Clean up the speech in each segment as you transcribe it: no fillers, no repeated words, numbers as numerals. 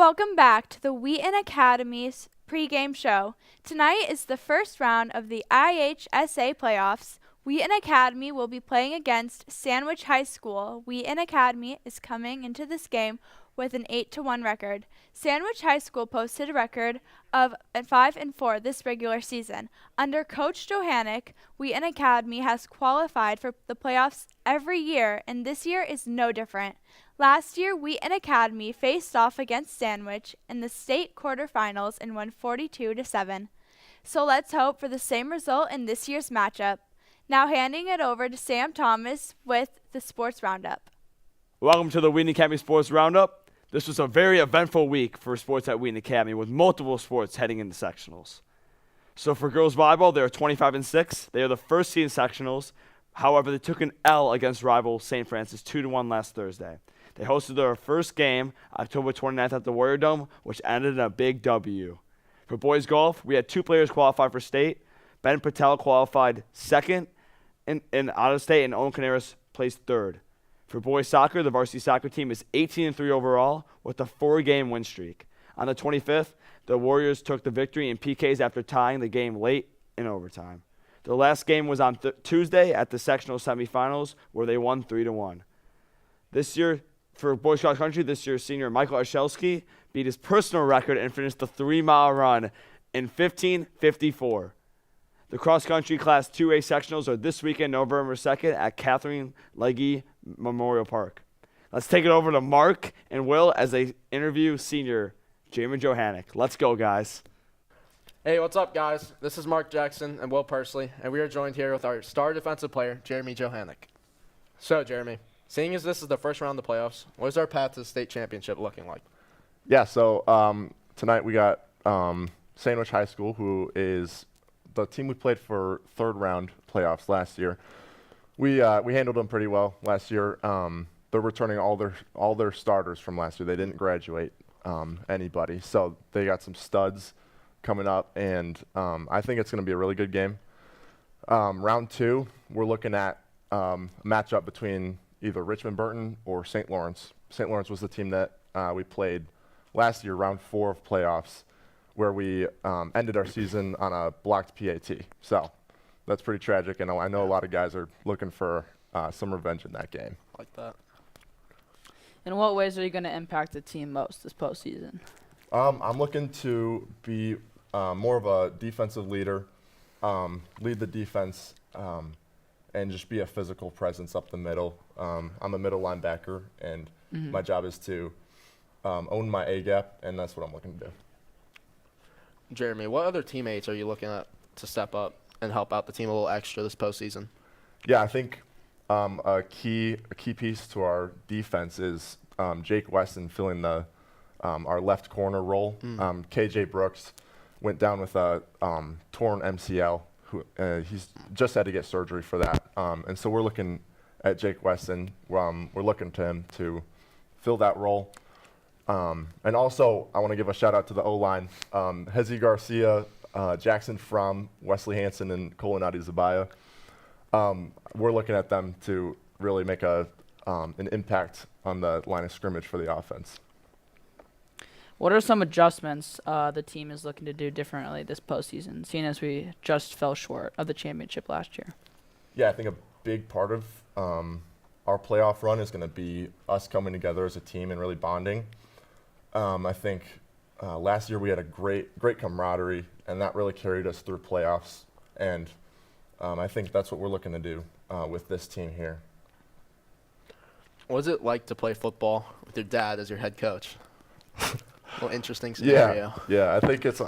Welcome back to the Wheaton Academy's pregame show. Tonight is the first round of the IHSA playoffs. Wheaton Academy will be playing against Sandwich High School. Wheaton Academy is coming into this game with an 8-1 record. Sandwich High School posted a record of 5-4 this regular season. Under Coach Johanik, Wheaton Academy has qualified for the playoffs every year, and this year is no different. Last year, Wheaton Academy faced off against Sandwich in the state quarterfinals and won 42-7. So let's hope for the same result in this year's matchup. Now handing it over to Sam Thomas with the Sports Roundup. Welcome to the Wheaton Academy Sports Roundup. This was a very eventful week for sports at Wheaton Academy with multiple sports heading into sectionals. So for girls volleyball, they are 25-6. They are the first seed in sectionals. However, they took an L against rival St. Francis 2-1 last Thursday. They hosted their first game October 29th at the Warrior Dome, which ended in a big W. For boys golf, we had 2 players qualify for state. Ben Patel qualified second in out of state, and Owen Canaris placed third. For boys soccer, the varsity soccer team is 18-3 overall with a 4-game win streak. On the 25th, the Warriors took the victory in PKs after tying the game late in overtime. Their last game was on Tuesday at the sectional semifinals, where they won 3-1. This year, for boys cross country, this year's senior Michael Arshelsky beat his personal record and finished the 3-mile run in 15:54. The cross-country Class 2A sectionals are this weekend, November 2nd, at Catherine Legge Memorial Park. Let's take it over to Mark and Will as they interview senior Jeremy Johanik. Let's go, guys. Hey, what's up, guys? This is Mark Jackson and Will Pursley, and we are joined here with our star defensive player, Jeremy Johanik. So, Jeremy, seeing as this is the first round of the playoffs, what is our path to the state championship looking like? Yeah, so tonight we got Sandwich High School, who is the team we played for third round playoffs last year. We handled them pretty well last year. They're returning all their starters from last year. They didn't graduate anybody, so they got some studs coming up, and I think it's going to be a really good game. Round 2, we're looking at a matchup between either Richmond Burton or St. Lawrence. St. Lawrence was the team that we played last year, round 4 of playoffs, where we ended our season on a blocked PAT. So that's pretty tragic, and I know a lot of guys are looking for some revenge in that game. Like that. In what ways are you going to impact the team most this postseason? I'm looking to be more of a defensive leader, lead the defense, and just be a physical presence up the middle. I'm a middle linebacker, and my job is to own my A-gap, and that's what I'm looking to do. Jeremy, what other teammates are you looking at to step up and help out the team a little extra this postseason? Yeah, I think a key piece to our defense is Jake Weston filling the our left corner role. KJ Brooks went down with a torn MCL. He's just had to get surgery for that, and so we're looking at Jake Weston. We're looking to him to fill that role. And also, I want to give a shout-out to the O-line. Hezi Garcia, Jackson Fromm, Wesley Hansen, and Colonati Zabaya. We're looking at them to really make an impact on the line of scrimmage for the offense. What are some adjustments the team is looking to do differently this postseason, seeing as we just fell short of the championship last year? Yeah, I think a big part of our playoff run is going to be us coming together as a team and really bonding. I think last year we had a great camaraderie, and that really carried us through playoffs. And I think that's what we're looking to do with this team here. What is it like to play football with your dad as your head coach? A little interesting scenario. Yeah. I think it's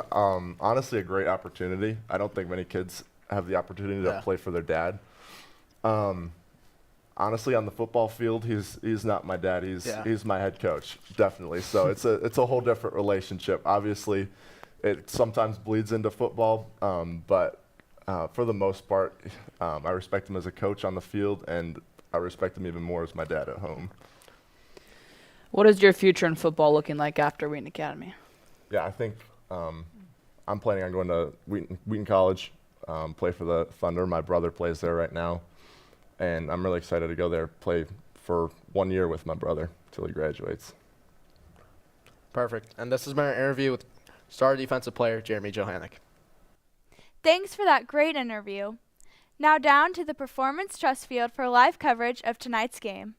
honestly a great opportunity. I don't think many kids have the opportunity to play for their dad. Honestly, on the football field, he's not my dad. He's my head coach, definitely. So it's a whole different relationship. Obviously, it sometimes bleeds into football, but for the most part, I respect him as a coach on the field, and I respect him even more as my dad at home. What is your future in football looking like after Wheaton Academy? Yeah, I think I'm planning on going to Wheaton College, play for the Thunder. My brother plays there right now. And I'm really excited to go there, play for 1 year with my brother until he graduates. Perfect. And this is my interview with star defensive player Jeremy Johanik. Thanks for that great interview. Now down to the Performance Trust Field for live coverage of tonight's game.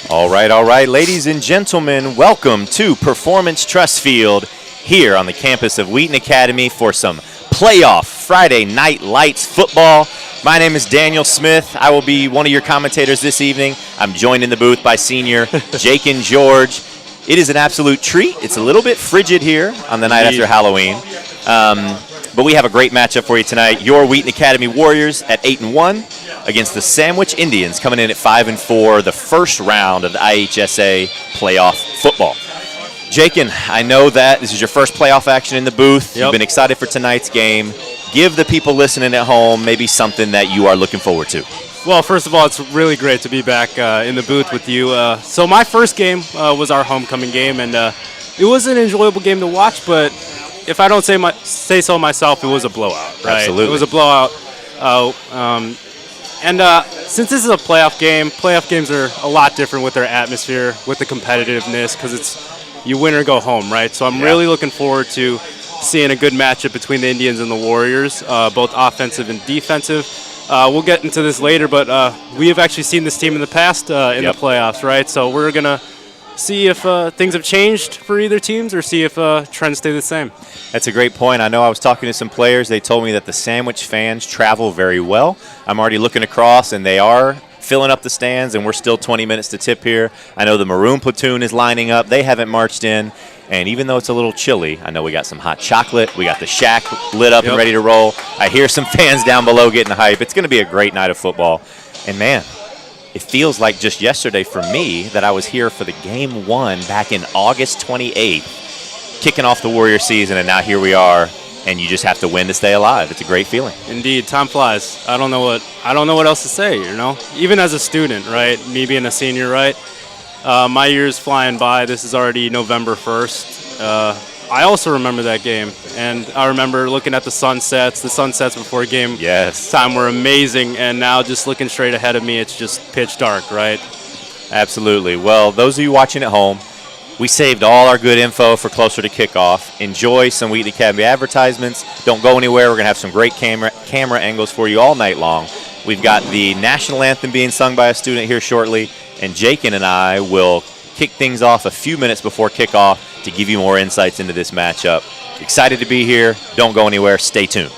All right, ladies and gentlemen, welcome to Performance Trust Field here on the campus of Wheaton Academy for some playoff Friday Night Lights football. My name is Daniel Smith. I will be one of your commentators this evening. I'm joined in the booth by senior Jake and George. It is an absolute treat. It's a little bit frigid here on the night after Halloween. But we have a great matchup for you tonight. Your Wheaton Academy Warriors at 8-1 against the Sandwich Indians coming in at 5-4, the first round of the IHSA playoff football. Jakin, I know that this is your first playoff action in the booth. You've been excited for tonight's game. Give the people listening at home maybe something that you are looking forward to. Well, first of all, it's really great to be back in the booth with you. So my first game was our homecoming game, and it was an enjoyable game to watch, but if I don't say so myself, it was a blowout, right? Absolutely. It was a blowout. Since this is a playoff games are a lot different with their atmosphere, with the competitiveness, because it's you win or go home, right? So I'm really looking forward to seeing a good matchup between the Indians and the Warriors, both offensive and defensive. We'll get into this later, but we have actually seen this team in the past in the playoffs, right? So we're going to see if things have changed for either teams or see if trends stay the same. That's a great point. I know I was talking to some players. They told me that the Sandwich fans travel very well. I'm already looking across, and they are filling up the stands, and we're still 20 minutes to tip here. I know the Maroon Platoon is lining up. They haven't marched in. And even though it's a little chilly, I know we got some hot chocolate. We got the shack lit up and ready to roll. I hear some fans down below getting hype. It's going to be a great night of football. And, man, it feels like just yesterday for me that I was here for the game one back in August 28th, kicking off the Warrior season, and now here we are, and you just have to win to stay alive. It's a great feeling. Indeed, time flies. I don't know what else to say, you know? Even as a student, right? Me being a senior, right? My year's flying by. This is already November 1st. I also remember that game, and I remember looking at the sunsets. The sunsets before game time were amazing, and now just looking straight ahead of me, it's just pitch dark, right? Absolutely. Well, those of you watching at home, we saved all our good info for closer to kickoff. Enjoy some Wheaton Academy advertisements. Don't go anywhere. We're going to have some great camera angles for you all night long. We've got the national anthem being sung by a student here shortly, and Jakin and I will kick things off a few minutes before kickoff to give you more insights into this matchup. Excited to be here. Don't go anywhere. Stay tuned.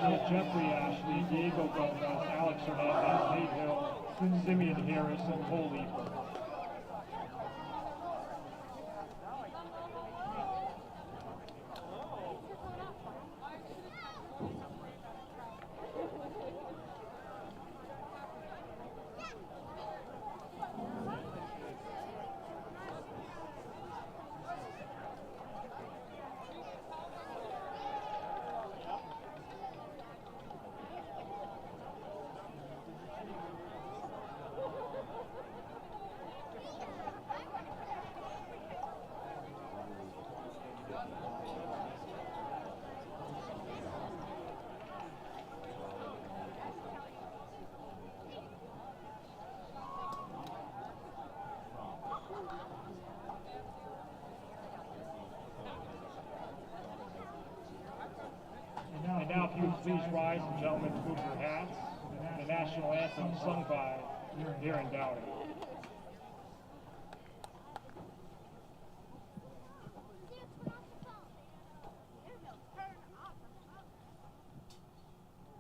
Jeffrey Ashley, Diego Gomez, Alex Hernandez, Nate Hill, Simeon Harris, and Cole Leeper. And now, if you would please rise and gentlemen, remove your hats. The national anthem sung by Darren Dowdy.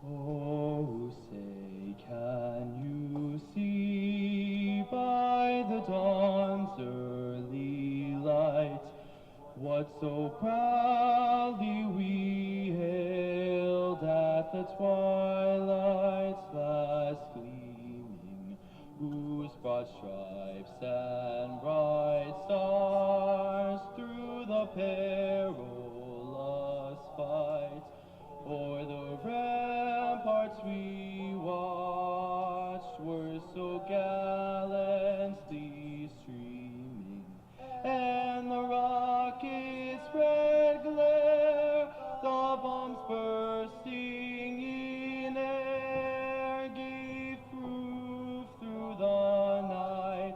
Oh, say, can you see by the dawn's early light what so proudly we hailed at the twilight's last gleaming, whose broad stripes and bright stars through the perilous fight o'er the ramparts we watched were so gallantly streaming, and the rocket's red glare, the bombs bursting in air, gave proof through the night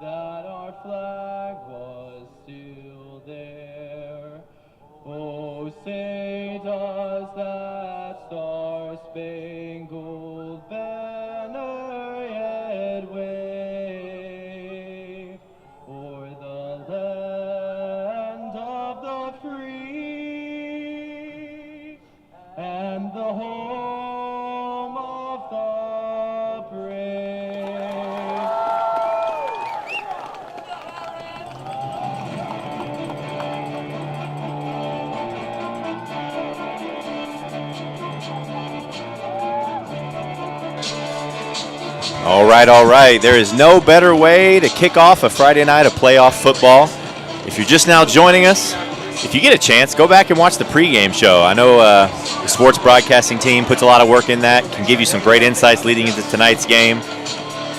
that our flag was still there. Oh, say does that star-spangled banner yet wave o'er the land of the free and the home of the brave? All right, all right. There is no better way to kick off a Friday night of playoff football. If you're just now joining us, if you get a chance, go back and watch the pregame show. I know the sports broadcasting team puts a lot of work in that, can give you some great insights leading into tonight's game.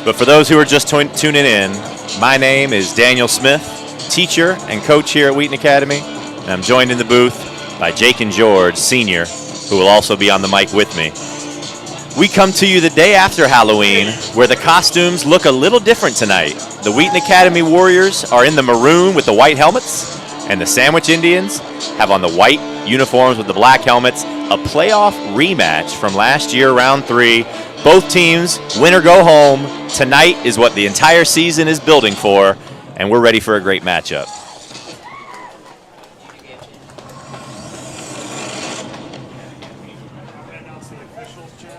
But for those who are just tuning in, my name is Daniel Smith, teacher and coach here at Wheaton Academy, and I'm joined in the booth by Jake and George, senior, who will also be on the mic with me. We come to you the day after Halloween, where the costumes look a little different tonight. The Wheaton Academy Warriors are in the maroon with the white helmets, and the Sandwich Indians have on the white uniforms with the black helmets, a playoff rematch from last year, round 3. Both teams, win or go home. Tonight is what the entire season is building for, and we're ready for a great matchup.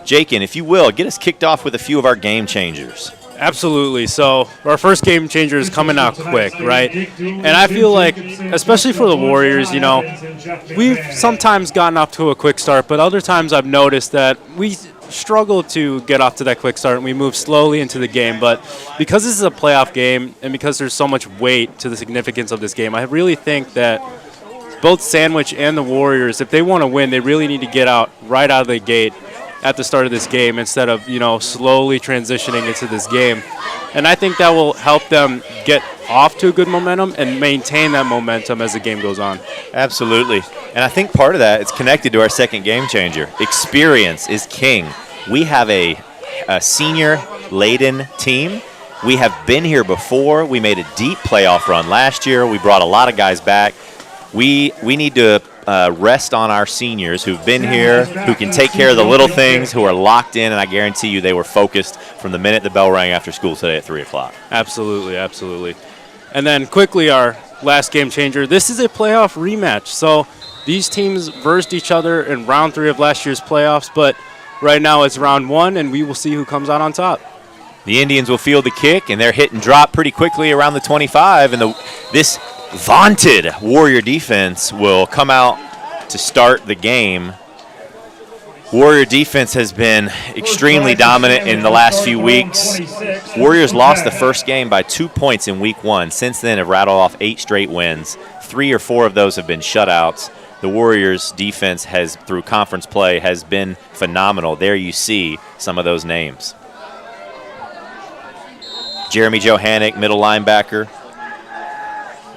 Jakin, if you will, get us kicked off with a few of our game changers. Absolutely. So our first game changer is coming out quick, right? And I feel like, especially for the Warriors, you know, we've sometimes gotten off to a quick start, but other times I've noticed that we struggle to get off to that quick start and we move slowly into the game. But because this is a playoff game and because there's so much weight to the significance of this game, I really think that both Sandwich and the Warriors, if they want to win, they really need to get out right out of the gate at the start of this game instead of, you know, slowly transitioning into this game. And I think that will help them get off to a good momentum and maintain that momentum as the game goes on. Absolutely. And I think part of that is connected to our second game changer. Experience is king. We have a senior-laden team. We have been here before. We made a deep playoff run last year. We brought a lot of guys back. We need to rest on our seniors who've been here, who can take care of the little things, who are locked in, and I guarantee you they were focused from the minute the bell rang after school today at 3 o'clock. Absolutely, absolutely. And then quickly, our last game changer. This is a playoff rematch. So These teams versed each other in round 3 of last year's playoffs, but right now it's round 1, and we will see who comes out on top. The Indians will field the kick, and they're hit and drop pretty quickly around the 25, and this vaunted Warrior defense will come out to start the game. Warrior defense has been extremely dominant in the last few weeks. Warriors lost the first game by 2 points in week 1. Since then have rattled off 8 straight wins. 3 or 4 of those have been shutouts. The Warriors defense has, through conference play, has been phenomenal. There you see some of those names. Jeremy Johanik, middle linebacker.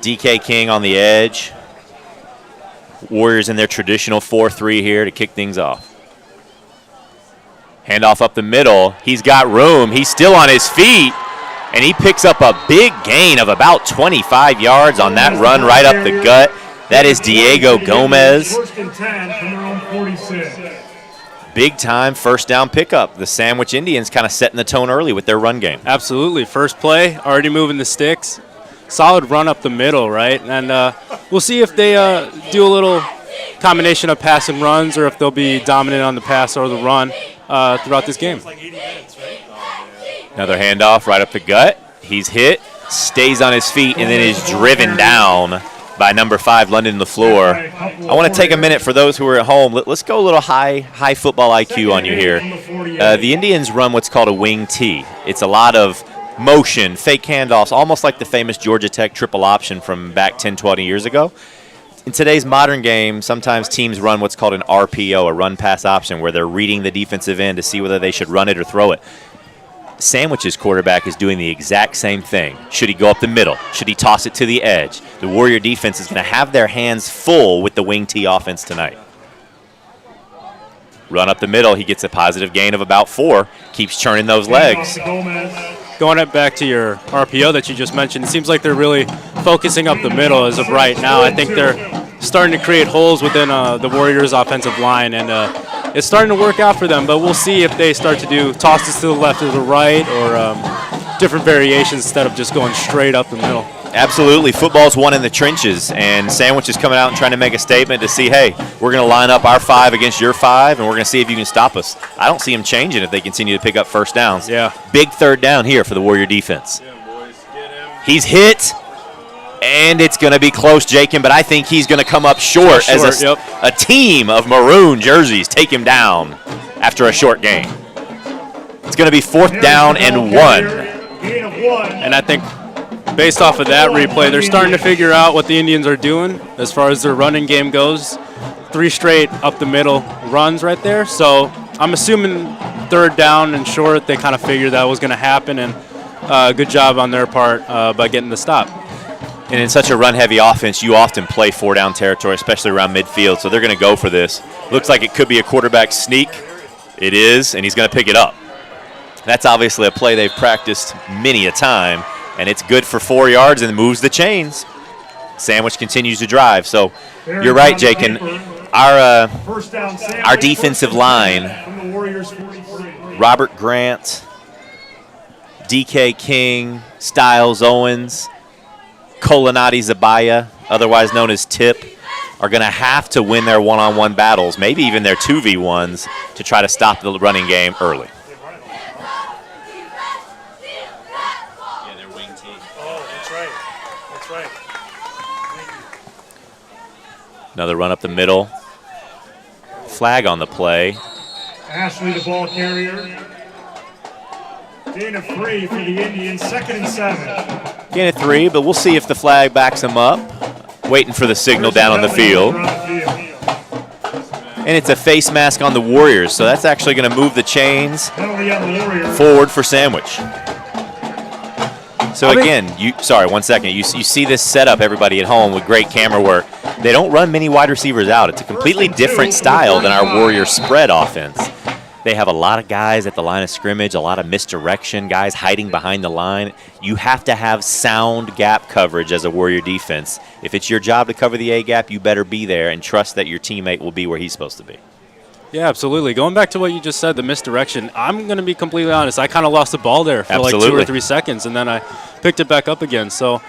DK King on the edge. Warriors in their traditional 4-3 here to kick things off. Handoff up the middle. He's got room. He's still on his feet, and he picks up a big gain of about 25 yards on that run right up the gut. That is Diego Gomez. First and 10 from their own 46. Big time first down pickup. The Sandwich Indians kind of setting the tone early with their run game. Absolutely. First play, already moving the sticks. Solid run up the middle, right? And we'll see if they do a little combination of pass and runs, or if they'll be dominant on the pass or the run throughout this game. Another handoff right up the gut. He's hit, stays on his feet, and then is driven down by number 5, London LaFleur. I want to take a minute for those who are at home. Let's go a little high football IQ on you here. The Indians run what's called a wing T. It's a lot of motion, fake handoffs, almost like the famous Georgia Tech triple option from back 10, 20 years ago. In today's modern game, sometimes teams run what's called an RPO, a run-pass option, where they're reading the defensive end to see whether they should run it or throw it. Sandwich's quarterback is doing the exact same thing. Should he go up the middle? Should he toss it to the edge? The Warrior defense is going to have their hands full with the wing T offense tonight. Run up the middle. He gets a positive gain of about 4. Keeps churning those legs. Going back to your RPO that you just mentioned, it seems like they're really focusing up the middle as of right now. I think they're starting to create holes within the Warriors' offensive line, and it's starting to work out for them. But we'll see if they start to do tosses to the left or the right, or different variations instead of just going straight up the middle. Absolutely. Football's won in the trenches, and Sandwich is coming out and trying to make a statement to see, hey, we're going to line up our 5 against your 5, and we're going to see if you can stop us. I don't see them changing if they continue to pick up first downs. Yeah. Big third down here for the Warrior defense. He's hit, and it's going to be close, Jakin, but I think he's going to come up short as a team of maroon jerseys take him down after a short gain. It's going to be 4th down and 1. And I think based off of that replay, they're starting to figure out what the Indians are doing as far as their running game goes. 3 straight up the middle runs right there. So I'm assuming 3rd down and short, they kind of figured that was going to happen, and good job on their part by getting the stop. And in such a run-heavy offense, you often play 4-down territory, especially around midfield, so they're going to go for this. Looks like it could be a quarterback sneak. It is, and he's going to pick it up. That's obviously a play they've practiced many a time, and it's good for 4 yards and moves the chains. Sandwich continues to drive. So you're right, Jakin. Our defensive line, Robert Grant, DK King, Styles Owens, Colinati Zabaya, otherwise known as Tip, are going to have to win their one-on-one battles, maybe even their 2v1s, to try to stop the running game early. Another run up the middle. Flag on the play. Ashley, the ball carrier. Gain of 3 for the Indians, 2nd and 7. Gain of 3, but we'll see if the flag backs him up. Waiting for the signal down on the field. And it's a face mask on the Warriors, so that's actually going to move the chains forward for Sandwich. So again, one second. You see this setup, everybody at home, with great camera work. They don't run many wide receivers out. It's a completely different style than our Warrior spread offense. They have a lot of guys at the line of scrimmage, a lot of misdirection, guys hiding behind the line. You have to have sound gap coverage as a Warrior defense. If it's your job to cover the A-gap, you better be there and trust that your teammate will be where he's supposed to be. Yeah, absolutely. Going back to what you just said, the misdirection, I'm going to be completely honest. I kind of lost the ball there for like 2 or 3 seconds, and then I picked it back up again. So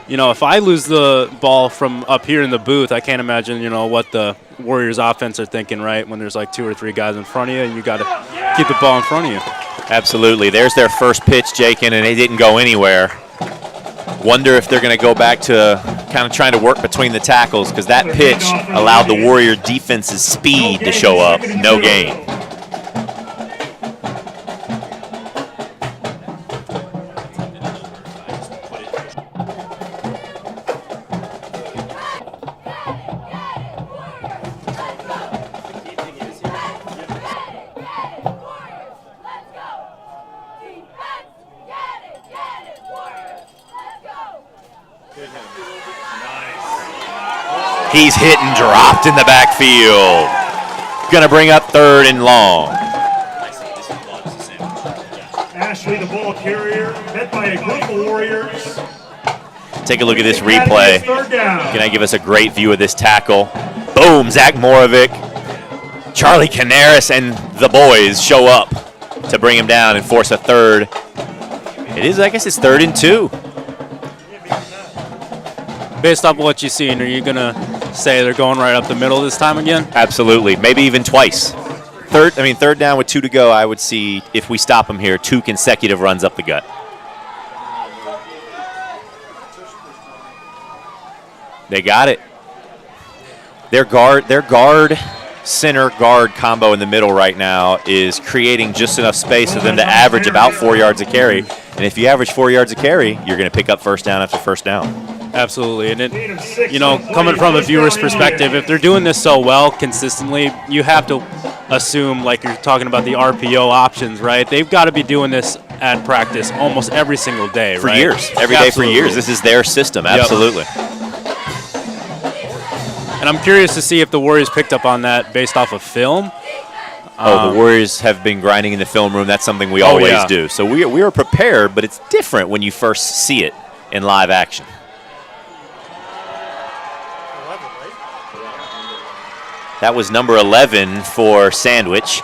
if I lose the ball from up here in the booth, I can't imagine, what the Warriors offense are thinking, right, when there's like 2 or 3 guys in front of you and you got to keep the ball in front of you. Absolutely. There's their first pitch, Jakin, and it didn't go anywhere. Wonder if they're going to go back to kind of trying to work between the tackles, because that pitch allowed the Warrior defense's speed to show up. No gain. He's hit and dropped in the backfield. Going to bring up 3rd and long. Ashley, the ball carrier, met by a group of Warriors. Take a look at this replay. Third down. Going to give us a great view of this tackle. Boom, Zach Morovic. Charlie Canaris and the boys show up to bring him down and force a 3rd. It is, I guess it's 3rd and 2. Based off what you've seen, are you going to say they're going right up the middle this time again? Absolutely, maybe even twice. Third down with 2 to go, I would see, if we stop them here, 2 consecutive runs up the gut. They got it. Their guard, center guard combo in the middle right now is creating just enough space for them to average about 4 yards a carry. And if you average 4 yards a carry, you're going to pick up first down after first down. Absolutely. And it, coming from a viewer's perspective, if they're doing this so well consistently, you have to assume, like you're talking about the RPO options, right? They've got to be doing this at practice almost every single day, for right? years. Every day for years. This is their system. Absolutely. And I'm curious to see if the Warriors picked up on that based off of film. The Warriors have been grinding in the film room. That's something we always do. So we are prepared, but it's different when you first see it in live action. That was number 11 for Sandwich.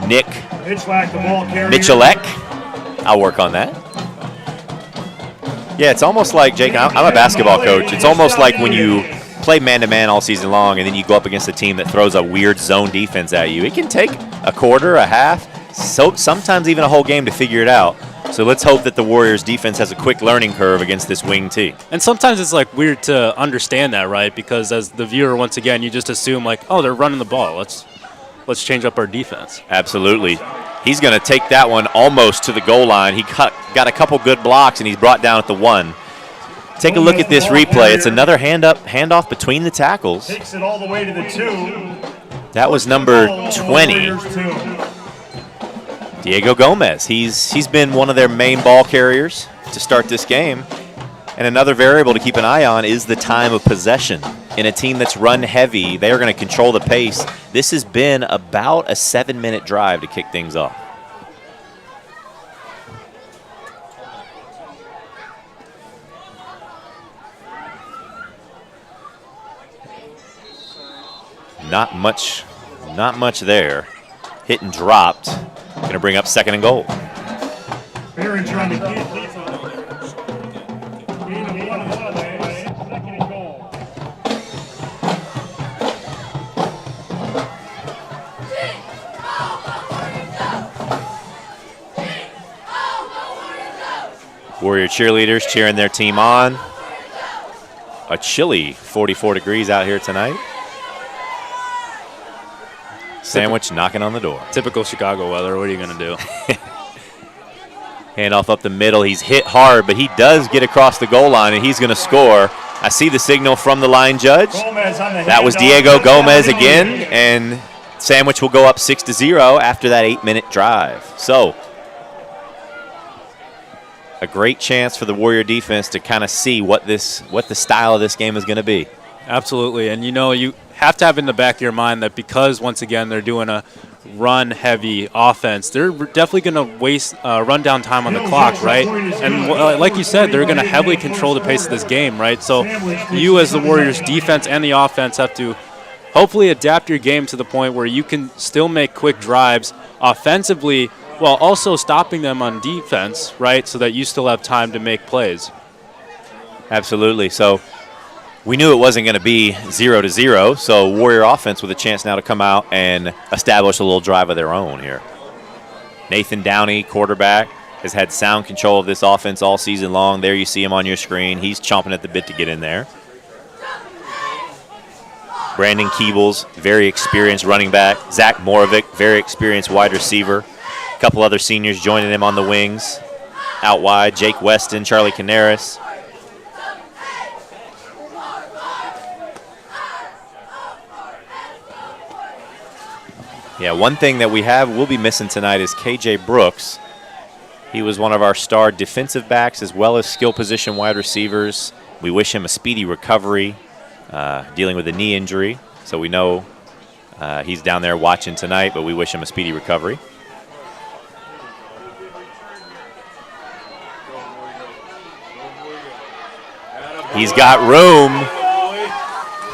Nick Michalek. I'll work on that. Yeah, it's almost like, Jake, I'm a basketball coach. It's almost like when you play man-to-man all season long and then you go up against a team that throws a weird zone defense at you. It can take a quarter, a half, so sometimes even a whole game to figure it out. So let's hope that the Warriors defense has a quick learning curve against this wing T. And sometimes it's like weird to understand that, right? Because as the viewer, once again, you just assume like, oh, they're running the ball. Let's change up our defense. Absolutely. He's going to take that one almost to the goal line. He got a couple good blocks, and he's brought down at the 1. Take a look at this replay. It's another handoff between the tackles. Takes it all the way to the 2. That was number 20. Diego Gomez. He's been one of their main ball carriers to start this game. And another variable to keep an eye on is the time of possession. In a team that's run heavy, they are going to control the pace. This has been about a 7-minute drive to kick things off. Not much there. Hit and dropped. Going to bring up 2nd and goal. Barron trying to get this on. Gain of 1 there. 2nd and goal. Warrior cheerleaders cheering their team on. A chilly 44 degrees out here tonight. Sandwich knocking on the door. Typical Chicago weather. What are you going to do? Handoff up the middle. He's hit hard, but he does get across the goal line, and he's going to score. I see the signal from the line judge. That was Diego Gomez again, and Sandwich will go up 6-0 after that 8-minute drive. So a great chance for the Warrior defense to kind of see what the style of this game is going to be. Absolutely, and you have to have in the back of your mind that because, once again, they're doing a run-heavy offense, they're definitely going to waste run down time on the clock, right? And like you said, they're going to heavily control the pace of this game, right? So you as the Warriors defense and the offense have to hopefully adapt your game to the point where you can still make quick drives offensively while also stopping them on defense, right, so that you still have time to make plays. Absolutely. So we knew it wasn't going to be 0-0, so Warrior offense with a chance now to come out and establish a little drive of their own here. Nathan Downey, quarterback, has had sound control of this offense all season long. There you see him on your screen. He's chomping at the bit to get in there. Brandon Keebles, very experienced running back. Zach Moravik, very experienced wide receiver. A couple other seniors joining him on the wings. Out wide, Jake Weston, Charlie Canaris. Yeah, one thing that we'll be missing tonight is KJ Brooks. He was one of our star defensive backs as well as skill position wide receivers. We wish him a speedy recovery, dealing with a knee injury. So we know he's down there watching tonight, but we wish him a speedy recovery. He's got room.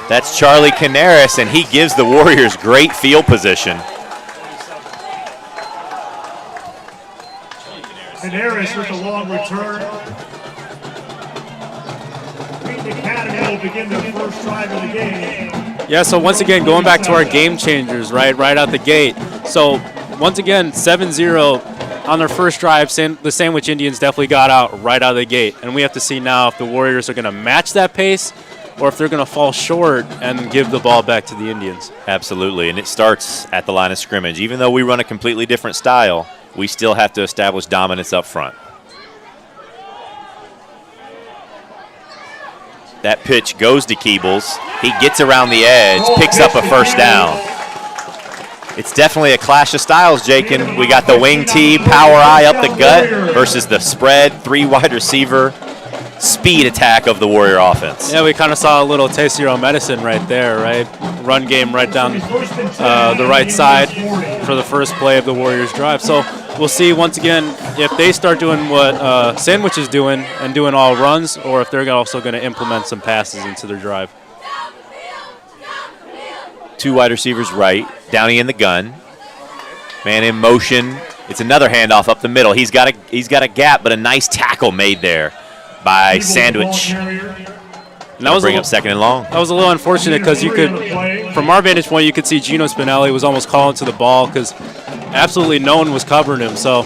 That's Charlie Canaris, and he gives the Warriors great field position. Canaris with a long return. Wheaton Academy will begin their first drive of the game. Yeah, so once again, going back to our game changers, right out the gate. So once again, 7-0 on their first drive. The Sandwich Indians definitely got out right out of the gate. And we have to see now if the Warriors are going to match that pace or if they're going to fall short and give the ball back to the Indians. Absolutely, and it starts at the line of scrimmage. Even though we run a completely different style, we still have to establish dominance up front. That pitch goes to Keebles. He gets around the edge, picks up a first down. It's definitely a clash of styles, Jakin. We got the wing tee, power eye up the gut versus the spread, 3 wide receiver speed attack of the Warrior offense. Yeah, we kind of saw a little taste of your own medicine right there, right? Run game right down the right side for the first play of the Warriors drive. So we'll see once again if they start doing what Sandwich is doing and doing all runs, or if they're also going to implement some passes into their drive. 2 wide receivers right, Downey in the gun. Man in motion. It's another handoff up the middle. He's got a gap, but a nice tackle made there by Sandwich. And that was bring up second and long. That was a little unfortunate because you could, from our vantage point, you could see Gino Spinelli was almost calling to the ball because absolutely no one was covering him. So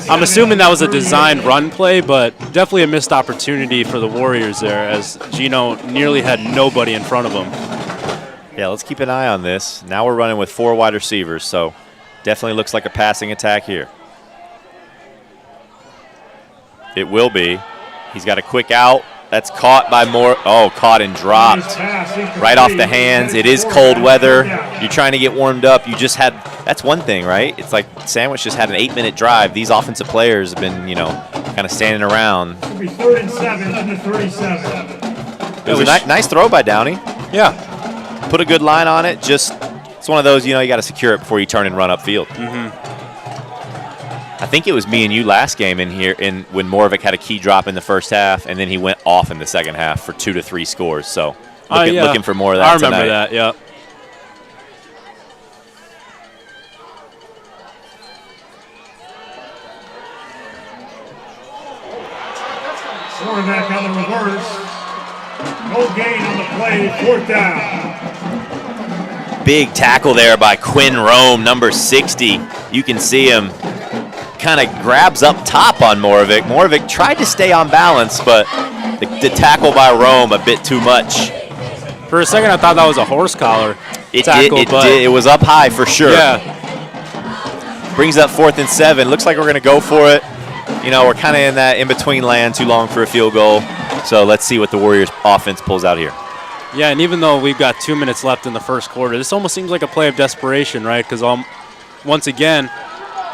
I'm assuming that was a designed run play, but definitely a missed opportunity for the Warriors there as Gino nearly had nobody in front of him. Yeah, let's keep an eye on this. Now we're running with 4 wide receivers, so definitely looks like a passing attack here. It will be. He's got a quick out. That's caught by Moore. Oh, caught and dropped right off the hands. It is cold weather. You're trying to get warmed up. You just had, that's one thing, right? It's like Sandwich just had an 8-minute drive. These offensive players have been, kind of standing around. It'll be 3rd and 7 from the 37. It was a nice throw by Downey. Yeah. Put a good line on it. Just, it's one of those, you got to secure it before you turn and run upfield. I think it was me and you last game in here when Moravik had a key drop in the first half, and then he went off in the second half for 2 to 3 scores. So looking for more of that tonight. I remember that, yeah. Quarterback on the reverse. No gain on the play, 4th down. Big tackle there by Quinn Rome, number 60. You can see him kind of grabs up top on Moravik. Moravik tried to stay on balance, but the tackle by Rome a bit too much. For a second, I thought that was a horse collar tackle. It was up high for sure. Yeah. Brings up 4th and 7. Looks like we're going to go for it. We're kind of in that in-between land, too long for a field goal. So let's see what the Warriors offense pulls out here. Yeah, and even though we've got 2 minutes left in the first quarter, this almost seems like a play of desperation, right? Because once again,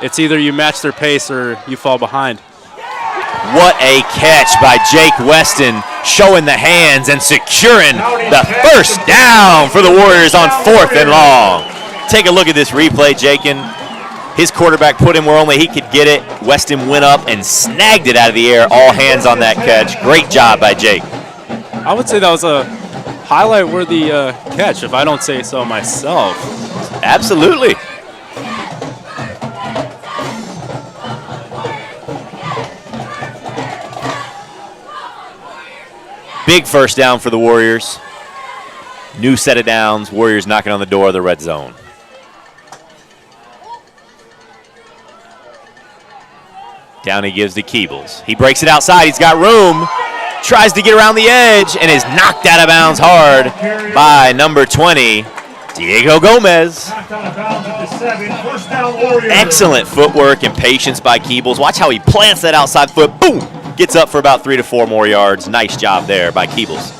it's either you match their pace or you fall behind. What a catch by Jake Weston, showing the hands and securing the first down for the Warriors on 4th and long. Take a look at this replay, Jakin. His quarterback put him where only he could get it. Weston went up and snagged it out of the air. All hands on that catch. Great job by Jake. I would say that was a highlight-worthy catch, if I don't say so myself. Absolutely. Big first down for the Warriors. New set of downs. Warriors knocking on the door of the red zone. Down he gives to Keebles. He breaks it outside. He's got room. Tries to get around the edge and is knocked out of bounds hard by number 20, Diego Gomez. Excellent footwork and patience by Keebles. Watch how he plants that outside foot. Boom! Gets up for about 3 to 4 more yards. Nice job there by Keebles.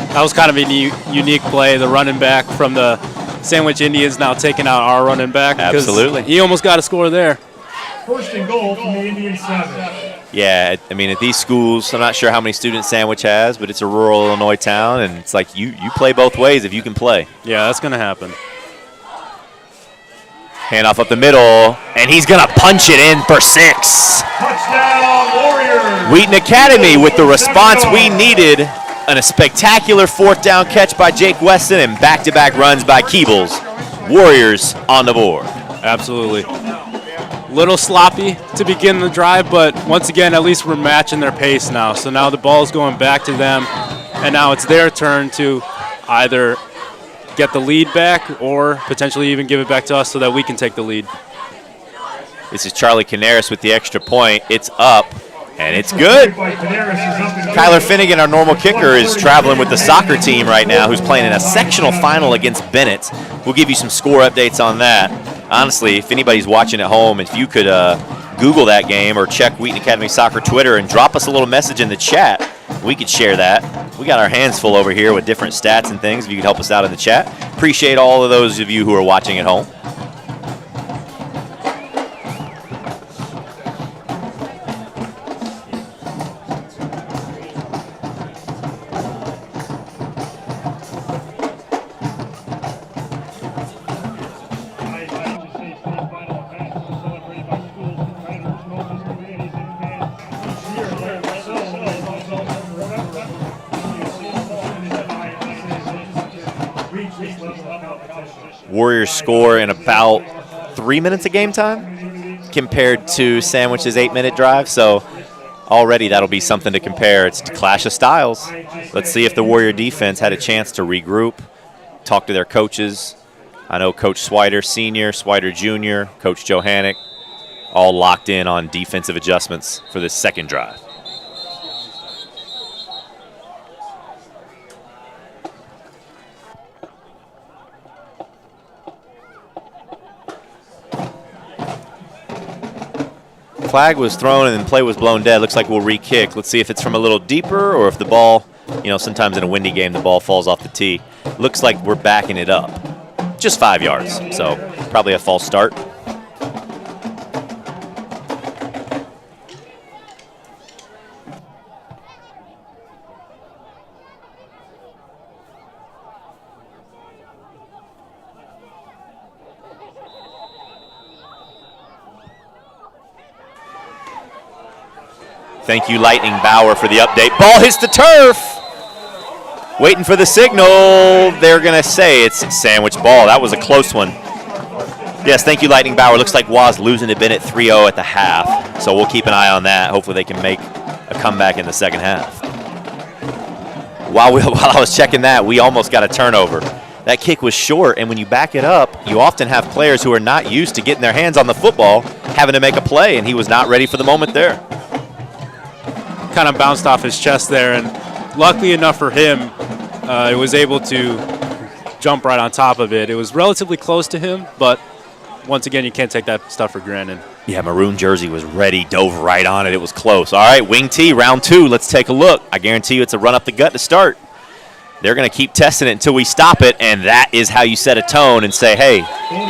That was kind of a unique play. The running back from the Sandwich Indians now taking out our running back. Absolutely. He almost got a score there. First and goal from the Indian 7. Yeah, I mean, at these schools, I'm not sure how many students Sandwich has, but it's a rural Illinois town, and it's like you play both ways if you can play. Yeah, that's going to happen. Handoff up the middle, and he's going to punch it in for 6. Touchdown, Warriors! Wheaton Academy with the response we needed, and a spectacular 4th down catch by Jake Weston and back-to-back runs by Keebles. Warriors on the board. Absolutely. Little sloppy to begin the drive, but once again, at least we're matching their pace now. So now the ball's going back to them, and now it's their turn to either get the lead back or potentially even give it back to us so that we can take the lead. This is Charlie Canaris with the extra point. It's up, and it's good. Kyler Finnegan, our normal kicker, is traveling with the soccer team right now, who's playing in a sectional final against Bennett. We'll give you some score updates on that. Honestly, if anybody's watching at home, if you could Google that game or check Wheaton Academy Soccer Twitter and drop us a little message in the chat, we could share that. We got our hands full over here with different stats and things. If you could help us out in the chat. Appreciate all of those of you who are watching at home. Warriors score in about 3 minutes of game time compared to Sandwich's 8-minute drive. So already that'll be something to compare. It's a clash of styles. Let's see if the Warrior defense had a chance to regroup, talk to their coaches. I know Coach Swider Sr., Swider Jr., Coach Johanik, all locked in on defensive adjustments for this second drive. Flag was thrown and the play was blown dead. Looks like we'll re-kick. Let's see if it's from a little deeper or if the ball, sometimes in a windy game the ball falls off the tee. Looks like we're backing it up. Just 5 yards, so probably a false start. Thank you, Lightning Bauer, for the update. Ball hits the turf. Waiting for the signal. They're going to say it's Sandwich ball. That was a close one. Yes, thank you, Lightning Bauer. Looks like Waz losing to Bennett 3-0 at the half. So we'll keep an eye on that. Hopefully they can make a comeback in the second half. While I was checking that, we almost got a turnover. That kick was short, and when you back it up, you often have players who are not used to getting their hands on the football having to make a play, and he was not ready for the moment there. Kind of bounced off his chest there, and luckily enough for him, it was able to jump right on top of it. It was relatively close to him, but once again, you can't take that stuff for granted. Yeah, maroon jersey was ready, dove right on it. It was close. All right, wing tee, round 2. Let's take a look. I guarantee you it's a run up the gut to start. They're going to keep testing it until we stop it, and that is how you set a tone and say, hey,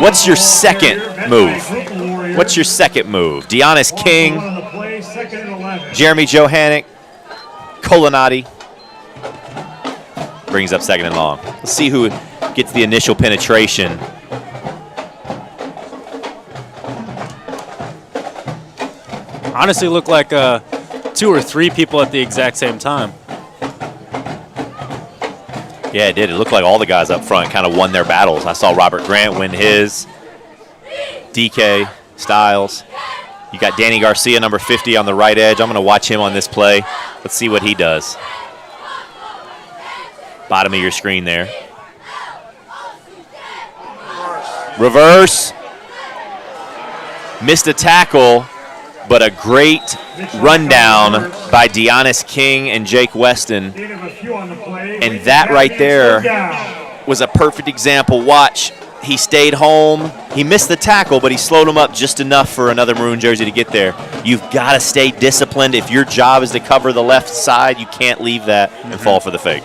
what's your second move? What's your second move? Deonis King, Jeremy Johanik, Colinati brings up second and long. Let's see who gets the initial penetration. Honestly, looked like 2 or 3 people at the exact same time. Yeah, it did. It looked like all the guys up front kind of won their battles. I saw Robert Grant win his, DK, Styles. You got Danny Garcia, number 50, on the right edge. I'm going to watch him on this play. Let's see what he does. Bottom of your screen there. Reverse. Missed a tackle, but a great rundown by Deonis King and Jake Weston. And that right there was a perfect example. Watch, he stayed home. He missed the tackle, but he slowed him up just enough for another maroon jersey to get there. You've got to stay disciplined. If your job is to cover the left side, you can't leave that and fall for the fake.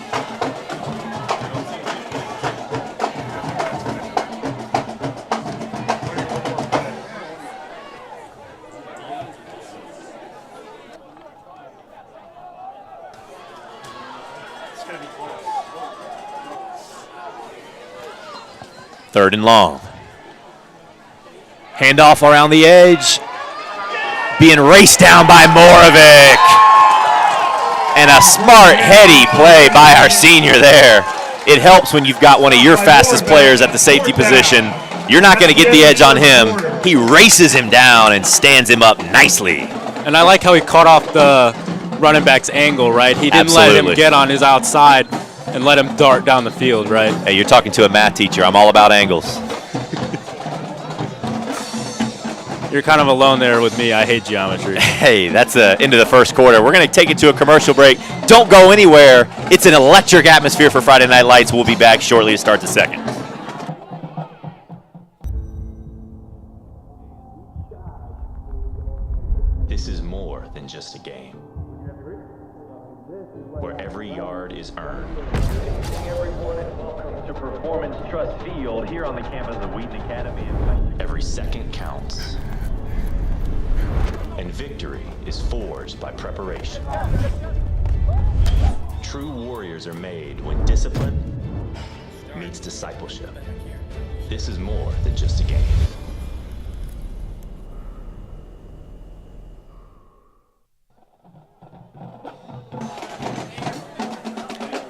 Third and long. Handoff around the edge. Being raced down by Moravec. And a smart, heady play by our senior there. It helps when you've got one of your fastest players at the safety position. You're not going to get the edge on him. He races him down and stands him up nicely. And I like how he caught off the running back's angle, right? He didn't let him get on his outside and let him dart down the field, right? Hey, you're talking to a math teacher. I'm all about angles. You're kind of alone there with me. I hate geometry. Hey, that's into the first quarter. We're going to take it to a commercial break. Don't go anywhere. It's an electric atmosphere for Friday Night Lights. We'll be back shortly to start the second. This is more than just a game, where every yard is earned. To Performance Trust Field here on the campus of Wheaton Academy. Every second counts. And victory is forged by preparation. True warriors are made when discipline meets discipleship. This is more than just a game.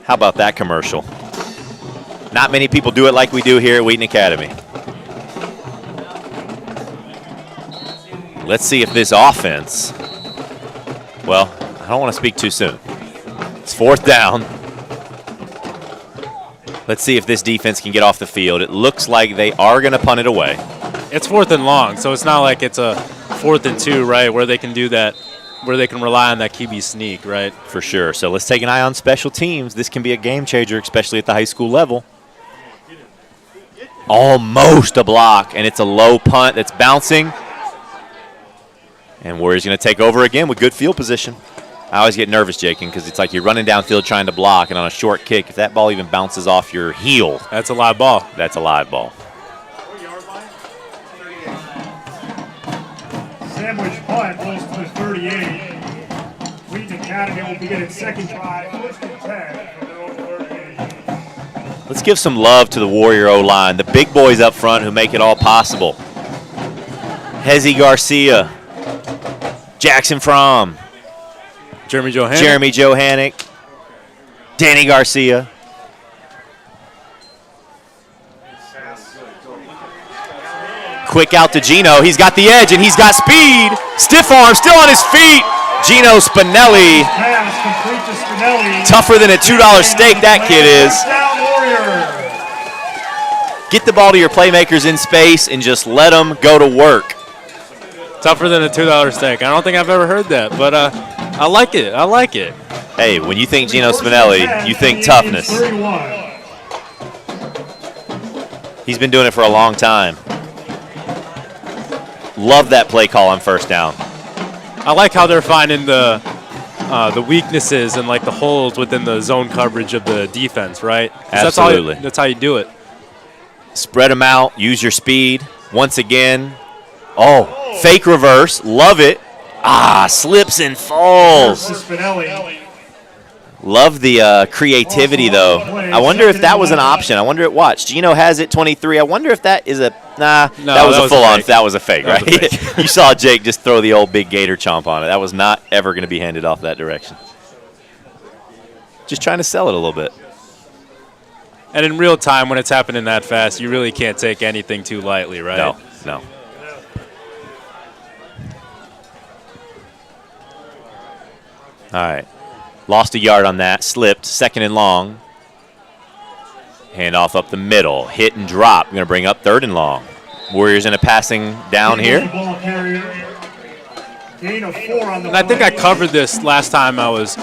How about that commercial? Not many people do it like we do here at Wheaton Academy. Let's see if this offense, well, I don't want to speak too soon. It's fourth down. Let's see if this defense can get off the field. It looks like they are going to punt it away. It's fourth and long, so it's not like it's a 4th and 2, right, where they can do that, where they can rely on that QB sneak, right? For sure. So let's take an eye on special teams. This can be a game changer, especially at the high school level. Almost a block, and it's a low punt that's bouncing. And Warriors going to take over again with good field position. I always get nervous, Jakin, because it's like you're running downfield trying to block, and on a short kick, if that ball even bounces off your heel. That's a live ball. That's a live ball. Sandwich punt goes to the 38. Wheaton Academy will begin its second try, 1st and 10 from their own 38. Let's give some love to the Warrior O-line, the big boys up front who make it all possible. Hezzy Garcia, Jackson Fromm, Jeremy Johanik, Jeremy Johanik, Danny Garcia. Quick out to Gino. He's got the edge and he's got speed. Stiff arm, still on his feet. Gino Spinelli. Tougher than a $2 steak, that kid is. Get the ball to your playmakers in space and just let them go to work. Tougher than a $2 steak. I don't think I've ever heard that, but I like it. I like it. Hey, when you think Gino Spinelli, you think toughness. He's been doing it for a long time. Love that play call on first down. I like how they're finding the weaknesses and like the holes within the zone coverage of the defense, right? Absolutely. That's how you do it. Spread them out. Use your speed. Once again. Oh, fake reverse. Love it. Ah, slips and falls. Love the creativity, though. I wonder if that was an option. I wonder, watch. Gino has it 23. I wonder if that is a, nah, no, that was a full-on, that was a fake, right? Was a fake. You saw Jake just throw the old big gator chomp on it. That was not ever going to be handed off that direction. Just trying to sell it a little bit. And in real time, when it's happening that fast, you really can't take anything too lightly, right? No, no. All right. Lost a yard on that. Slipped. 2nd and long. Handoff up the middle. Hit and drop. Going to bring up 3rd and long. Warriors in a passing down here. Ball carrier. Gain of 4 on the And I think I covered this last time I was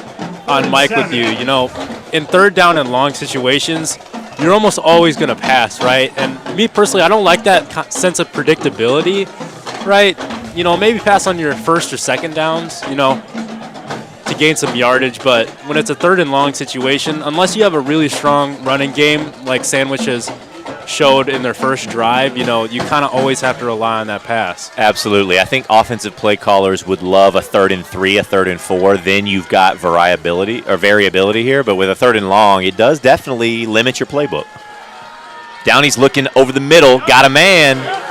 on mic with you. You know, in 3rd down and long situations, you're almost always going to pass, right? And me personally, I don't like that sense of predictability, right? You know, maybe pass on your 1st or 2nd downs, you know, to gain some yardage. But when it's a 3rd and long situation, unless you have a really strong running game like Sandwich has showed in their first drive, you know, you kind of always have to rely on that pass. Absolutely. I think offensive play callers would love a 3rd and 3, a 3rd and 4. Then you've got variability here. But with a 3rd and long, it does definitely limit your playbook. Downey's looking over the middle. Got a man.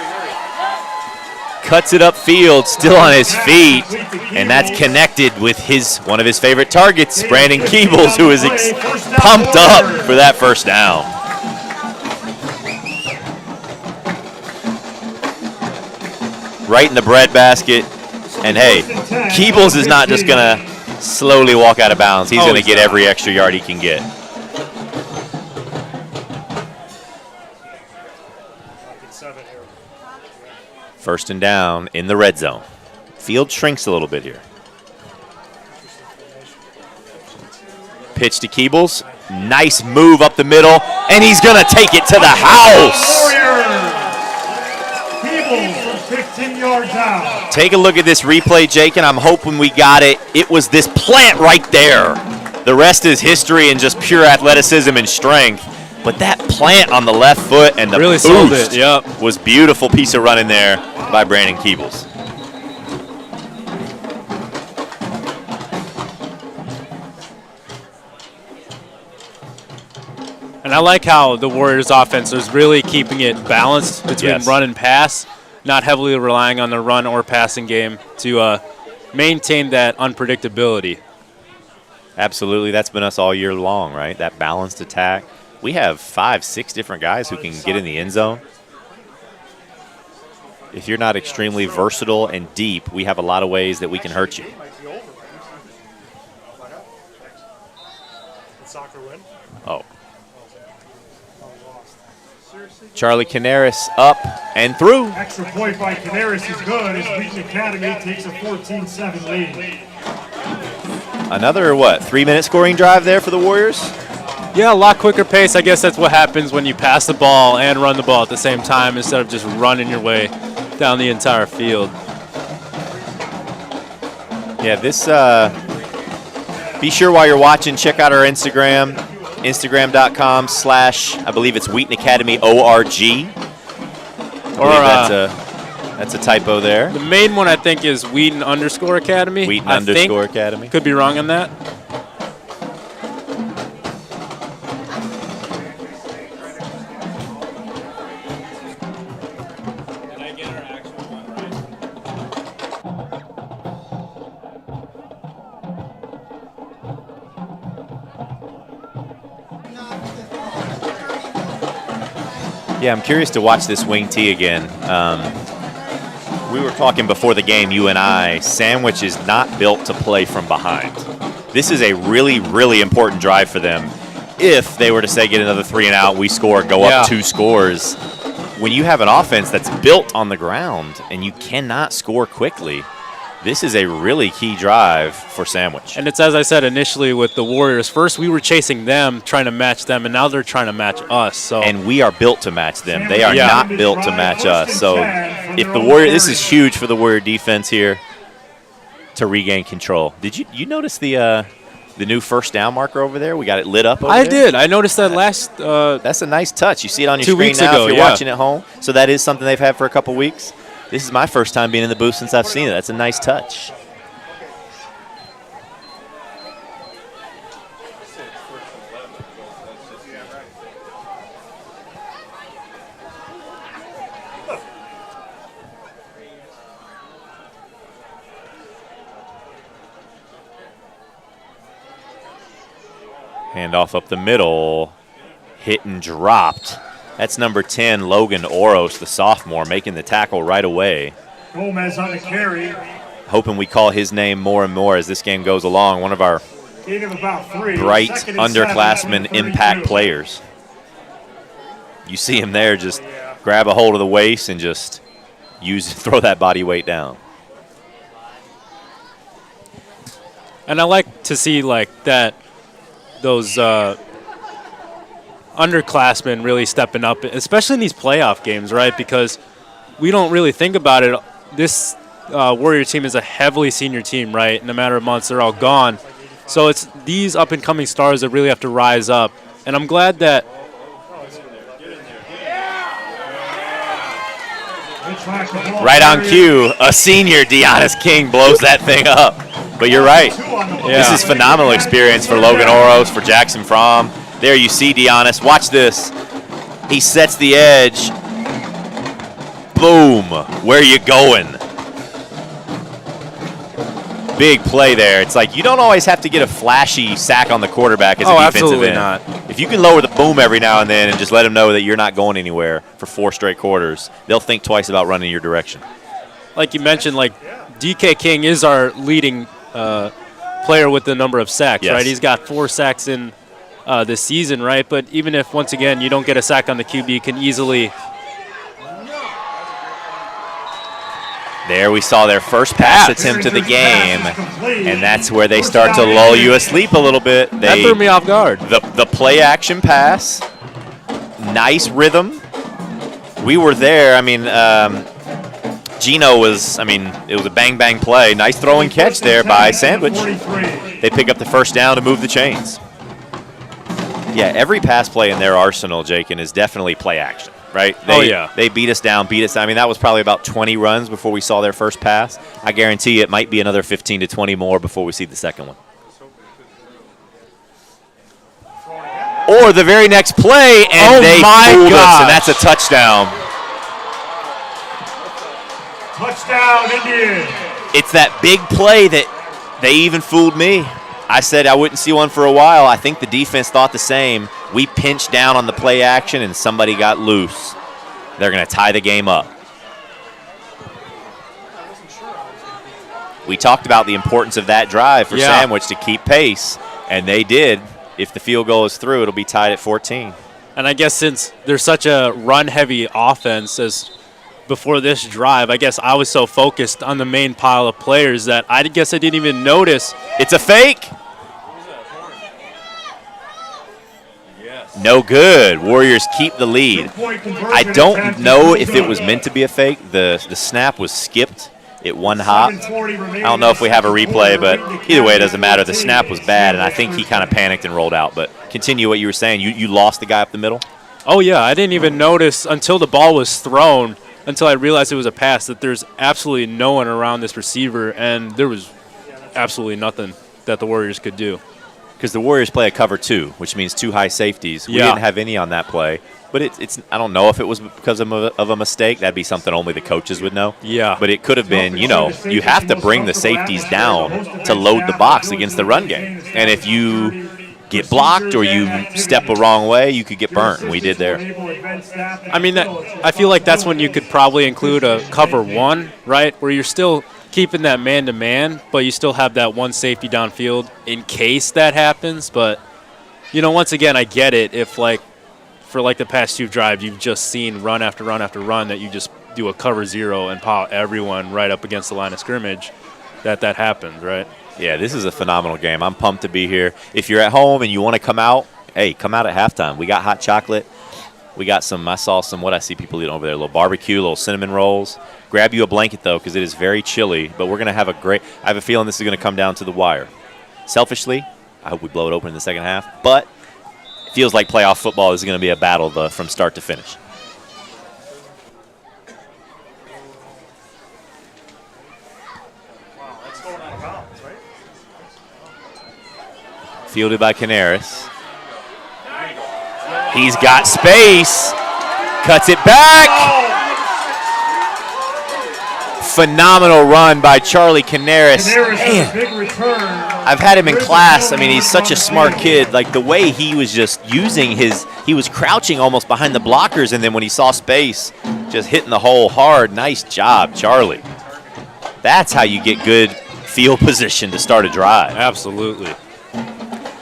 Cuts it upfield, still on his feet. And that's connected with one of his favorite targets, Brandon Keebles, who is pumped up for that 1st down. Right in the breadbasket. And hey, Keebles is not just going to slowly walk out of bounds. He's going to get every extra yard he can get. First and down in the red zone. Field shrinks a little bit here. Pitch to Keebles. Nice move up the middle, and he's going to take it to the house. Keebles from 15 yards out. Take a look at this replay, Jake, and I'm hoping we got it. It was this plant right there. The rest is history and just pure athleticism and strength. But that plant on the left foot and the really boost sold it. Yep. Was beautiful piece of running there by Brandon Keebles. And I like how the Warriors offense is really keeping it balanced between run and pass, not heavily relying on the run or passing game to maintain that unpredictability. Absolutely. That's been us all year long, right? That balanced attack. We have 5, 6 different guys who can get in the end zone. If you're not extremely versatile and deep, we have a lot of ways that we can hurt you. Oh. Charlie Canaris up and through. Extra point by Canaris is good as Wheaton Academy takes a 14-7 lead. Another, 3-minute scoring drive there for the Warriors? Yeah, a lot quicker pace. I guess that's what happens when you pass the ball and run the ball at the same time instead of just running your way down the entire field. Yeah, this, be sure while you're watching, check out our Instagram, instagram.com/ I believe it's Wheaton Academy ORG. Or that's a typo there. The main one I think is Wheaton _Academy. Wheaton Academy. Could be wrong on that. Yeah, I'm curious to watch this wing tee again. We were talking before the game, you and I, Sandwich is not built to play from behind. This is a really, really important drive for them. If they were to say get another 3 and out, we score, go up 2 scores. When you have an offense that's built on the ground and you cannot score quickly, this is a really key drive for Sandwich. And it's as I said initially with the Warriors. First we were chasing them, trying to match them, and now they're trying to match us. So and we are built to match them. They are not built to match us. So if the Warrior, this is huge for the Warrior defense here to regain control. Did you notice the new 1st down marker over there? We got it lit up over there. I did. I noticed that last. That's a nice touch. You see it on your 2 screen weeks now ago, if you're watching at home. So that is something they've had for a couple weeks. This is my first time being in the booth since I've seen it. That's a nice touch. Handoff up the middle. Hit and dropped. That's number 10, Logan Oros, the sophomore, making the tackle right away. Gomez on the carry. Hoping we call his name more and more as this game goes along. One of our Gain of about 3. bright underclassmen impact players. You see him there just grab a hold of the waist and just throw that body weight down. And I like to see like that those underclassmen really stepping up, especially in these playoff games, right? Because we don't really think about it. This Warrior team is a heavily senior team, right? In a matter of months, they're all gone. So it's these up-and-coming stars that really have to rise up. And I'm glad that right on cue, a senior, Deonis King, blows that thing up. But you're right. This is phenomenal experience for Logan Oros, for Jackson Fromm. There you see Deonis. Watch this. He sets the edge. Boom. Where you going? Big play there. It's like you don't always have to get a flashy sack on the quarterback as a defensive end. Not. If you can lower the boom every now and then and just let them know that you're not going anywhere for 4 straight quarters, they'll think twice about running your direction. Like you mentioned, like DK King is our leading player with the number of sacks, right? He's got 4 sacks in this season, right? But even if, once again, you don't get a sack on the QB, you can easily... There we saw their first pass attempt of the game, and that's where they start to lull you asleep a little bit. That threw me off guard. The play-action pass, nice rhythm. We were there. I mean, Gino was, it was a bang-bang play. Nice throw and catch there by Sandwich. They pick up the first down to move the chains. Yeah, every pass play in their arsenal, Jakin, is definitely play action. Right? They beat us down, I mean, that was probably about 20 runs before we saw their first pass. I guarantee it might be another 15 to 20 more before we see the second one. Or the very next play, and they fooled us, and that's a touchdown. Touchdown, Indians. It's that big play that they even fooled me. I said I wouldn't see one for a while. I think the defense thought the same. We pinched down on the play action, and somebody got loose. They're going to tie the game up. We talked about the importance of that drive for Sandwich to keep pace, and they did. If the field goal is through, it'll be tied at 14. And I guess since there's such a run-heavy offense as before this drive, I guess I was so focused on the main pile of players that I guess I didn't even notice. It's a fake. No good. Warriors keep the lead. I don't know if it was meant to be a fake. The snap was skipped. It one hop. I don't know if we have a replay, but either way, it doesn't matter. The snap was bad, and I think he kind of panicked and rolled out. But continue what you were saying. You lost the guy up the middle? Oh, yeah. I didn't even notice until the ball was thrown, until I realized it was a pass, that there's absolutely no one around this receiver, and there was absolutely nothing that the Warriors could do. Because the Warriors play a cover 2, which means 2 high safeties. We didn't have any on that play. But it's I don't know if it was because of a mistake. That'd be something only the coaches would know. Yeah. But it could have been, you have to bring the safeties down to load the box against the run game. And if you get blocked or you step a wrong way, you could get burnt, and we did there. I mean, I feel like that's when you could probably include a cover 1, right, where you're still keeping that man-to-man, but you still have that one safety downfield in case that happens. But, once again, I get it. If, for the past 2 drives, you've just seen run after run after run that you just do a cover 0 and pile everyone right up against the line of scrimmage, that happens, right? Yeah, this is a phenomenal game. I'm pumped to be here. If you're at home and you want to come out, hey, come out at halftime. We got hot chocolate. We got I saw some, what I see people eating over there, a little barbecue, little cinnamon rolls. Grab you a blanket, though, because it is very chilly. But we're going to have I have a feeling this is going to come down to the wire. Selfishly, I hope we blow it open in the second half. But it feels like playoff football is going to be a battle from start to finish. Fielded by Canaris. He's got space. Cuts it back. Phenomenal run by Charlie Canaris. I've had him in class. I mean, he's such a smart kid. Like, the way he was just using he was crouching almost behind the blockers, and then when he saw space, just hitting the hole hard. Nice job, Charlie. That's how you get good field position to start a drive. Absolutely.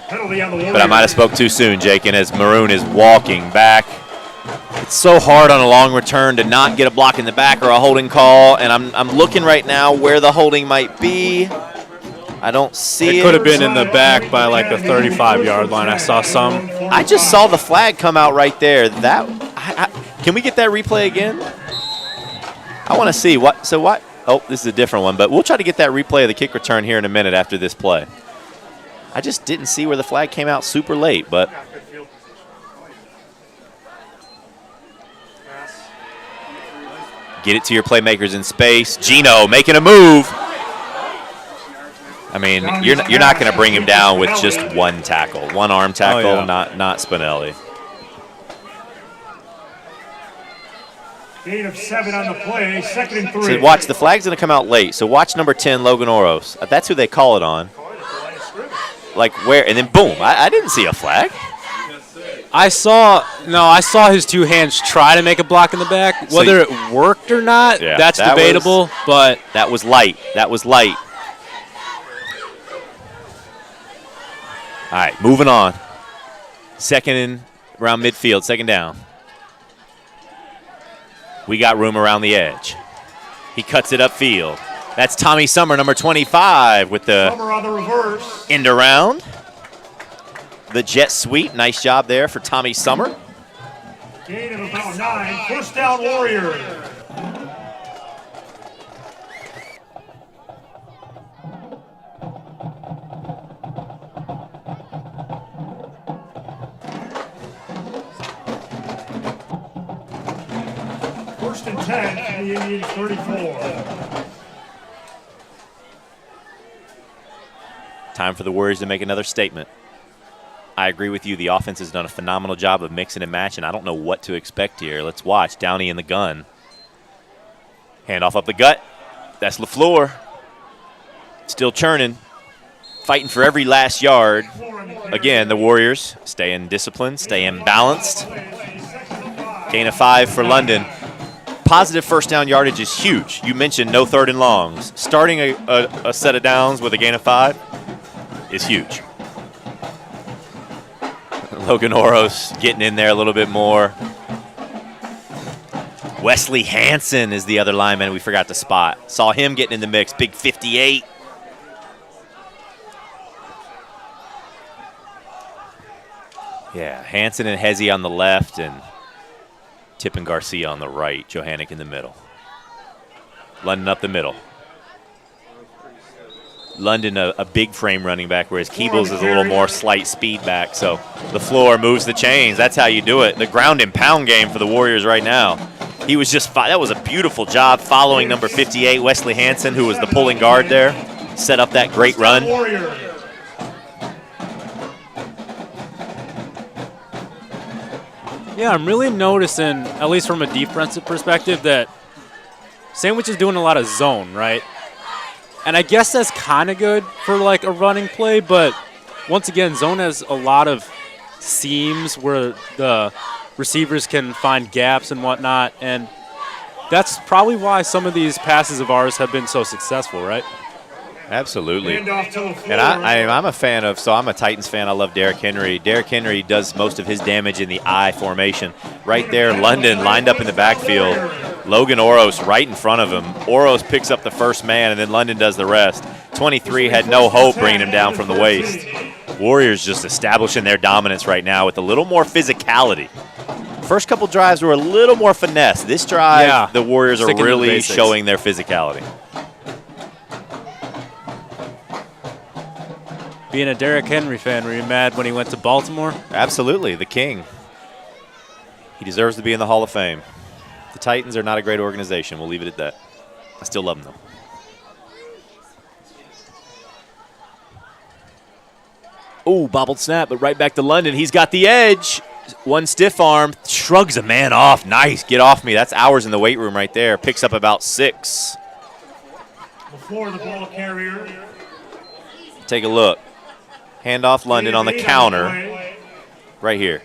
But I might have spoke too soon, Jake, and as Maroon is walking back, It's so hard on a long return to not get a block in the back or a holding call, and I'm looking right now where the holding might be. I don't see it. It could have been in the back by like the 35-yard line. I saw some. I just saw the flag come out right there. Can we get that replay again? I want to see what. So what? Oh, this is a different one, but we'll try to get that replay of the kick return here in a minute after this play. I just didn't see where the flag came out super late, but. Get it to your playmakers in space. Gino making a move. I mean, you're not going to bring him down with just one tackle, one arm tackle, not Spinelli. Gain of 7 on the play, 2nd and 3. So watch, the flag's going to come out late. So watch number 10, Logan Oros. That's who they call it on. Like where? And then boom, I didn't see a flag. I saw his two hands try to make a block in the back. Whether it worked or not, that's debatable. But that was light. That was light. All right, moving on. Second and around midfield, second down. We got room around the edge. He cuts it upfield. That's Tommy Summer, number 25, with the reverse. End around. The jet sweep. Nice job there for Tommy Summer. Gain of about 9. First down, Warriors. First and 10, the Indians 34. Time for the Warriors to make another statement. I agree with you. The offense has done a phenomenal job of mixing and matching. I don't know what to expect here. Let's watch. Downey in the gun. Handoff up the gut. That's LaFleur. Still churning. Fighting for every last yard. Again, the Warriors staying disciplined, staying balanced. Gain of 5 for London. Positive first down yardage is huge. You mentioned no third and longs. Starting a set of downs with a gain of 5 is huge. Logan Oros getting in there a little bit more. Wesley Hansen is the other lineman we forgot to spot. Saw him getting in the mix, big 58. Yeah, Hansen and Hezzy on the left and Tip and Garcia on the right. Johanik in the middle. London up the middle. London a big frame running back, whereas Keebles is a little more slight speed back. So LaFleur moves the chains. That's how you do it. The ground and pound game for the Warriors right now. He was just that was a beautiful job following number 58, Wesley Hansen, who was the pulling guard there. Set up that great run. yeah, I'm really noticing, at least from a defensive perspective, that Sandwich is doing a lot of zone, right? And I guess that's kind of good for like a running play, but once again, zone has a lot of seams where the receivers can find gaps and whatnot, and that's probably why some of these passes of ours have been so successful, right? Absolutely. And I'm a fan of, so I'm a Titans fan. I love Derrick Henry. Derrick Henry does most of his damage in the I formation. Right there, London lined up in the backfield. Logan Oros right in front of him. Oros picks up the first man, and then London does the rest. 23 had no hope bringing him down from the waist. Warriors just establishing their dominance right now with a little more physicality. First couple drives were a little more finesse. This drive, the Warriors are really showing their physicality. Being a Derrick Henry fan, were you mad when he went to Baltimore? Absolutely, the king. He deserves to be in the Hall of Fame. The Titans are not a great organization. We'll leave it at that. I still love them, though. Ooh, bobbled snap, but right back to London. He's got the edge. One stiff arm, shrugs a man off. Nice, get off me. That's hours in the weight room right there. Picks up about 6. Before the ball carrier. Take a look. Handoff London on the counter. Right here.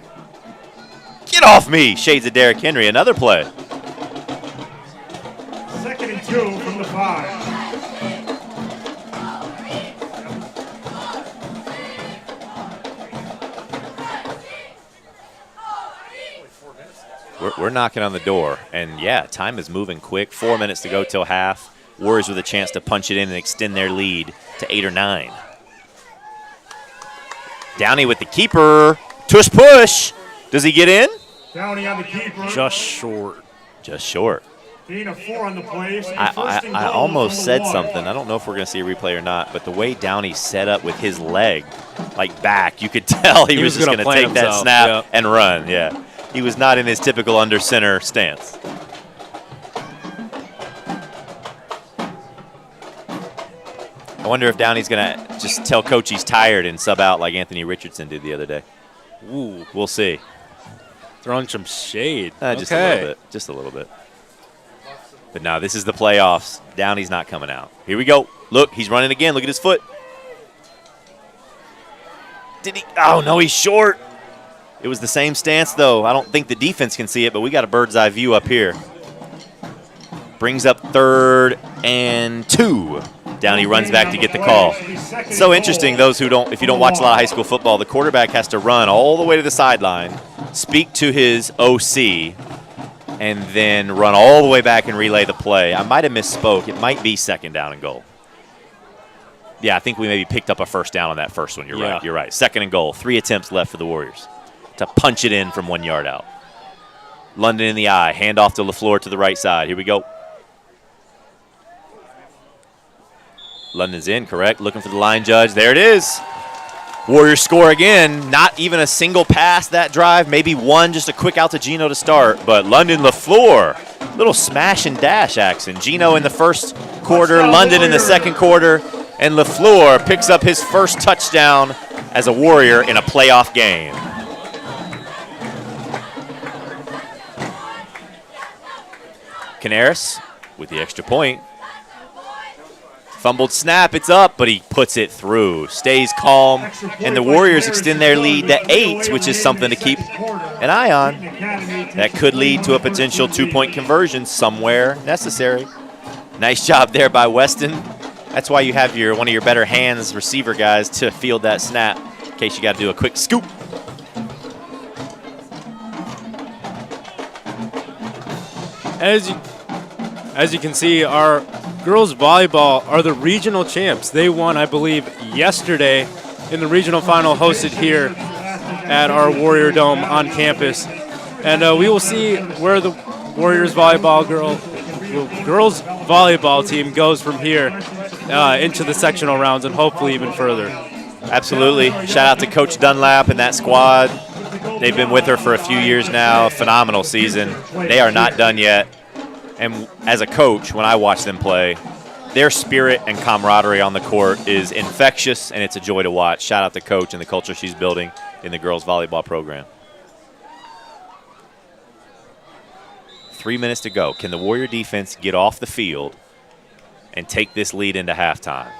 Get off me, shades of Derrick Henry. Another play. 2nd and 2 from the 5. We're knocking on the door. And, yeah, time is moving quick. 4 minutes to go till half. Warriors with a chance to punch it in and extend their lead to 8 or 9. Downey with the keeper. Tush push. Does he get in? Downey on the keeper. Just short. Just short. Gain of 4 on the play. So I almost said something. I don't know if we're going to see a replay or not, but the way Downey set up with his leg, like back, you could tell he was just going to take that snap and run. Yeah, he was not in his typical under center stance. I wonder if Downey's going to just tell coach he's tired and sub out like Anthony Richardson did the other day. Ooh, we'll see. Throwing some shade. Just a little bit. Just a little bit. But now this is the playoffs. Downey's not coming out. Here we go. Look, he's running again. Look at his foot. Did he? Oh, no, he's short. It was the same stance, though. I don't think the defense can see it, but we got a bird's eye view up here. Brings up 3rd and 2. Downey runs back to get the call. So interesting, those who don't, if you don't watch a lot of high school football, the quarterback has to run all the way to the sideline, speak to his OC, and then run all the way back and relay the play. I might have misspoke. It might be 2nd down and goal. Yeah, I think we maybe picked up a first down on that first one. You're right. You're right. 2nd and goal. 3 attempts left for the Warriors to punch it in from 1 yard out. London in the eye. Hand off to LaFleur to the right side. Here we go. London's in, correct. Looking for the line judge. There it is. Warriors score again. Not even a single pass that drive. Maybe one, just a quick out to Gino to start. But London, LaFleur, little smash and dash action. Gino in the first quarter, London in the second quarter, and LaFleur picks up his first touchdown as a Warrior in a playoff game. Canaris with the extra point. Fumbled snap, it's up, but he puts it through. Stays calm, and the Warriors extend their lead to 8, which is something to keep an eye on. That could lead to a potential 2-point conversion somewhere necessary. Nice job there by Weston. That's why you have one of your better hands receiver guys to field that snap in case you got to do a quick scoop. As you can see, our girls volleyball are the regional champs. They won, I believe, yesterday in the regional final hosted here at our Warrior Dome on campus. And we will see where the Warriors volleyball girls volleyball team goes from here into the sectional rounds and hopefully even further. Absolutely. Shout out to Coach Dunlap and that squad. They've been with her for a few years now. Phenomenal season. They are not done yet. And as a coach, when I watch them play, their spirit and camaraderie on the court is infectious, and it's a joy to watch. Shout out to Coach and the culture she's building in the girls' volleyball program. 3 minutes to go. Can the Warrior defense get off the field and take this lead into halftime?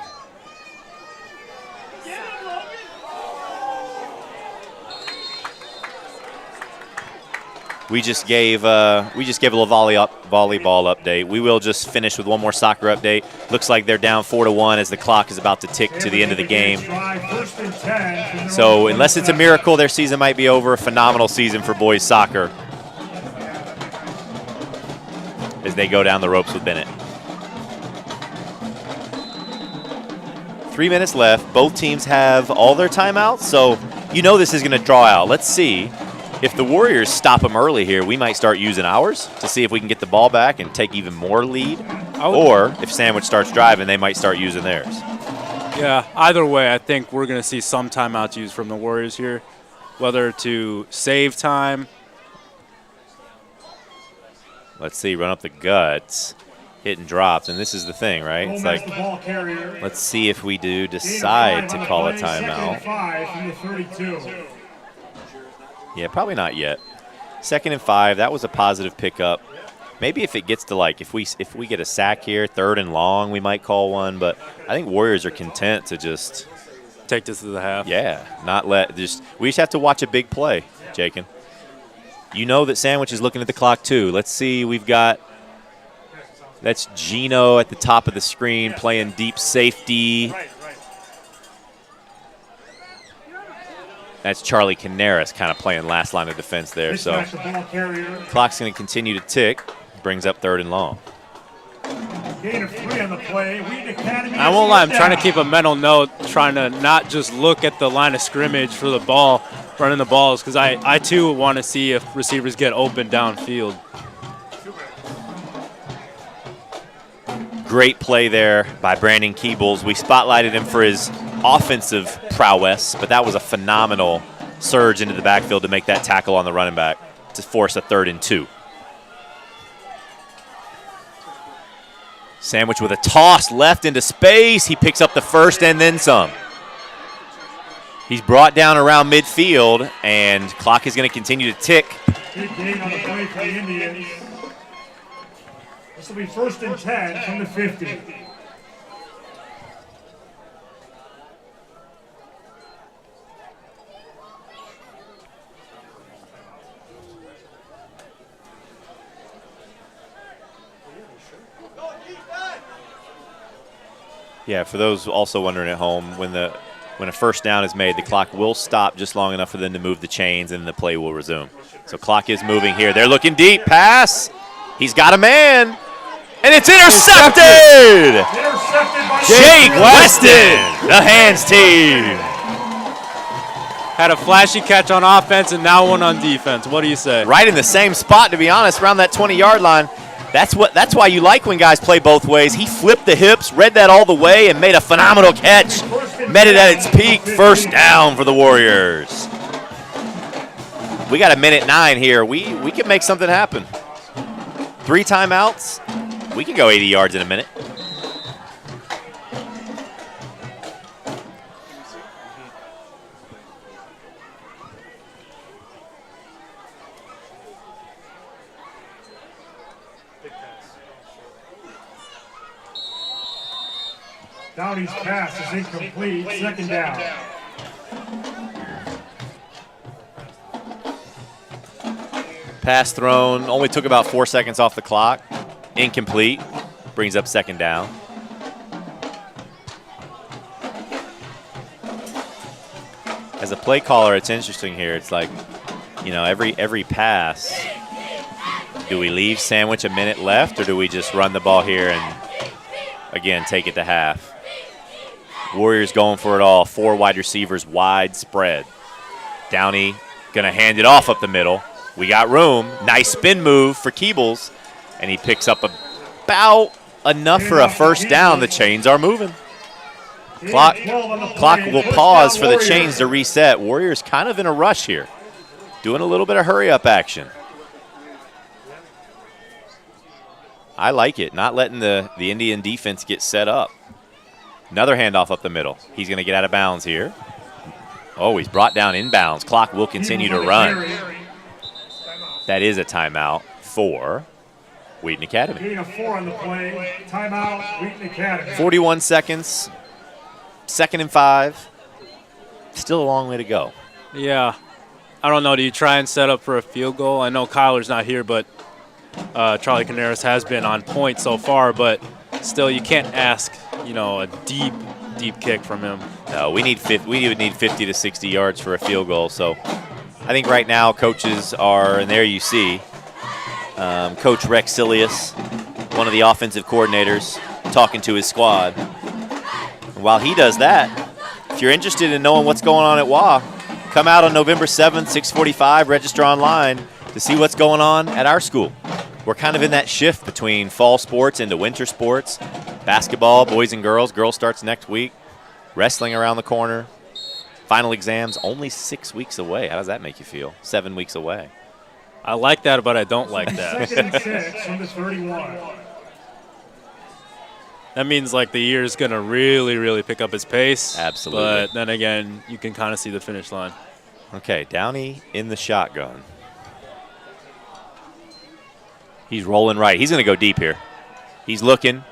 We just gave a little volleyball update. We will just finish with one more soccer update. Looks like they're down 4-1 as the clock is about to tick to the end of the game. So unless it's a miracle, their season might be over. A phenomenal season for boys soccer as they go down the ropes with Bennett. 3 minutes left. Both teams have all their timeouts, so you know this is going to draw out. Let's see. If the Warriors stop them early here, we might start using ours to see if we can get the ball back and take even more lead. Or if Sandwich starts driving, they might start using theirs. Yeah, either way, I think we're going to see some timeouts used from the Warriors here, whether to save time. Let's see, run up the guts, hit and drops, and this is the thing, right? It's like, let's see if we do decide to call a timeout. Yeah, probably not yet. 2nd and 5, that was a positive pickup. Maybe if it gets to if we get a sack here, 3rd and long, we might call one. But I think Warriors are content to just take this to the half. Yeah, we just have to watch a big play, Jakin. You know that Sandwich is looking at the clock too. Let's see, that's Gino at the top of the screen playing deep safety. That's Charlie Canaris kind of playing last line of defense there. So Mismatch the ball carrier. clock's going to continue to tick. Brings up 3rd and long. Gain of 3 on the play. Wheaton Academy. I won't lie, I'm trying to down. keep a mental note, trying to not just look at the line of scrimmage for the ball, running the balls, because I too want to see if receivers get open downfield. Great play there by Brandon Keebles. We spotlighted him for his offensive prowess, but that was a phenomenal surge into the backfield to make that tackle on the running back to force a 3rd and 2. Sandwich with a toss left into space. He picks up the first and then some. He's brought down around midfield, and clock is going to continue to tick. Big gain on the play for the Indians. This will be 1st and 10 from the 50. Yeah, for those also wondering at home, when a 1st down is made, the clock will stop just long enough for them to move the chains, and the play will resume. So clock is moving here. They're looking deep. Pass. He's got a man. And it's intercepted! Intercepted by Jake Weston, the Hands team. Had a flashy catch on offense and now one on defense. What do you say? Right in the same spot, to be honest, around that 20-yard line. That's why you like when guys play both ways. He flipped the hips, read that all the way, and made a phenomenal catch. Met it at its peak. 1st down for the Warriors. We got a 1:09 here. We can make something happen. 3 timeouts. We can go 80 yards in a minute. Downey's pass is incomplete. 2nd down. Pass thrown. Only took about 4 seconds off the clock. Incomplete. Brings up 2nd down. As a play caller, it's interesting here. It's like, you know, every pass, do we leave Sandwich a minute left, or do we just run the ball here and, again, take it to half? Warriors going for it all. 4 wide receivers, wide spread. Downey going to hand it off up the middle. We got room. Nice spin move for Keebles, and he picks up about enough for a 1st down. The chains are moving. Clock will pause for the chains to reset. Warriors kind of in a rush here, doing a little bit of hurry-up action. I like it, not letting the Indian defense get set up. Another handoff up the middle. He's going to get out of bounds here. Oh, he's brought down inbounds. Clock will continue to run. That is a timeout for Wheaton Academy. Gain of 4 on the play. Timeout, Wheaton Academy. 41 seconds. 2nd and 5. Still a long way to go. Yeah. I don't know. Do you try and set up for a field goal? I know Kyler's not here, but Charlie Canaris has been on point so far. But still, you can't ask, you know, a deep kick from him. No, we would need 50 to 60 yards for a field goal. So I think right now coaches are, and there you see, Coach Rex Silius, one of the offensive coordinators, talking to his squad. And while he does that, if you're interested in knowing what's going on at WA, come out on November 7th, 6:45, register online to see what's going on at our school. We're kind of in that shift between fall sports into winter sports. Basketball, boys and girls. Girls starts next week. Wrestling around the corner. Final exams only 6 weeks away. How does that make you feel? 7 weeks away. I like that, but I don't like that. 2nd and 6 from the 31. That means like the year is going to really pick up its pace. Absolutely. But then again, you can kind of see the finish line. Okay, Downey in the shotgun. He's rolling right. He's going to go deep here. He's looking.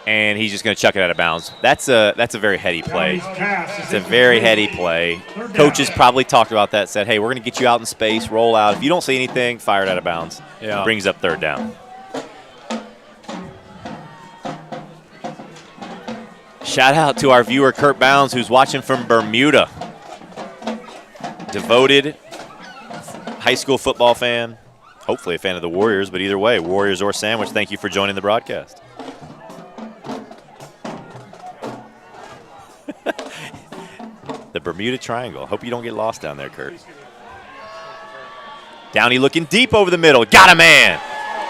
And he's just going to chuck it out of bounds. That's a very heady play. It's a very heady play. Coaches probably talked about that, said, hey, we're going to get you out in space, roll out. If you don't see anything, fire it out of bounds. Yeah. Brings up 3rd down. Shout out to our viewer, Kurt Bounds, who's watching from Bermuda. devoted high school football fan, hopefully a fan of the Warriors, but either way, Warriors or Sandwich, thank you for joining the broadcast. The Bermuda Triangle. Hope you don't get lost down there, Kurt. Downey looking deep over the middle. Got a man.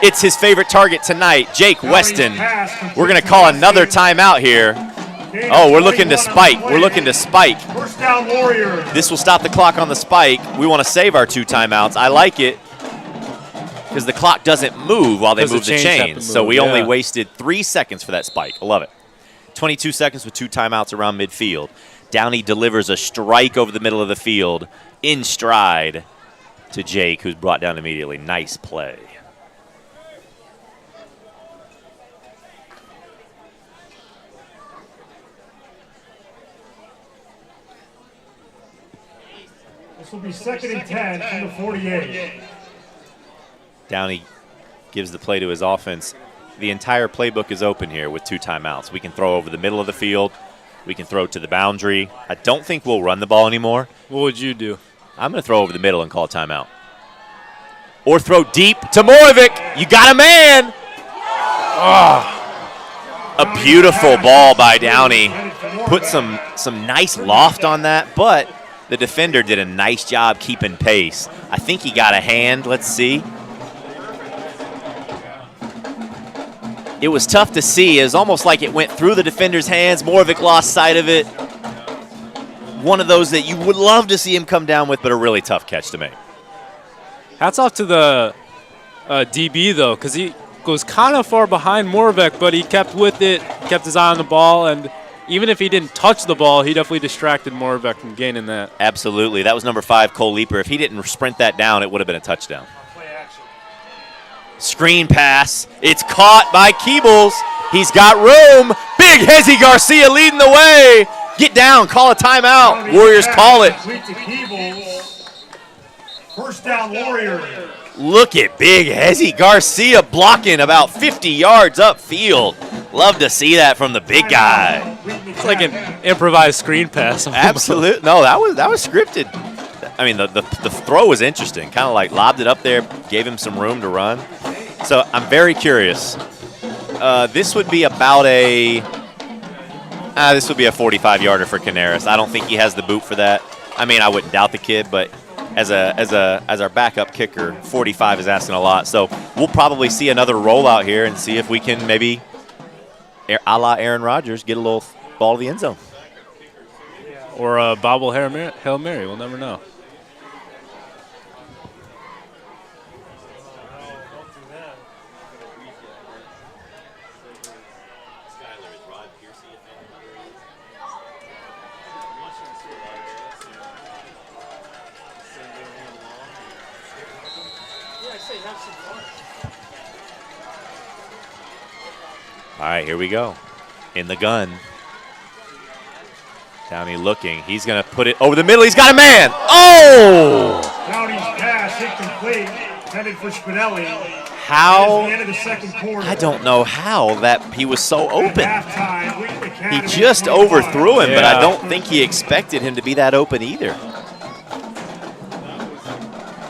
It's his favorite target tonight, Jake Weston. We're going to call another timeout here. Oh, we're looking to spike. We're looking to spike. First down, Warriors. This will stop the clock on the spike. We want to save our 2 timeouts. I like it because the clock doesn't move while they move the chains. So we only wasted 3 seconds for that spike. I love it. 22 seconds with 2 timeouts around midfield. Downey delivers a strike over the middle of the field in stride to Jake, who's brought down immediately. Nice play. This will be 2nd and 10 from the 48. Downey gives the play to his offense. The entire playbook is open here with 2 timeouts. We can throw over the middle of the field. We can throw to the boundary. I don't think we'll run the ball anymore. What would you do? I'm going to throw over the middle and call a timeout. Or throw deep to Moravec. You got a man. Oh. A beautiful ball by Downey. Put some nice loft on that, but the defender did a nice job keeping pace. I think he got a hand. Let's see. It was tough to see. It was almost like it went through the defender's hands. Moravec lost sight of it. One of those that you would love to see him come down with, but a really tough catch to make. Hats off to the DB, though, because he goes kind of far behind Moravec, but he kept with it, kept his eye on the ball, and even if he didn't touch the ball, he definitely distracted Moravec from gaining that. Absolutely. That was number 5, Cole Leaper. If he didn't sprint that down, it would have been a touchdown. Screen pass. It's caught by Keebles. He's got room. Big Hezzy Garcia leading the way. Get down. Call a timeout. Warriors call it. First down, Warriors. Look at Big Hezzy Garcia blocking about 50 yards upfield. Love to see that from the big guy. It's like an improvised screen pass. Absolutely. No, that was scripted. I mean, the throw was interesting. Kind of like lobbed it up there, gave him some room to run. So I'm very curious. This would be about a 45-yarder for Canaris. I don't think he has the boot for that. I mean, I wouldn't doubt the kid, but as our backup kicker, 45 is asking a lot. So we'll probably see another rollout here and see if we can maybe, a la Aaron Rodgers, get a little ball to the end zone. Or a bobble Hail Mary. We'll never know. All right, here we go. In the gun. Downey looking. He's going to put it over the middle. He's got a man. Oh! Downey's pass incomplete. Headed for Spinelli. How? At the end of the second quarter. I don't know how that he was so open. Halftime, He just overthrew him, but I don't think he expected him to be that open either.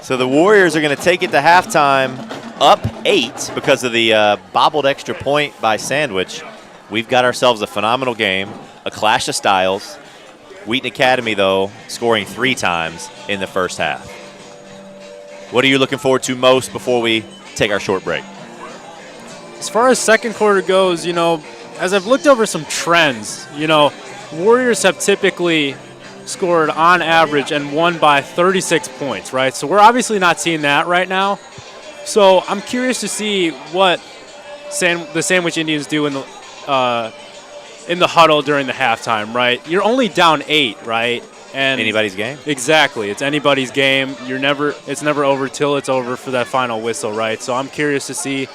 So the Warriors are going to take it to halftime. Up 8 because of the bobbled extra point by Sandwich. We've got ourselves a phenomenal game, a clash of styles. Wheaton Academy, though, scoring 3 times in the first half. What are you looking forward to most before we take our short break? As far as second quarter goes, as I've looked over some trends, Warriors have typically scored on average and won by 36 points, right? So we're obviously not seeing that right now. So I'm curious to see what the Sandwich Indians do in the huddle during the halftime, right? You're only down 8, right? And anybody's game. Exactly, it's anybody's game. It's never over till it's over for that final whistle, right? So I'm curious to see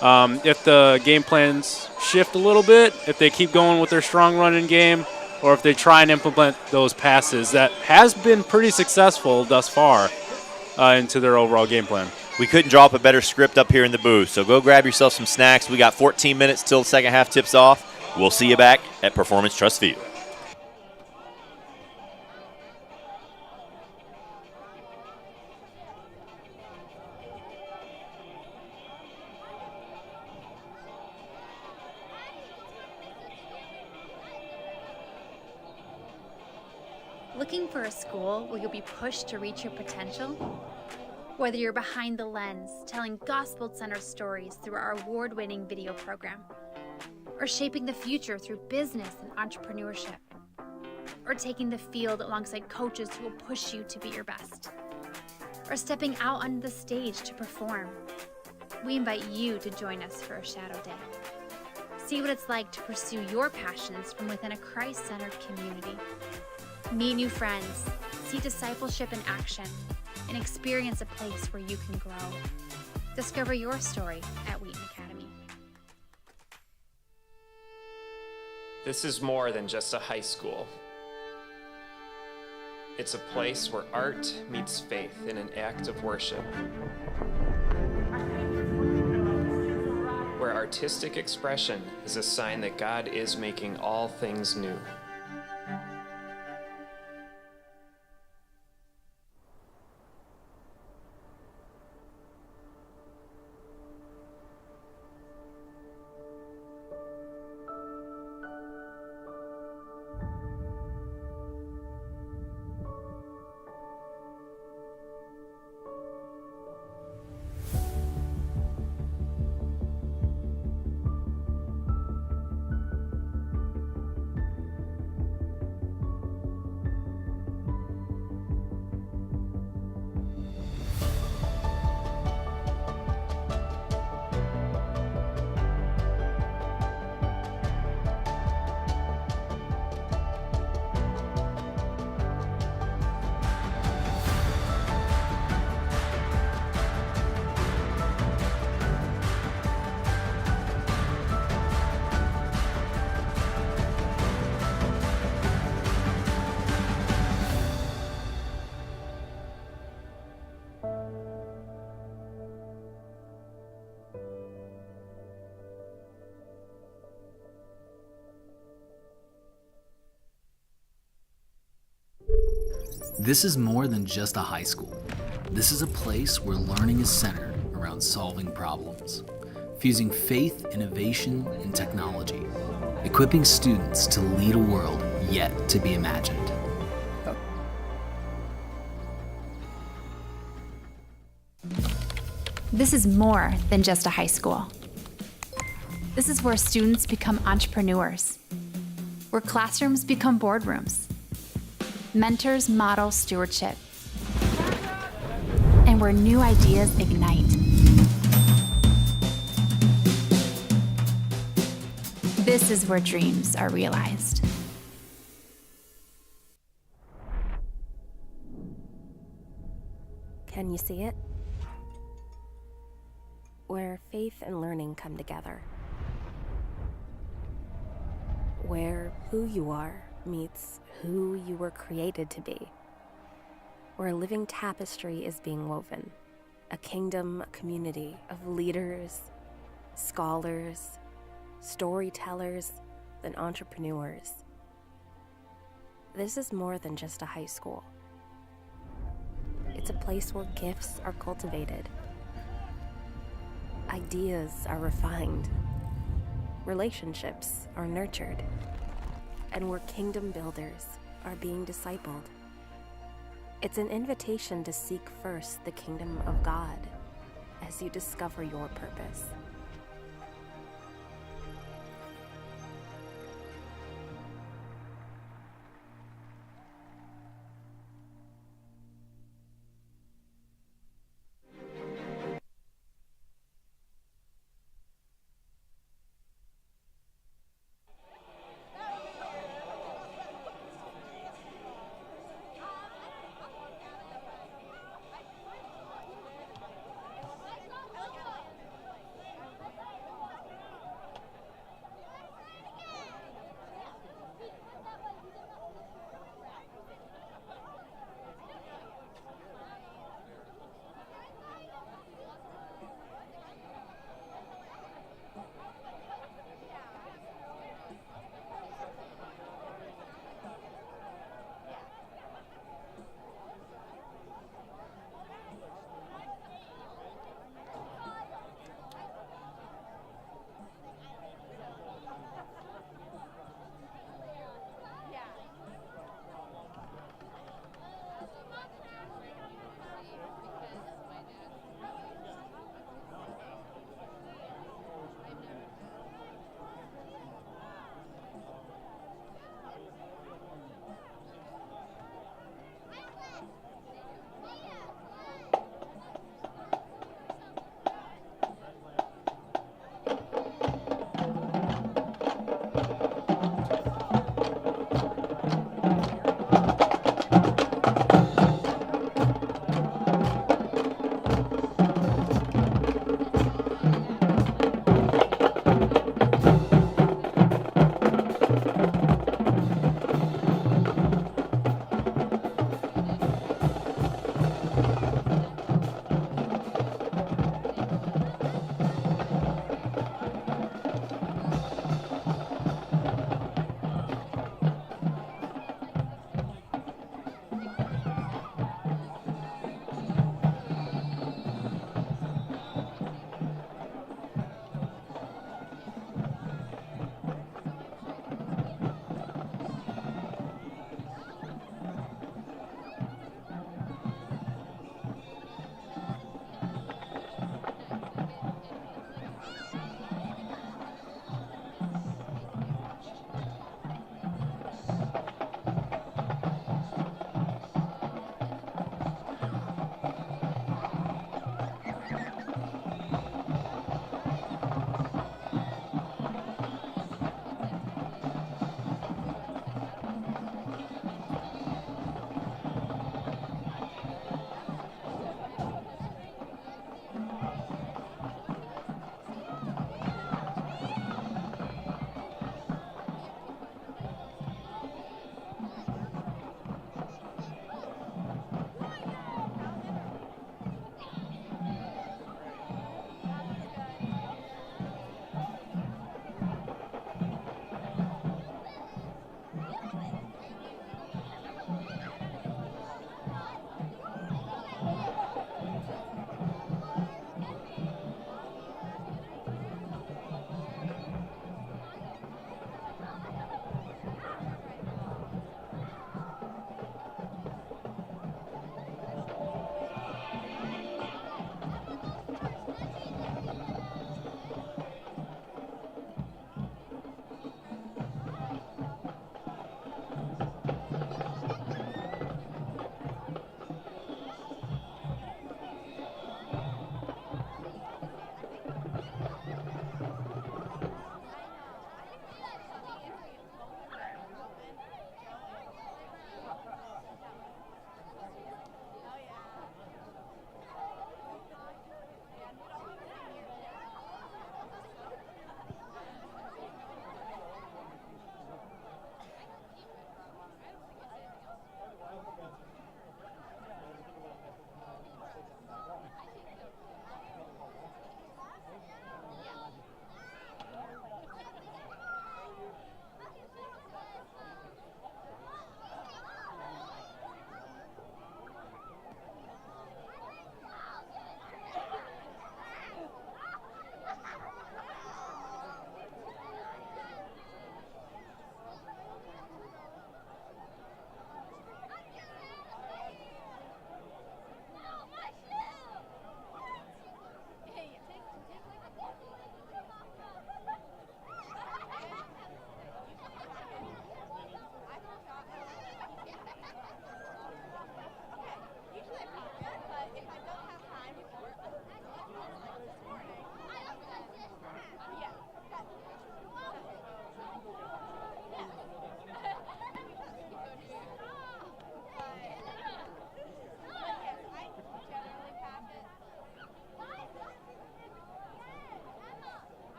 if the game plans shift a little bit, if they keep going with their strong running game, or if they try and implement those passes that has been pretty successful thus far into their overall game plan. We couldn't draw up a better script up here in the booth, so go grab yourself some snacks. We got 14 minutes till the second half tips off. We'll see you back at Performance Trust Field. Looking for a school where you'll be pushed to reach your potential? Whether you're behind the lens, telling gospel-centered stories through our award-winning video program, or shaping the future through business and entrepreneurship, or taking the field alongside coaches who will push you to be your best, or stepping out onto the stage to perform, we invite you to join us for a shadow day. See what it's like to pursue your passions from within a Christ-centered community. Meet new friends, see discipleship in action, and experience a place where you can grow. Discover your story at Wheaton Academy. This is more than just a high school. It's a place where art meets faith in an act of worship. Where artistic expression is a sign that God is making all things new. This is more than just a high school. This is a place where learning is centered around solving problems, fusing faith, innovation, and technology, equipping students to lead a world yet to be imagined. This is more than just a high school. This is where students become entrepreneurs, where classrooms become boardrooms, mentors model stewardship, and where new ideas ignite. This is where dreams are realized. Can you see it? Where faith and learning come together. Where who you are meets who you were created to be. Where a living tapestry is being woven, a kingdom, a community of leaders, scholars, storytellers, and entrepreneurs. This is more than just a high school. It's a place where gifts are cultivated, ideas are refined, relationships are nurtured, and where kingdom builders are being discipled. It's an invitation to seek first the kingdom of God as you discover your purpose.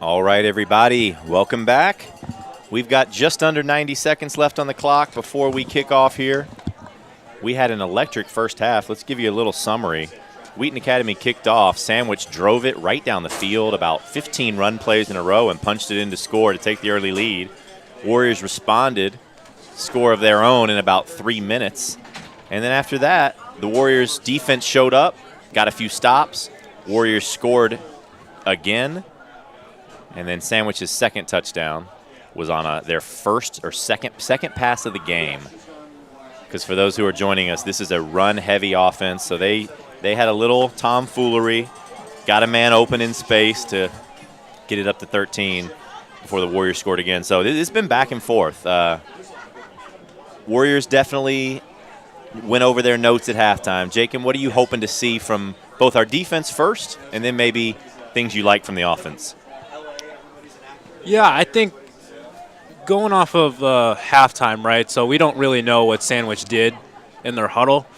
All right, everybody, welcome back. We've got just under 90 seconds left on the clock before we kick off here. We had an electric first half. Let's give you a little summary. Wheaton Academy kicked off. Sandwich drove it right down the field, about 15 run plays in a row, and punched it in to score to take the early lead. Warriors responded, score of their own in about 3 minutes. And then after that, the Warriors' defense showed up, got a few stops. Warriors scored again. And then Sandwich's second touchdown was on their first or second pass of the game. Because for those who are joining us, this is a run-heavy offense, so they had a little tomfoolery, got a man open in space to get it up to 13 before the Warriors scored again. So it's been back and forth. Warriors definitely went over their notes at halftime. Jacob, what are you hoping to see from both our defense first and then maybe things you like from the offense? Yeah, I think going off of halftime, right, so we don't really know what Sandwich did in their huddle.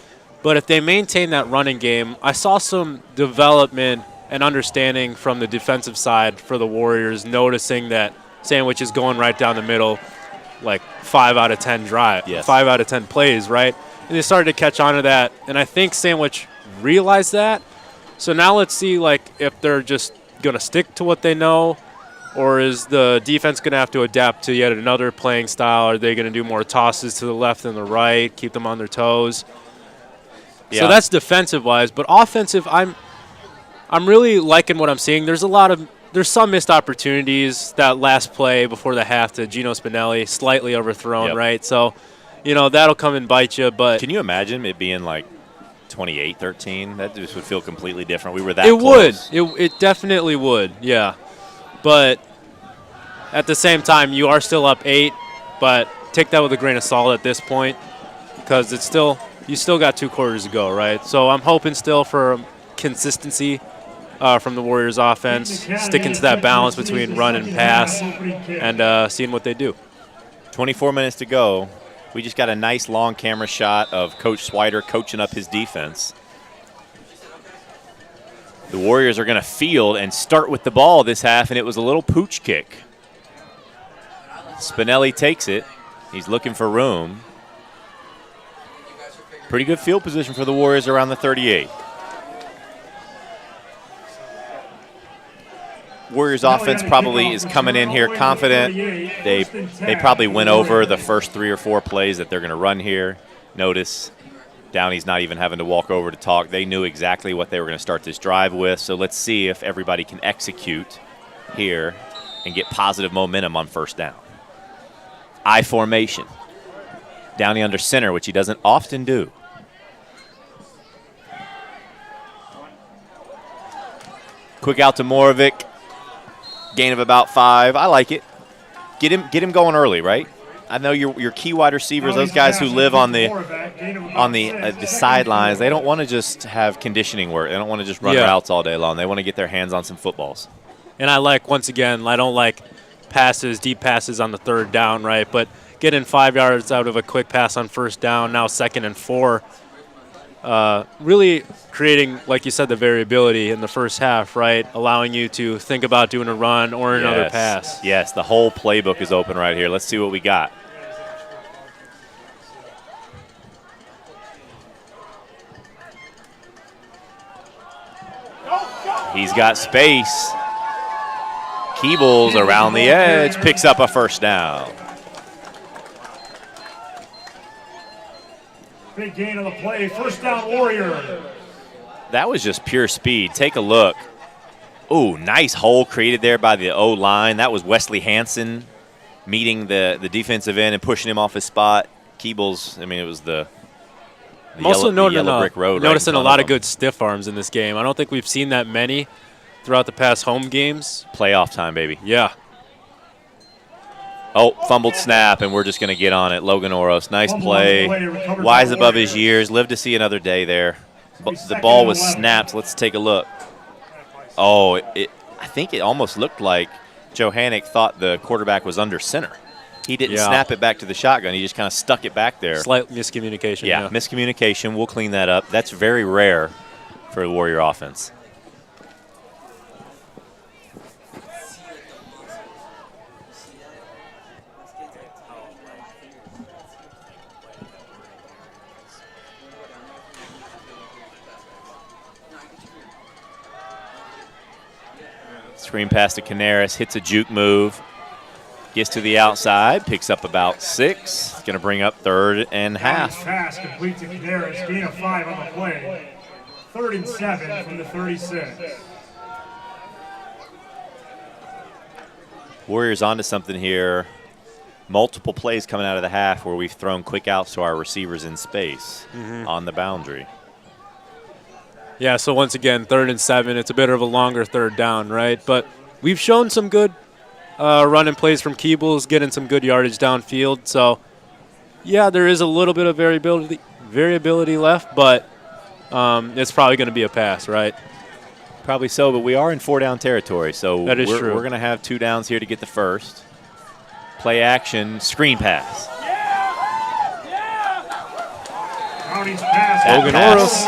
But if they maintain that running game, I saw some development and understanding from the defensive side for the Warriors, noticing that Sandwich is going right down the middle, like 5 out of 10 drive, yes. 5 out of 10 plays, right? And they started to catch on to that, and I think Sandwich realized that. So now let's see, like, if they're just going to stick to what they know, or is the defense going to have to adapt to yet another playing style? Are they going to do more tosses to the left and the right, keep them on their toes? Yeah. So that's defensive-wise, but offensive, I'm really liking what I'm seeing. There's some missed opportunities. That last play before the half to Gino Spinelli, slightly overthrown, right? So, that'll come and bite you. But can you imagine it being like 28-13? That just would feel completely different. We were that close. It would. It definitely would, yeah. But at the same time, you are still up 8, but take that with a grain of salt at this point because you still got 2 quarters to go, right? So I'm hoping still for consistency from the Warriors offense, sticking to that balance between run and pass and seeing what they do. 24 minutes to go. We just got a nice long camera shot of Coach Swider coaching up his defense. The Warriors are going to field and start with the ball this half, and it was a little pooch kick. Spinelli takes it. He's looking for room. Pretty good field position for the Warriors around the 38. Warriors offense probably is coming in here confident. They probably went over the first 3 or 4 plays that they're going to run here. Notice Downey's not even having to walk over to talk. They knew exactly what they were going to start this drive with. So let's see if everybody can execute here and get positive momentum on first down. I formation. Downey under center, which he doesn't often do. Quick out to Moravik. Gain of about 5. I like it. Get him going early, right? I know your key wide receivers, those guys who live on the sidelines, they don't want to just have conditioning work. They don't want to just run routes all day long. They want to get their hands on some footballs. And I don't like passes, deep passes on the 3rd down, right? But getting 5 yards out of a quick pass on first down, now 2nd and 4. Really creating, like you said, the variability in the first half, right? Allowing you to think about doing a run or another pass. Yes, the whole playbook is open right here. Let's see what we got. He's got space. Keebles around the edge, picks up a first down. Big gain on the play. First down, Warrior. That was just pure speed. Take a look. Ooh, nice hole created there by the O-line. That was Wesley Hansen meeting the defensive end and pushing him off his spot. Keebles, it was the yellow brick road. Noticing a lot of good stiff arms in this game. I don't think we've seen that many throughout the past home games. Playoff time, baby. Yeah. Oh, fumbled snap, and we're just going to get on it. Logan Oros, nice play. Wise above his years. Lived to see another day there. The ball was snapped. Let's take a look. Oh, I think it almost looked like Johanik thought the quarterback was under center. He didn't snap it back to the shotgun. He just kind of stuck it back there. Slight miscommunication. Yeah, miscommunication. We'll clean that up. That's very rare for the Warrior offense. Screen pass to Canaris, hits a juke move. Gets to the outside, picks up about 6. It's going to bring up 3rd and half. Pass complete to Canaris, gain of 5 on the play. 3rd and 7 from the 36. Warriors onto something here. Multiple plays coming out of the half where we've thrown quick outs to our receivers in space on the boundary. Yeah, so once again, 3rd and 7. It's a bit of a longer 3rd down, right? But we've shown some good running plays from Keebles, getting some good yardage downfield. So, yeah, there is a little bit of variability left, but it's probably going to be a pass, right? Probably so, but we are in 4-down territory, so that is true. We're going to have 2 downs here to get the first. Play action, screen pass. Logan Oros.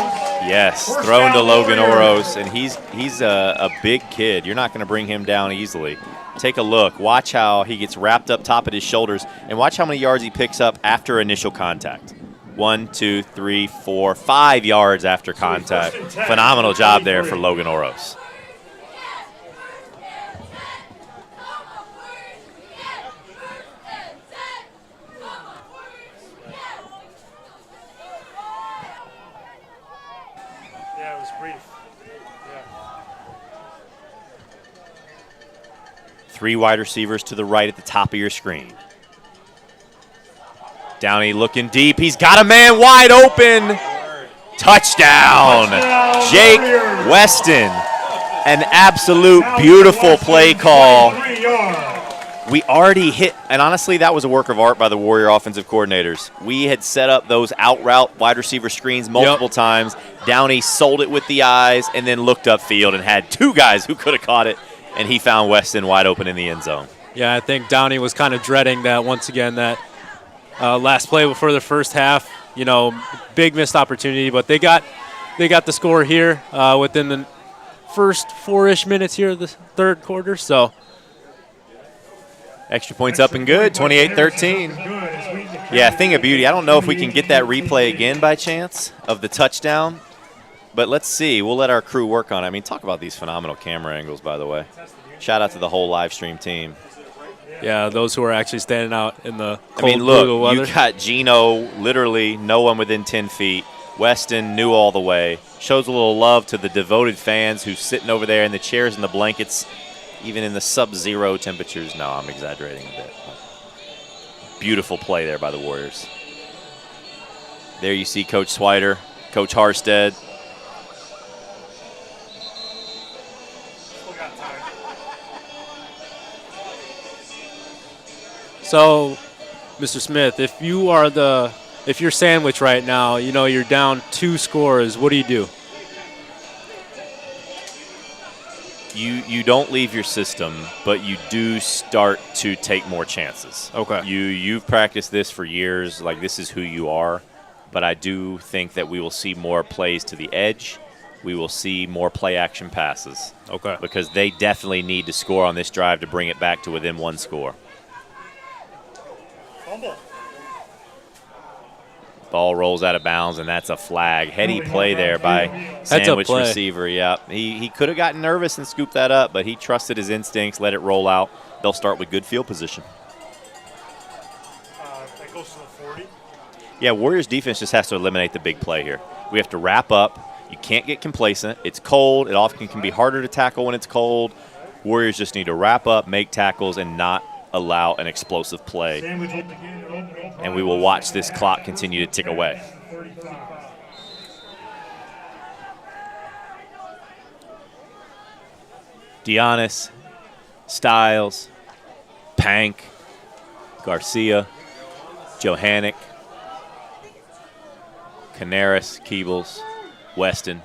Yes, thrown to Logan Oros, and he's a big kid. You're not going to bring him down easily. Take a look. Watch how he gets wrapped up top of his shoulders, and watch how many yards he picks up after initial contact. 1, 2, 3, 4, 5 yards after contact. Phenomenal job there for Logan Oros. Yeah, it was brief. Yeah. 3 wide receivers to the right at the top of your screen. Downey looking deep. He's got a man wide open. Touchdown. Jake Weston. An absolute beautiful play call. We already hit, and honestly, that was a work of art by the Warrior offensive coordinators. We had set up those out route wide receiver screens multiple times. Downey sold it with the eyes and then looked upfield and had 2 guys who could have caught it, and he found Weston wide open in the end zone. Yeah, I think Downey was kind of dreading that once again, that last play before the first half. You know, big missed opportunity, but they got the score here within the first 4-ish minutes here of the 3rd quarter. So extra points up and good, 28-13. Yeah, thing of beauty. I don't know if we can get that replay again by chance of the touchdown, but let's see. We'll let our crew work on it. I mean, talk about these phenomenal camera angles, by the way. Shout out to the whole live stream team. Yeah, those who are actually standing out in the cold, I mean, look, brutal weather. You got Gino, literally no one within 10 feet. Weston knew all the way. Shows a little love to the devoted fans who's sitting over there in the chairs and the blankets, even in the sub-zero temperatures. No, I'm exaggerating a bit. Beautiful play there by the Warriors. There you see Coach Swider, Coach Harstead. So, Mr. Smith, if you're Sandwich right now, you know you're down 2 scores, what do you do? You don't leave your system, but you do start to take more chances. Okay. You've practiced this for years, like this is who you are, but I do think that we will see more plays to the edge. We will see more play action passes. Okay. Because they definitely need to score on this drive to bring it back to within 1 score. Ball rolls out of bounds, and that's a flag. Heady play there by Sandwich receiver. Yeah, he could have gotten nervous and scooped that up, but he trusted his instincts, let it roll out. They'll start with good field position. That goes to the 40. Yeah, Warriors defense just has to eliminate the big play here. We have to wrap up. You can't get complacent. It's cold. It often can be harder to tackle when it's cold. Warriors just need to wrap up, make tackles, and not allow an explosive play. And we will watch this clock continue to tick away. Giannis, Styles, Pank, Garcia, Johanik, Canaris, Keebles, Weston.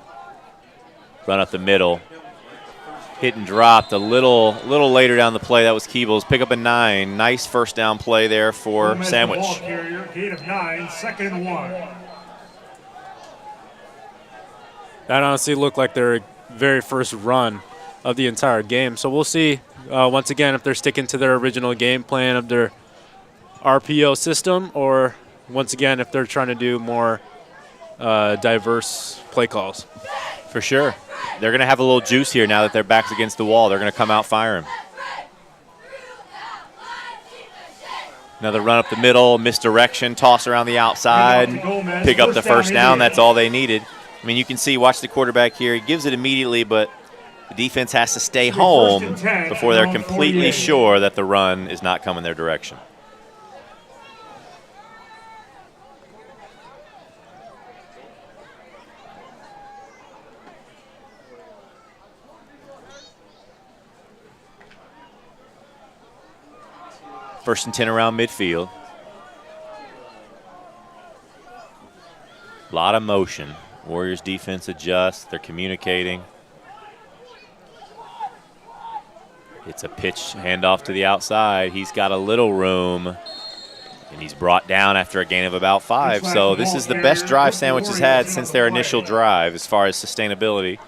Run up the middle. Hit and dropped a little later down the play. That was Keebles. Pick up a 9. Nice first down play there for Sandwich. Ball carrier, gain of 9, 2nd and 1. That honestly looked like their very first run of the entire game. So we'll see, once again, if they're sticking to their original game plan of their RPO system, or once again, if they're trying to do more diverse play calls. For sure. They're going to have a little juice here now that their back's against the wall. They're going to come out firing. Another run up the middle, misdirection, toss around the outside, pick up the first down. That's all they needed. I mean, you can see, watch the quarterback here. He gives it immediately, but the defense has to stay home before they're completely sure that the run is not coming their direction. First and 10 around midfield. A lot of motion. Warriors defense adjusts. They're communicating. It's a pitch handoff to the outside. He's got a little room, and he's brought down after a gain of about 5. So this is the best drive Sandwich has had since their initial drive as far as sustainability.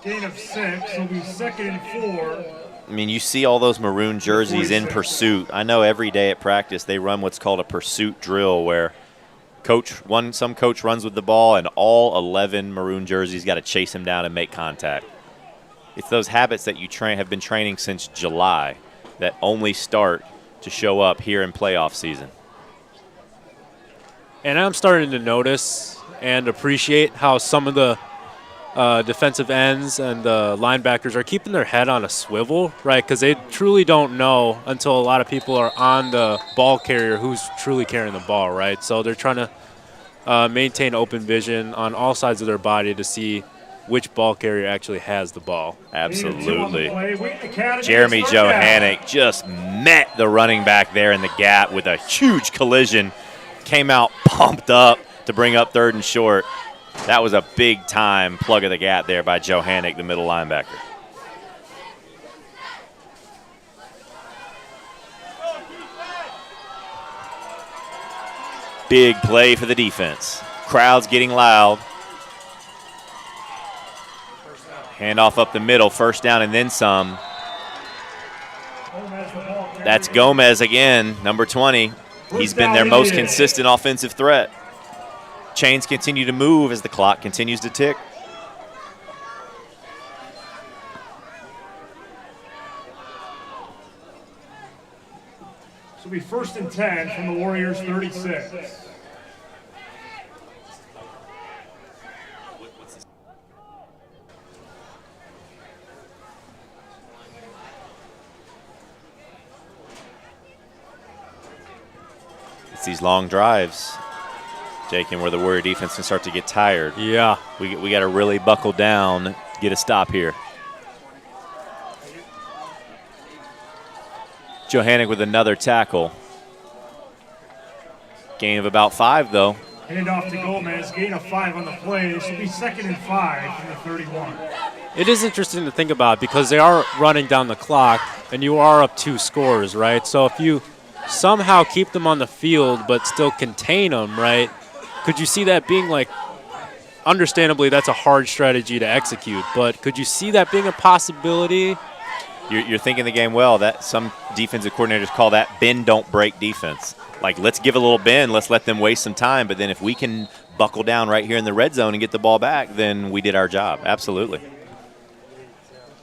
Gain of 6 will be 2nd and 4. I mean, you see all those maroon jerseys in pursuit. I know every day at practice they run what's called a pursuit drill where some coach runs with the ball and all 11 maroon jerseys got to chase him down and make contact. It's those habits that you have been training since July that only start to show up here in playoff season. And I'm starting to notice and appreciate how some of the defensive ends and the linebackers are keeping their head on a swivel, right? Because they truly don't know until a lot of people are on the ball carrier who's truly carrying the ball, right? So they're trying to maintain open vision on all sides of their body to see which ball carrier actually has the ball. Absolutely. Jeremy Johanik just met the running back there in the gap with a huge collision. Came out pumped up to bring up 3rd and short. That was a big-time plug of the gap there by Johanik, the middle linebacker. Big play for the defense. Crowd's getting loud. Handoff up the middle, first down and then some. That's Gomez again, number 20. He's been their most consistent offensive threat. Chains continue to move as the clock continues to tick. This will be 1st and 10 from the Warriors 36. It's these long drives, Jake, and where the Warrior defense can start to get tired. Yeah. We got to really buckle down, get a stop here. Johanik with another tackle. Gain of about 5, though. Hand off to Gomez, gain of 5 on the play. This will be 2nd and 5 from the 31. It is interesting to think about because they are running down the clock, and you are up 2 scores, right? So if you somehow keep them on the field but still contain them, right, could you see that being like, understandably, that's a hard strategy to execute, but could you see that being a possibility? You're thinking the game well. That some defensive coordinators call that bend, don't break defense. Like, let's give a little bend, let's let them waste some time, but then if we can buckle down right here in the red zone and get the ball back, then we did our job. Absolutely.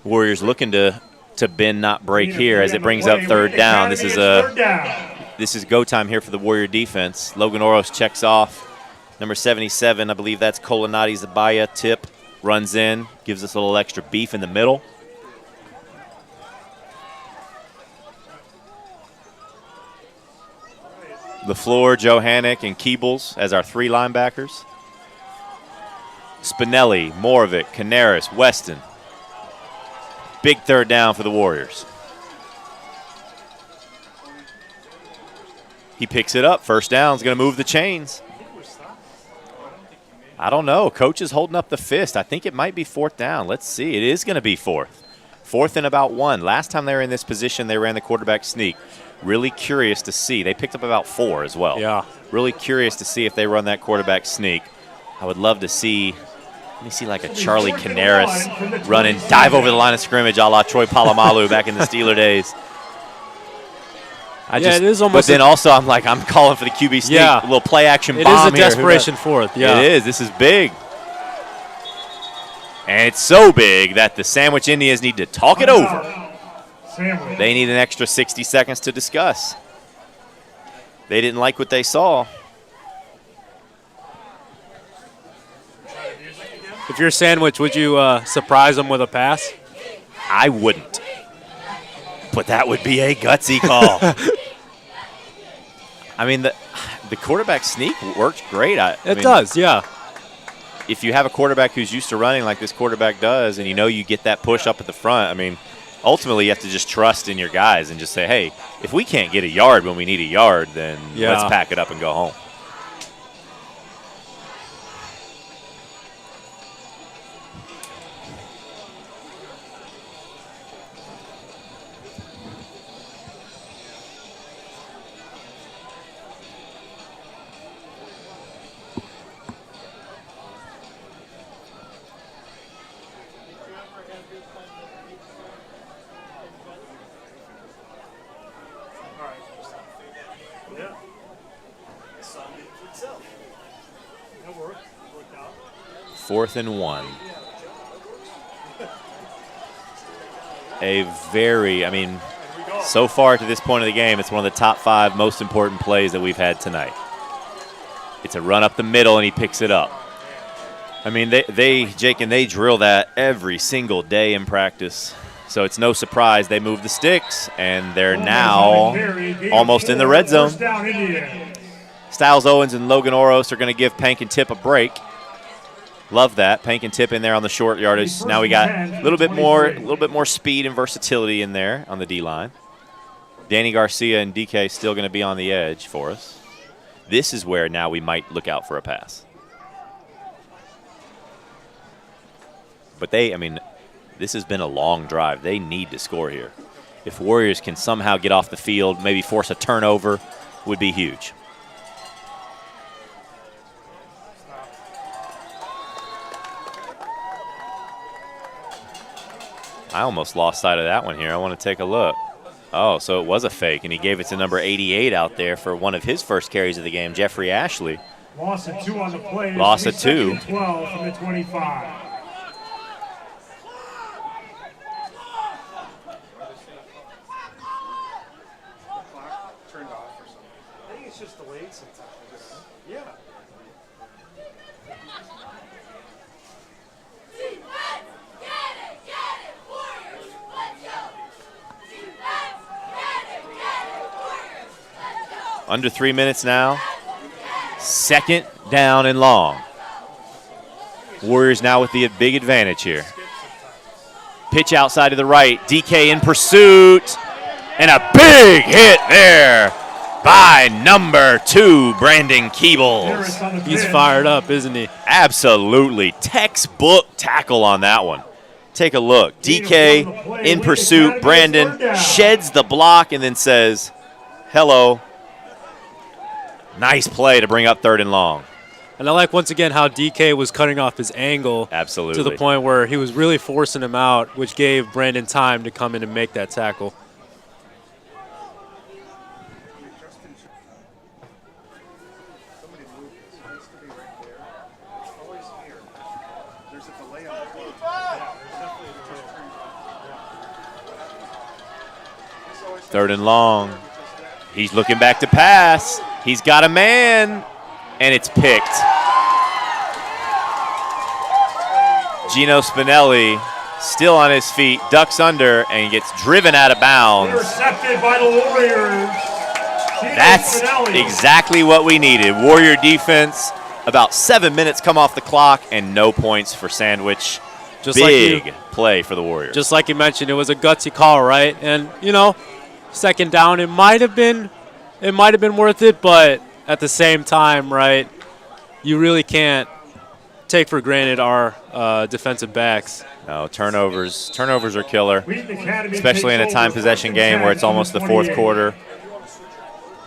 Warriors looking to bend, not break here as it brings up 3rd down. This is go time here for the Warrior defense. Logan Oros checks off. Number 77, I believe that's Colinati Zabaya. Tip runs in, gives us a little extra beef in the middle. LaFleur, Johanik, and Keebles as our 3 linebackers. Spinelli, Moravik, Canaris, Weston. Big 3rd down for the Warriors. He picks it up. First down is going to move the chains. I don't know. Coach is holding up the fist. I think it might be 4th down. Let's see. It is going to be 4th. 4th and about 1. Last time they were in this position, they ran the quarterback sneak. Really curious to see. They picked up about 4 as well. Yeah. Really curious to see if they run that quarterback sneak. I would love to see, let me see like a Charlie Canaris run and dive over the line of scrimmage a la Troy Polamalu back in the Steeler days. It is almost. But then also I'm calling for the QB sneak, a little play action bomb here. It is a desperation 4th, yeah. It is. This is big. And it's so big that the Sandwich Indians need to talk it over. Sandwich. They need an extra 60 seconds to discuss. They didn't like what they saw. If you're Sandwich, would you surprise them with a pass? I wouldn't. But that would be a gutsy call. I mean, the quarterback sneak works great. It does, yeah. If you have a quarterback who's used to running like this quarterback does, and you get that push up at the front, I mean, ultimately you have to just trust in your guys and just say, hey, if we can't get a yard when we need a yard, then let's pack it up and go home. Fourth and 1. So far to this point of the game, it's one of the top 5 most important plays that we've had tonight. It's a run up the middle, and he picks it up. I mean, they drill that every single day in practice. So it's no surprise they move the sticks, and they're now almost in the red zone. Styles Owens and Logan Oros are going to give Pank and Tip a break. Love that. Pank and Tip in there on the short yardage. Now we got a little bit more speed and versatility in there on the D-line. Danny Garcia and DK still going to be on the edge for us. This is where now we might look out for a pass. But this has been a long drive. They need to score here. If Warriors can somehow get off the field, maybe force a turnover, would be huge. I almost lost sight of that one here. I want to take a look. Oh, so it was a fake, and he gave it to number 88 out there for one of his first carries of the game, Jeffrey Ashley. Loss of 2 on the play. Loss of 2. 12 from the 25. Under 3 minutes now. 2nd down and long. Warriors now with the big advantage here. Pitch outside to the right. DK in pursuit. And a big hit there by number 2, Brandon Keebles. He's fired up, isn't he? Absolutely. Textbook tackle on that one. Take a look. DK in pursuit. Brandon sheds the block and then says, hello. Nice play to bring up 3rd and long. And I like, once again, how DK was cutting off his angle. Absolutely. To the point where he was really forcing him out, which gave Brandon time to come in and make that tackle. Third and long. He's looking back to pass. He's got a man, and it's picked. Gino Spinelli still on his feet, ducks under, and gets driven out of bounds. Intercepted by the Warriors. That's exactly what we needed. Warrior defense, about 7 minutes come off the clock, and no points for Sandwich. Big play for the Warriors. Just like you mentioned, it was a gutsy call, right? And, 2nd down, it might have been worth it, but at the same time, right, you really can't take for granted our defensive backs. No, turnovers are killer, especially in a time possession game where it's almost the 4th quarter.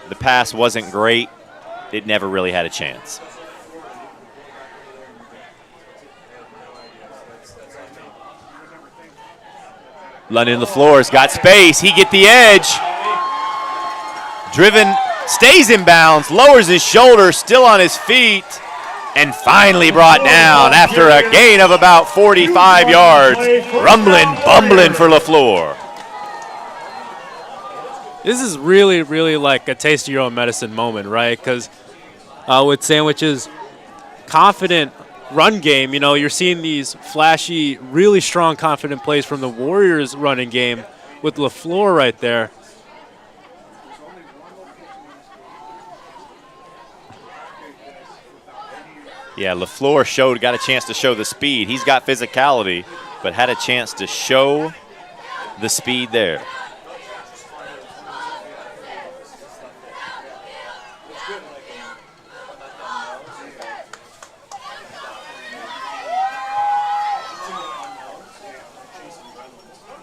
The pass wasn't great. It never really had a chance. London LaFleur's got space. He get the edge. Driven, stays in bounds, lowers his shoulder, still on his feet, and finally brought down after a gain of about 45 yards. Rumbling, bumbling for LaFleur. This is really, really like a taste of your own medicine moment, right? Because with Sandwich's confident run game, you know, you're seeing these flashy, really strong, confident plays from the Warriors running game with LaFleur right there. Yeah, LaFleur got a chance to show the speed. He's got physicality, but had a chance to show the speed there.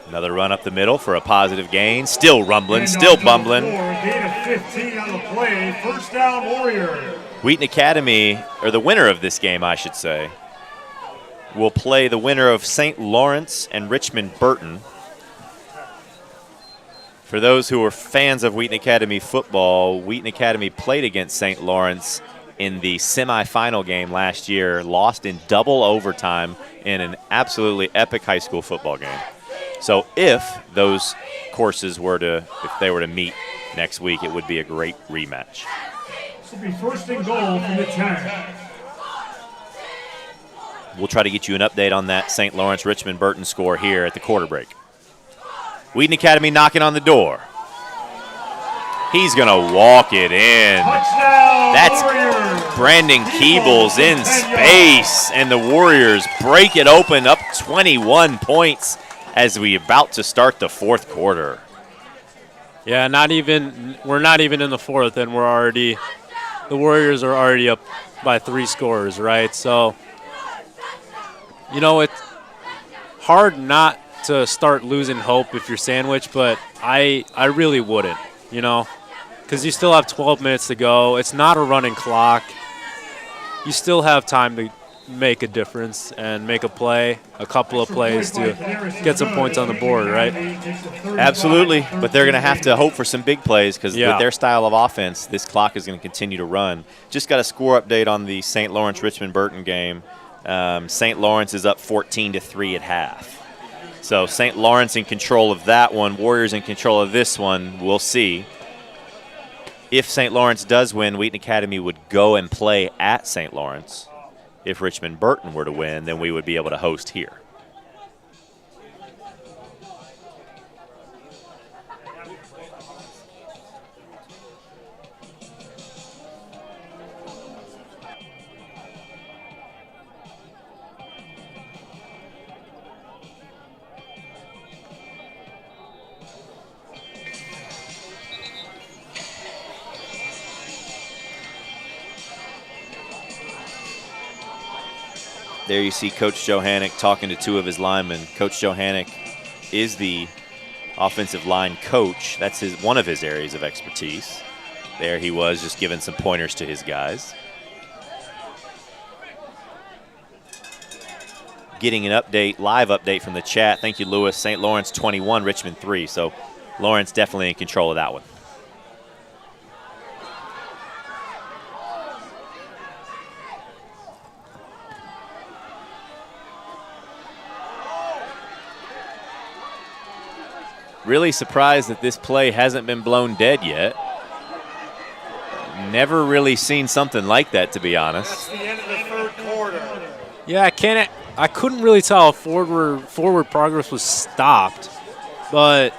Another run up the middle for a positive gain. Still rumbling, still bumbling. Gain of 15 on the play. First down, Warrior. Wheaton Academy, or the winner of this game, I should say, will play the winner of St. Lawrence and Richmond Burton. For those who are fans of Wheaton Academy football, Wheaton Academy played against St. Lawrence in the semifinal game last year, lost in double overtime in an absolutely epic high school football game. So if those courses were to, if they were to meet next week, it would be a great rematch. This will be first and goal from the 10. We'll try to get you an update on that St. Lawrence Richmond Burton score here at the quarter break. Wheaton Academy knocking on the door. He's going to walk it in. Touchdown, That's Warriors. Brandon Keebles in space, and the Warriors break it open, up 21 points as we about to start the fourth quarter. Yeah, we're not even in the fourth, and the Warriors are already up by 3 scores, right? So, you know, it's hard not to start losing hope if you're Sandwich, but I really wouldn't, you know, because you still have 12 minutes to go. It's not a running clock. You still have time to make a difference and make a play, a couple of plays to get some points on the board, right? Absolutely, but they're going to have to hope for some big plays because with their style of offense, this clock is going to continue to run. Just got a score update on the St. Lawrence Richmond Burton game. St. Lawrence is up 14-3 at half. So St. Lawrence in control of that one, Warriors in control of this one. We'll see. If St. Lawrence does win, Wheaton Academy would go and play at St. Lawrence. If Richmond Burton were to win, then we would be able to host here. There you see Coach Johanik talking to 2 of his linemen. Coach Johanik is the offensive line coach. That's one of his areas of expertise. There he was just giving some pointers to his guys. Getting an update, live update from the chat. Thank you, Lewis. St. Lawrence 21, Richmond 3. So Lawrence definitely in control of that one. Really surprised that this play hasn't been blown dead yet. Never really seen something like that, to be honest. That's the end of the third quarter. Yeah, I couldn't really tell if forward progress was stopped, but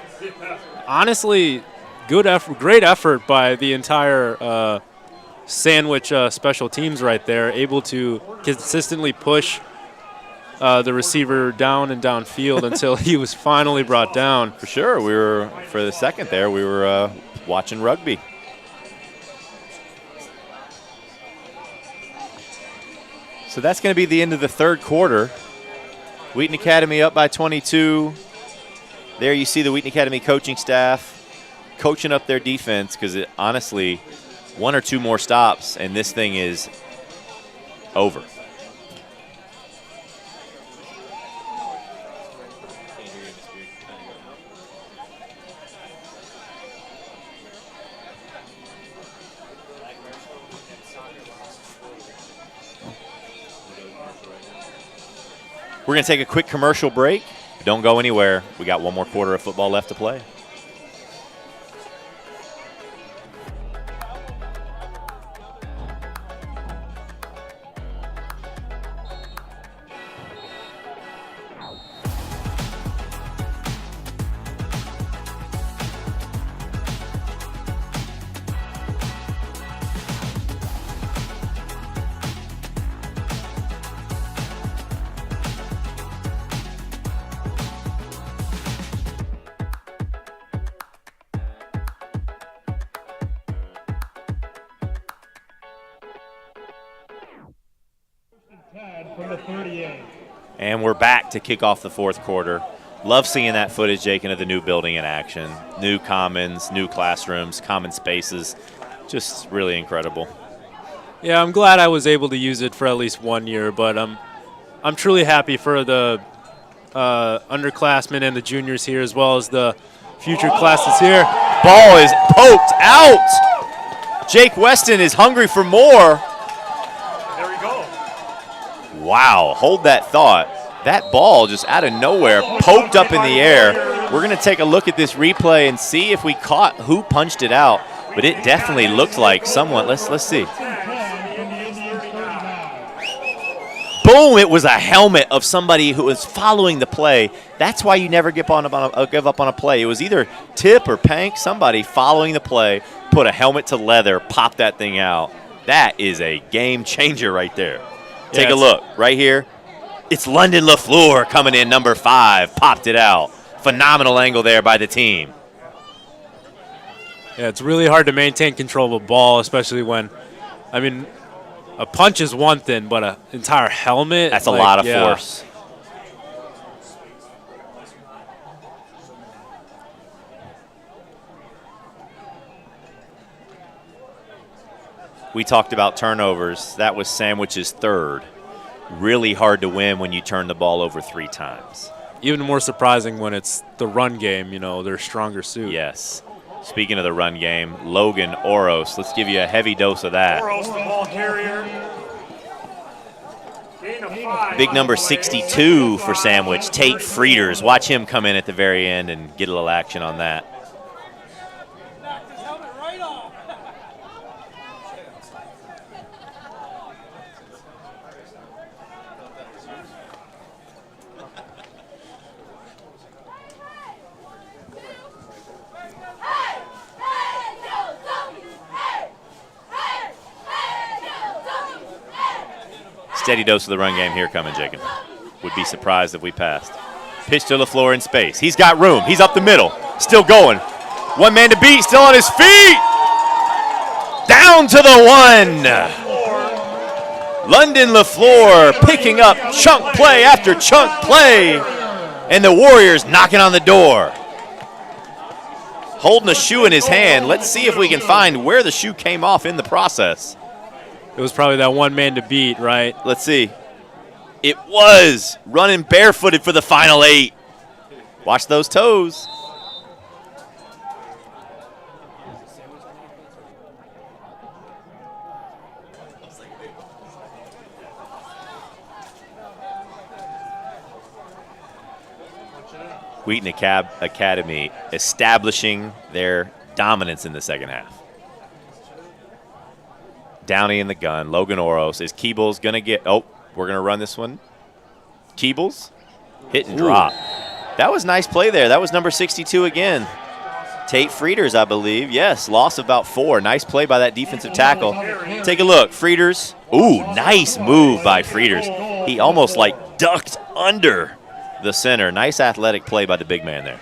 honestly, good effort, great effort by the entire Sandwich special teams right there, able to consistently push the receiver down and downfield until he was finally brought down. For sure, for the second there, we were watching rugby. So that's going to be the end of the third quarter. Wheaton Academy up by 22. There you see the Wheaton Academy coaching staff coaching up their defense because honestly, 1 or 2 more stops and this thing is over. We're going to take a quick commercial break. Don't go anywhere. We got one more quarter of football left to play. From the 38. And we're back to kick off the fourth quarter. Love seeing that footage, Jakin, of the new building in action. New commons, new classrooms, common spaces. Just really incredible. Yeah, I'm glad I was able to use it for at least 1 year, but I'm truly happy for the underclassmen and the juniors here, as well as the future classes here. Ball is poked out. Jake Weston is hungry for more. There we go. Wow, hold that thought. That ball just out of nowhere, poked up in the air. We're going to take a look at this replay and see if we caught who punched it out, but it definitely looked like someone. Let's see. Boom, it was a helmet of somebody who was following the play. That's why you never give up on a play. It was either Tip or Pank, somebody following the play, put a helmet to leather, pop that thing out. That is a game changer right there. Take a look right here. It's London LaFleur coming in, number 5, popped it out. Phenomenal angle there by the team. Yeah, it's really hard to maintain control of a ball, especially when, I mean, a punch is one thing, but an entire helmet. That's a lot of force. We talked about turnovers. That was Sandwich's 3rd. Really hard to win when you turn the ball over 3 times. Even more surprising when it's the run game, you know, their stronger suit. Yes. Speaking of the run game, Logan Oros. Let's give you a heavy dose of that. Oros, the ball carrier. Gain of 5. Big number 62 for Sandwich, Tate Frieders. Watch him come in at the very end and get a little action on that. Steady dose of the run game here coming, Jacob. Would be surprised if we passed. Pitch to LaFleur in space. He's got room. He's up the middle. Still going. One man to beat. Still on his feet. Down to the 1. London LaFleur picking up chunk play after chunk play. And the Warriors knocking on the door. Holding a shoe in his hand. Let's see if we can find where the shoe came off in the process. It was probably that one man to beat, right? Let's see. It was running barefooted for the final 8. Watch those toes. Wheaton Academy establishing their dominance in the second half. Downey in the gun. Logan Oros. Is Keebles going to get – oh, we're going to run this one. Keebles, hit and drop. That was nice play there. That was number 62 again. Tate Frieders, I believe. Yes, loss of about 4. Nice play by that defensive tackle. Take a look. Frieders. Ooh, nice move by Frieders. He almost like ducked under the center. Nice athletic play by the big man there.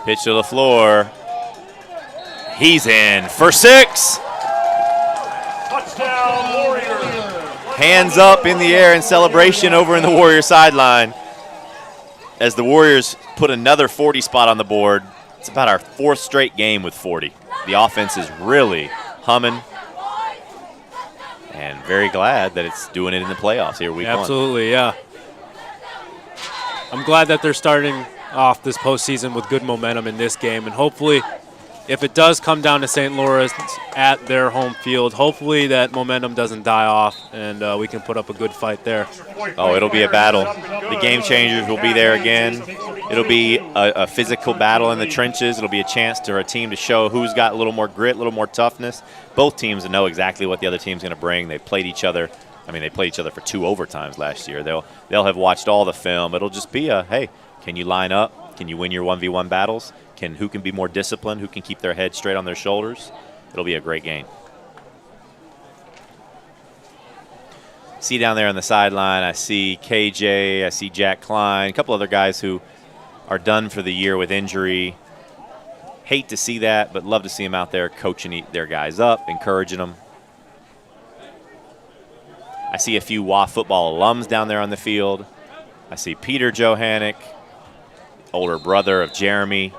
Pitch to LaFleur. He's in for 6. Touchdown, Warriors. Hands up in the air in celebration over in the Warrior sideline as the Warriors put another 40 spot on the board. It's about our 4th straight game with 40. the offense is really humming. And very glad that it's doing it in the playoffs here week one. Absolutely, yeah. I'm glad that they're starting off this postseason with good momentum in this game. And hopefully, if it does come down to St. Lawrence at their home field, hopefully that momentum doesn't die off and we can put up a good fight there. Oh, it'll be a battle. The game changers will be there again. It'll be a physical battle in the trenches. It'll be a chance for a team to show who's got a little more grit, a little more toughness. Both teams know exactly what the other team's going to bring. They played each other. I mean, they played each other for 2 overtimes last year. They'll have watched all the film. It'll just be a, hey, can you line up? Can you win your 1v1 battles? Who can be more disciplined? Who can keep their head straight on their shoulders? It'll be a great game. See down there on the sideline, I see KJ, I see Jack Klein, a couple other guys who are done for the year with injury. Hate to see that, but love to see them out there coaching their guys up, encouraging them. I see a few WA football alums down there on the field. I see Peter Johanik, older brother of Jeremy.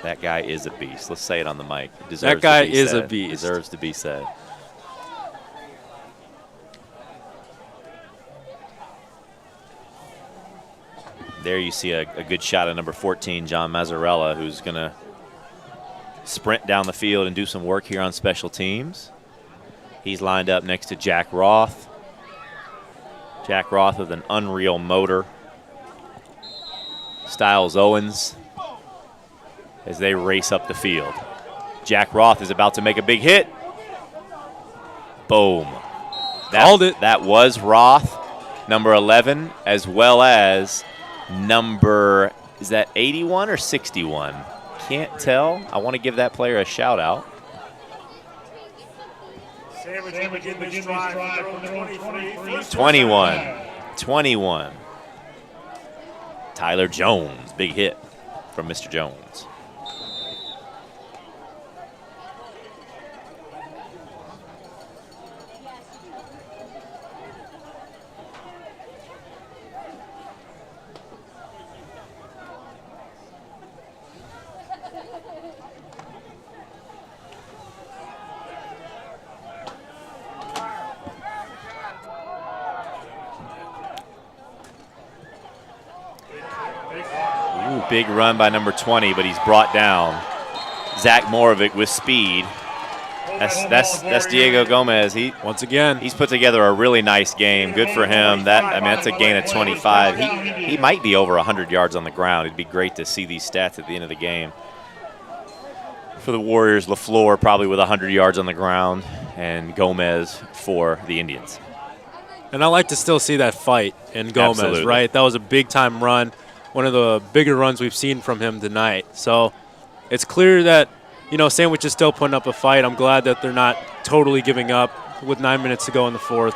That guy is a beast. Let's say it on the mic. That guy is a beast. Deserves to be said. There you see a good shot of number 14, John Mazzarella, who's going to sprint down the field and do some work here on special teams. He's lined up next to Jack Roth. Jack Roth with an unreal motor. Styles Owens as they race up the field. Jack Roth is about to make a big hit. Boom. Called it. That was Roth, number 11, as well as number, is that 81 or 61? Can't tell. I want to give that player a shout out. 21. Tyler Jones, big hit from Mr. Jones. Big run by number 20, but he's brought down. Zach Moravik with speed. That's Diego Gomez. Once again, he's put together a really nice game. Good for him. That's a gain of 25. He might be over 100 yards on the ground. It'd be great to see these stats at the end of the game. For the Warriors, LaFleur probably with 100 yards on the ground, and Gomez for the Indians. And I like to still see that fight in Gomez, Absolutely. right? That was a big-time run. One of the bigger runs we've seen from him tonight. So it's clear that, Sandwich is still putting up a fight. I'm glad that they're not totally giving up with 9 minutes to go in the fourth.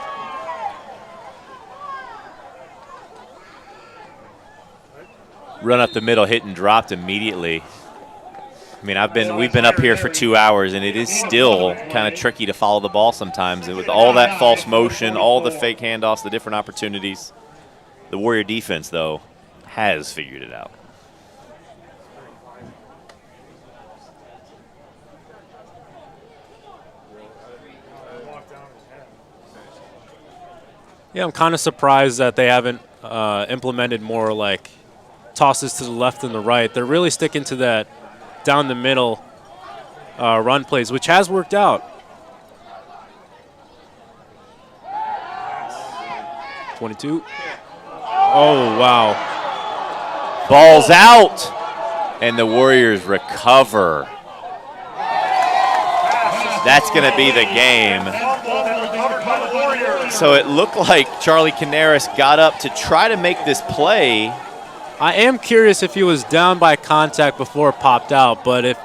Run up the middle, hit and dropped immediately. I mean, we've been up here for 2 hours, and it is still kind of tricky to follow the ball sometimes. And with all that false motion, all the fake handoffs, the different opportunities, the Warrior defense, though, has figured it out. Yeah, I'm kind of surprised that they haven't implemented more like tosses to the left and the right. They're really sticking to that down the middle run plays, which has worked out. 22. Oh, wow. Ball's out, and the Warriors recover. That's going to be the game. So it looked like Charlie Canaris got up to try to make this play. I am curious if he was down by contact before it popped out, but if...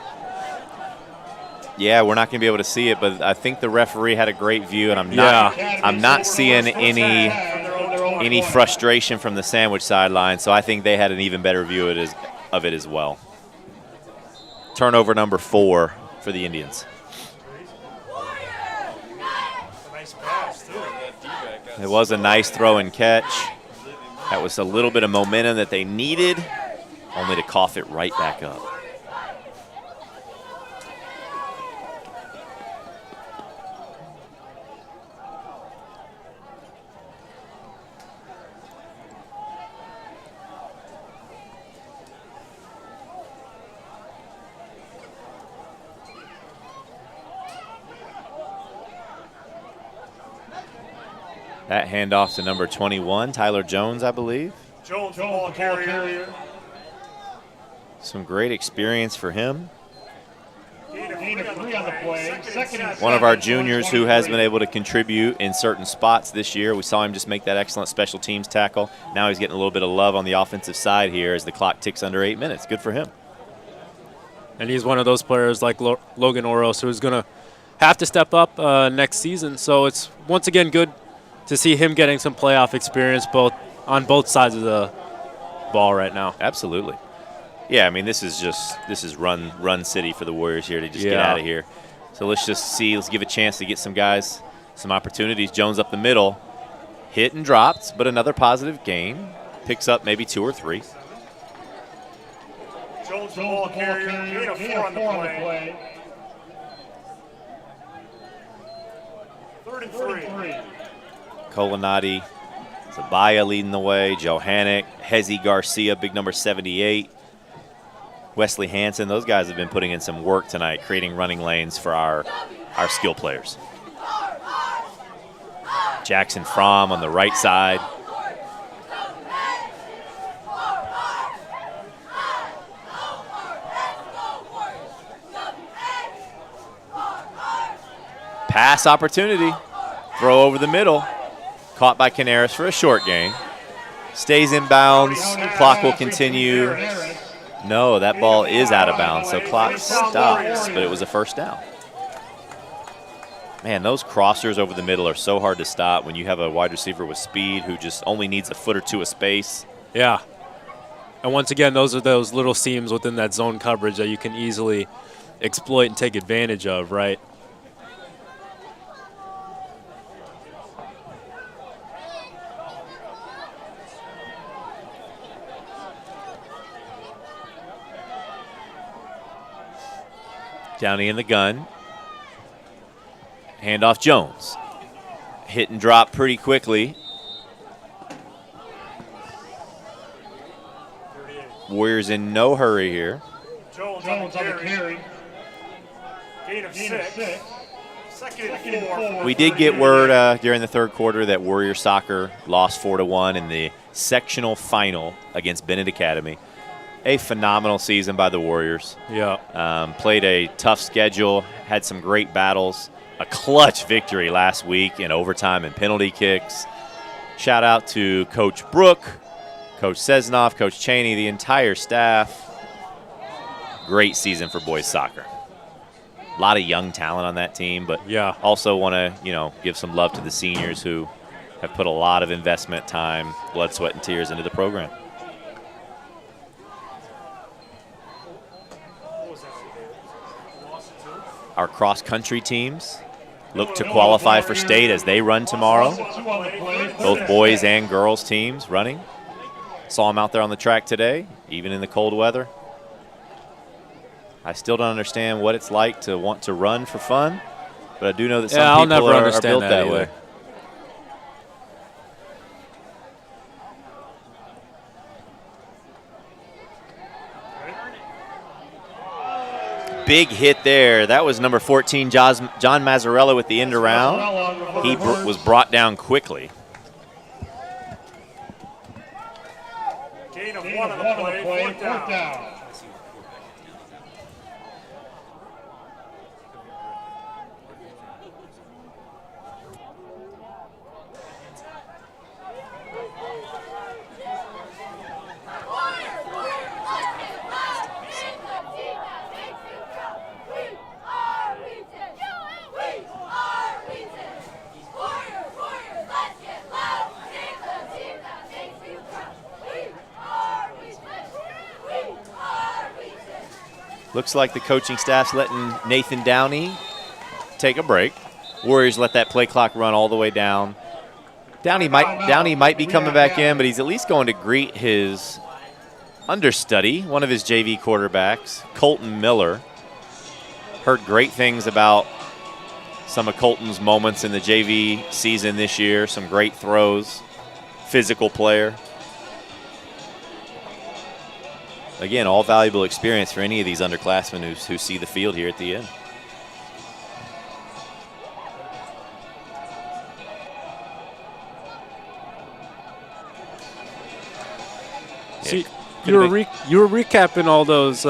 Yeah, we're not going to be able to see it, but I think the referee had a great view, and I'm not seeing any frustration from the Sandwich sideline, so I think they had an even better view of it as well. Turnover number 4 for the Indians. It was a nice throw and catch. That was a little bit of momentum that they needed, only to cough it right back up. That handoff to number 21, Tyler Jones, I believe. Jones, ball carrier. Some great experience for him. Gain of 3 on the play. One of our juniors who has been able to contribute in certain spots this year. We saw him just make that excellent special teams tackle. Now he's getting a little bit of love on the offensive side here as the clock ticks under 8 minutes. Good for him. And he's one of those players like Logan Oros who's going to have to step up next season. So it's once again good to see him getting some playoff experience on both sides of the ball right now. Absolutely. Yeah, I mean, this is run city for the Warriors here to just get out of here. So let's just see. Let's give a chance to get some guys some opportunities. Jones up the middle. Hit and dropped, but another positive gain. Picks up maybe 2 or 3. Jones, ball carrier. Gain of 4 on the play. 3rd and 3. Colinati, Zabaya leading the way, Johanik, Hezi Garcia, big number 78, Wesley Hansen. Those guys have been putting in some work tonight, creating running lanes for our skill players. Jackson Fromm on the right side. Pass opportunity, throw over the middle. Caught by Canaris for a short gain. Stays in bounds. Clock will continue. No, that ball is out of bounds, so clock stops, but it was a first down. Man, those crossers over the middle are so hard to stop when you have a wide receiver with speed who just only needs a foot or 2 of space. Yeah. And once again, those are those little seams within that zone coverage that you can easily exploit and take advantage of, right? Downey in the gun. Handoff Jones. Hit and drop pretty quickly. Warriors in no hurry here. Jones on the carry. Gain of 6. 2nd and 4. We did get word during the 3rd quarter that Warrior Soccer lost 4-1 in the sectional final against Bennett Academy. A phenomenal season by the Warriors. Yeah. Played a tough schedule, had some great battles. A clutch victory last week in overtime and penalty kicks. Shout out to Coach Brook, Coach Sesnoff, Coach Cheney, the entire staff. Great season for boys soccer. A lot of young talent on that team, but also want to, give some love to the seniors who have put a lot of investment, time, blood, sweat, and tears into the program. Our cross-country teams look to qualify for state as they run tomorrow. Both boys and girls teams running. Saw them out there on the track today, even in the cold weather. I still don't understand what it's like to want to run for fun, but I do know that some people are built that way. Big hit there. That was number 14, John Mazzarella with the end around. He was brought down quickly. Gain of 1 on the play. 4th down. Looks like the coaching staff's letting Nathan Downey take a break. Warriors let that play clock run all the way down Downey might be coming back in, but he's at least going to greet his understudy, one of his JV quarterbacks, Colton Miller. Heard great things about some of Colton's moments in the JV season this year, some great throws, physical player. Again, all valuable experience for any of these underclassmen who see the field here at the end. See, you were recapping all those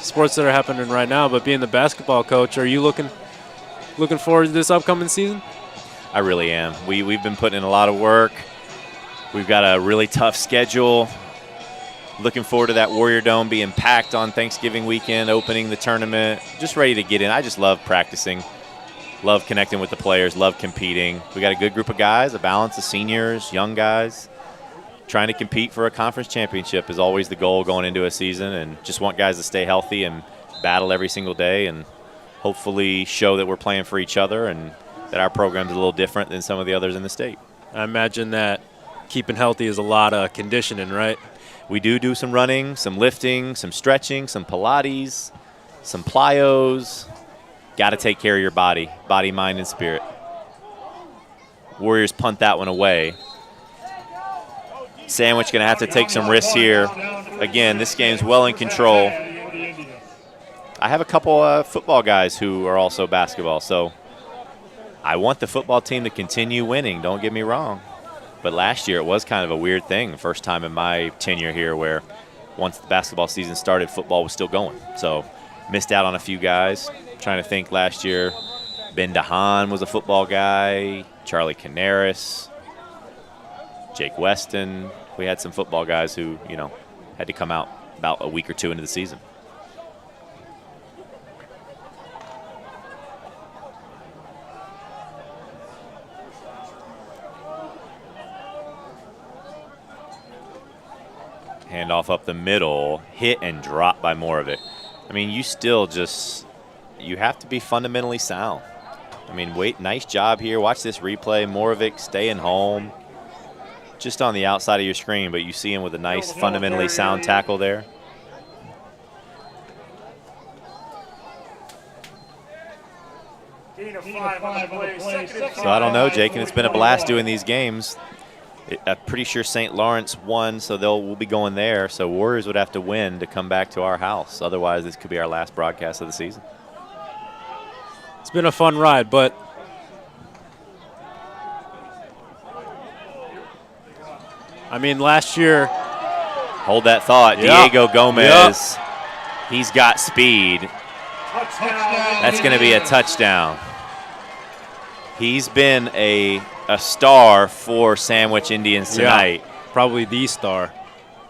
sports that are happening right now, but being the basketball coach, are you looking forward to this upcoming season? I really am. We've been putting in a lot of work. We've got a really tough schedule. Looking forward to that Warrior Dome being packed on Thanksgiving weekend, opening the tournament. Just ready to get in. I just love practicing, love connecting with the players, love competing. We got a good group of guys, a balance of seniors, young guys. Trying to compete for a conference championship is always the goal going into a season, and just want guys to stay healthy and battle every single day and hopefully show that we're playing for each other and that our program's a little different than some of the others in the state. I imagine that keeping healthy is a lot of conditioning, right? We do some running, some lifting, some stretching, some Pilates, some plyos. Got to take care of your body, mind, and spirit. Warriors punt that one away. Sandwich going to have to take some risks here. Again, this game's well in control. I have a couple football guys who are also basketball, so I want the football team to continue winning, don't get me wrong. But last year it was kind of a weird thing, the first time in my tenure here where once the basketball season started, football was still going. So missed out on a few guys. Trying to think last year, Ben DeHaan was a football guy, Charlie Canaris, Jake Weston. We had some football guys who, had to come out about a week or two into the season. Handoff up the middle, hit and drop by Moravec. I mean, you have to be fundamentally sound. I mean, nice job here. Watch this replay. Moravec staying home. Just on the outside of your screen, but you see him with a nice fundamentally sound tackle there. So I don't know, Jake, and it's been a blast doing these games. I'm pretty sure St. Lawrence won, so we'll be going there. So Warriors would have to win to come back to our house. Otherwise, this could be our last broadcast of the season. It's been a fun ride, but I mean, last year. Hold that thought. Yep. Diego Gomez, he's got speed. That's going to be a touchdown. He's been a star for Sandwich Indians tonight. Yeah, probably the star.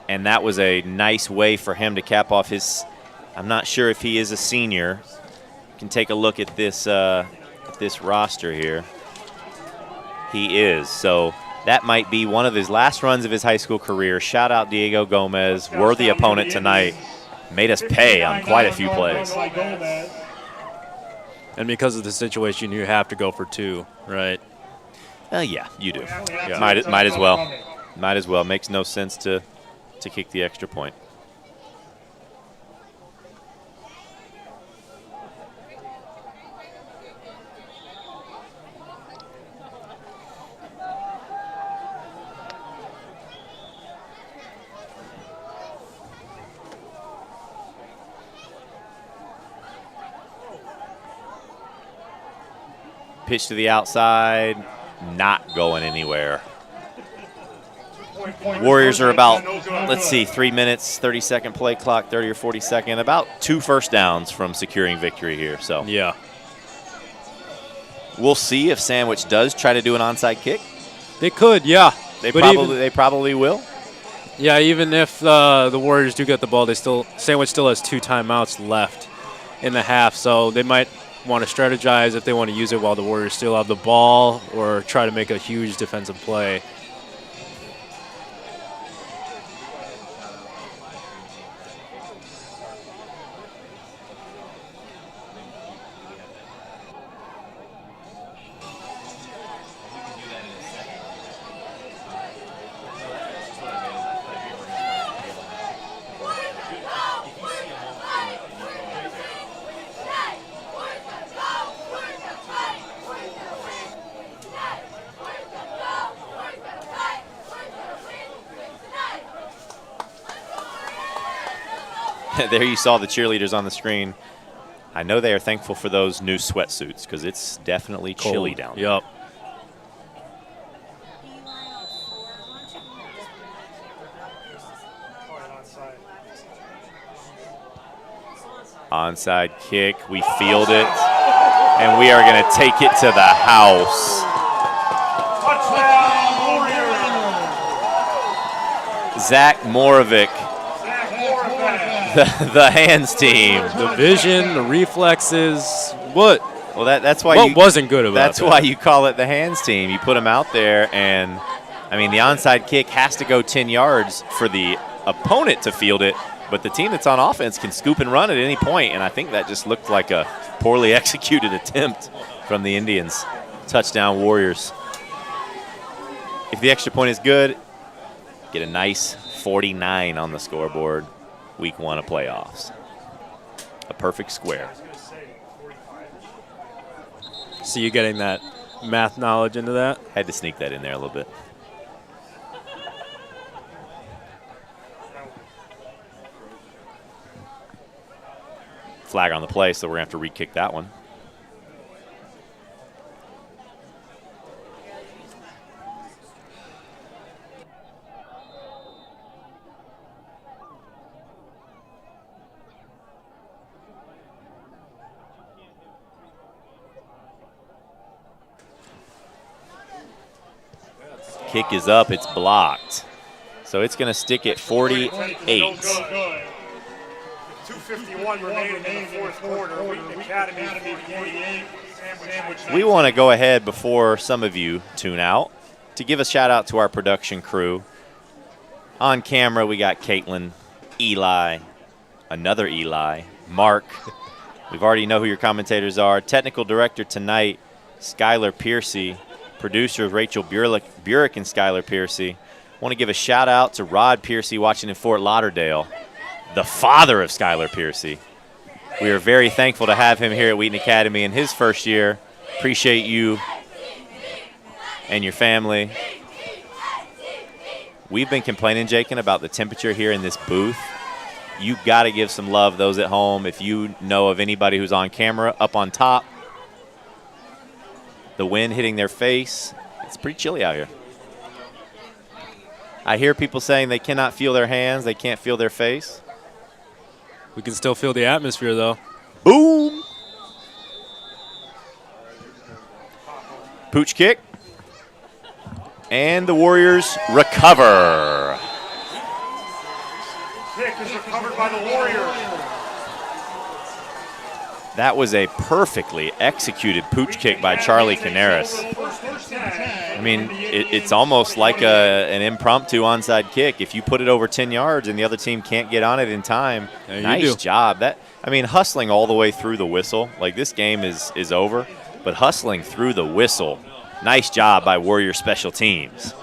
And that was a nice way for him to cap off his – I'm not sure if he is a senior. You can take a look at this roster here. He is. So that might be one of his last runs of his high school career. Shout out Diego Gomez, worthy opponent tonight. Made us pay on quite a few plays. And because of the situation, you have to go for two, right? Yeah, you do. Yeah. Might as well. Might as well. Makes no sense to kick the extra point. Pitch to the outside, not going anywhere. Warriors are about, 3 minutes, 30-second play clock, 30 or 40-second, about 2 first downs from securing victory here. So yeah, we'll see if Sandwich does try to do an onside kick. They could, yeah. They probably will. Yeah, even if the Warriors do get the ball, Sandwich still has 2 timeouts left in the half, so they might want to strategize if they want to use it while the Warriors still have the ball, or try to make a huge defensive play. There you saw the cheerleaders on the screen. I know they are thankful for those new sweatsuits because it's definitely chilly down there. Yep. Onside kick. We field it, and we are going to take it to the house. Zach Morovic, the hands team. The vision, the reflexes. What? Well, that's why what wasn't good about that's that? why you call it the hands team. You put them out there, and I mean the onside kick has to go 10 yards for the opponent to field it, but the team that's on offense can scoop and run at any point, and I think that just looked like a poorly executed attempt from the Indians. Touchdown Warriors. If the extra point is good, get a nice 49 on the scoreboard. Week 1 of playoffs. A perfect square. See you getting that math knowledge into that? Had to sneak that in there a little bit. Flag on the play, so we're going to have to re-kick that one. Kick is up, it's blocked. So it's going to stick at 48. 2:51 remaining in the fourth quarter. Wheaton Academy 48. We want to go ahead before some of you tune out to give a shout out to our production crew. On camera, we got Caitlin, Eli, another Eli, Mark. We've already know who your commentators are. Technical director tonight, Skylar Piercy. Producer Rachel Burek and Skylar Piercy. Want to give a shout out to Rod Piercy watching in Fort Lauderdale, the father of Skylar Piercy. We are very thankful to have him here at Wheaton Academy in his first year. Appreciate you and your family. We've been complaining, Jakin, about the temperature here in this booth. You've got to give some love, those at home. If you know of anybody who's on camera, up on top, the wind hitting their face, it's pretty chilly out here. I hear people saying they cannot feel their hands, they can't feel their face. We can still feel the atmosphere, though. Boom! Pooch kick. And the Warriors recover. Kick is recovered by the Warriors. That was a perfectly executed pooch kick by Charlie Canaris. I mean, it's almost like an impromptu onside kick. If you put it over 10 yards and the other team can't get on it in time, nice job. I mean, hustling all the way through the whistle. Like, this game is over, but hustling through the whistle. Nice job by Warrior Special Teams.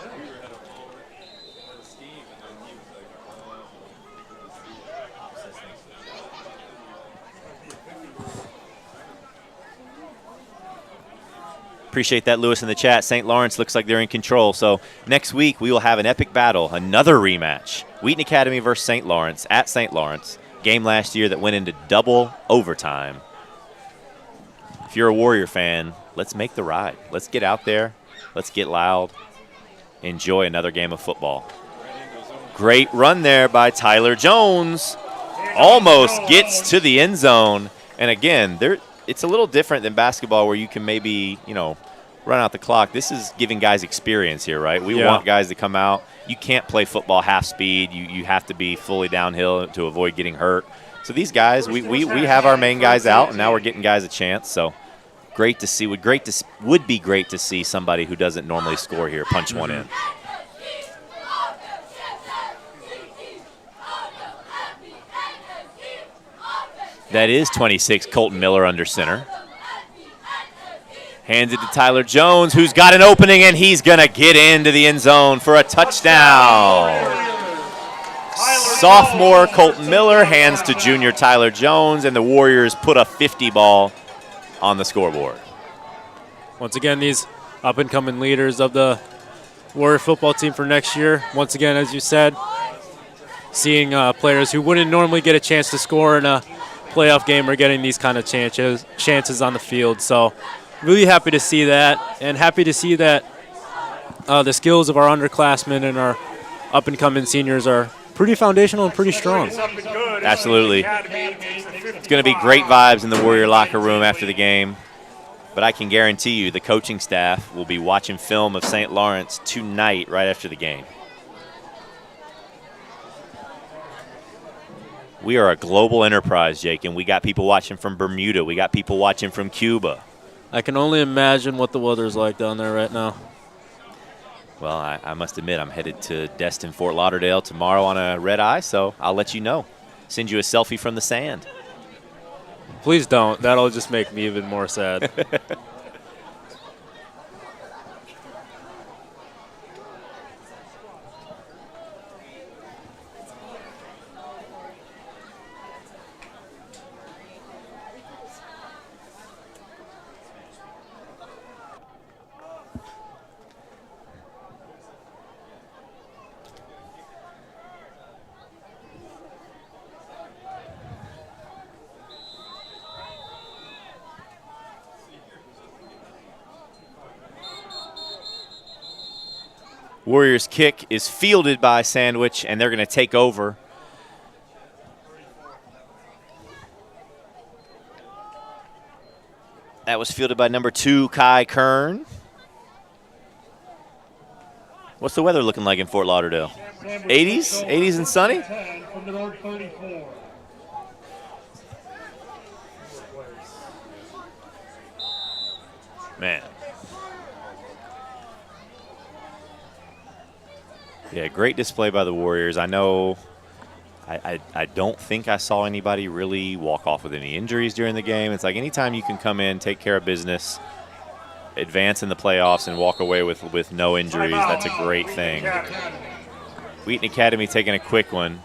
Appreciate that, Lewis, in the chat. St. Lawrence looks like they're in control. So next week we will have an epic battle, another rematch. Wheaton Academy versus St. Lawrence at St. Lawrence. Game last year that went into double overtime. If you're a Warrior fan, let's make the ride. Let's get out there. Let's get loud. Enjoy another game of football. Great run there by Tyler Jones. Almost gets to the end zone. And again, it's a little different than basketball where you can maybe, run out the clock. This is giving guys experience here, right? We want guys to come out. You can't play football half speed. You have to be fully downhill to avoid getting hurt. So these guys, we have our main guys out, and now we're getting guys a chance. So great to see. Would be great to see somebody who doesn't normally score here punch one in. That is 26, Colton Miller under center. Hands it to Tyler Jones, who's got an opening, and he's going to get into the end zone for a touchdown. Sophomore Colton Miller hands to junior Tyler Jones, and the Warriors put a 50 ball on the scoreboard. Once again, these up-and-coming leaders of the Warrior football team for next year. Once again, as you said, seeing players who wouldn't normally get a chance to score in a playoff game are getting these kind of chances on the field. So really happy to see that, and happy to see that the skills of our underclassmen and our up-and-coming seniors are pretty foundational and pretty strong. Absolutely. It's going to be great vibes in the Warrior locker room after the game. But I can guarantee you the coaching staff will be watching film of St. Lawrence tonight right after the game. We are a global enterprise, Jake, and we got people watching from Bermuda. We got people watching from Cuba. I can only imagine what the weather's like down there right now. Well, I must admit I'm headed to Destin, Fort Lauderdale tomorrow on a red eye, so I'll let you know. Send you a selfie from the sand. Please don't. That'll just make me even more sad. Warriors kick is fielded by Sandwich, and they're going to take over. That was fielded by number 2, Kai Kern. What's the weather looking like in Fort Lauderdale? 80s? 80s and sunny? Man. Yeah, great display by the Warriors. I know I don't think I saw anybody really walk off with any injuries during the game. It's like anytime you can come in, take care of business, advance in the playoffs, and walk away with no injuries, that's a great thing. Wheaton Academy taking a quick one.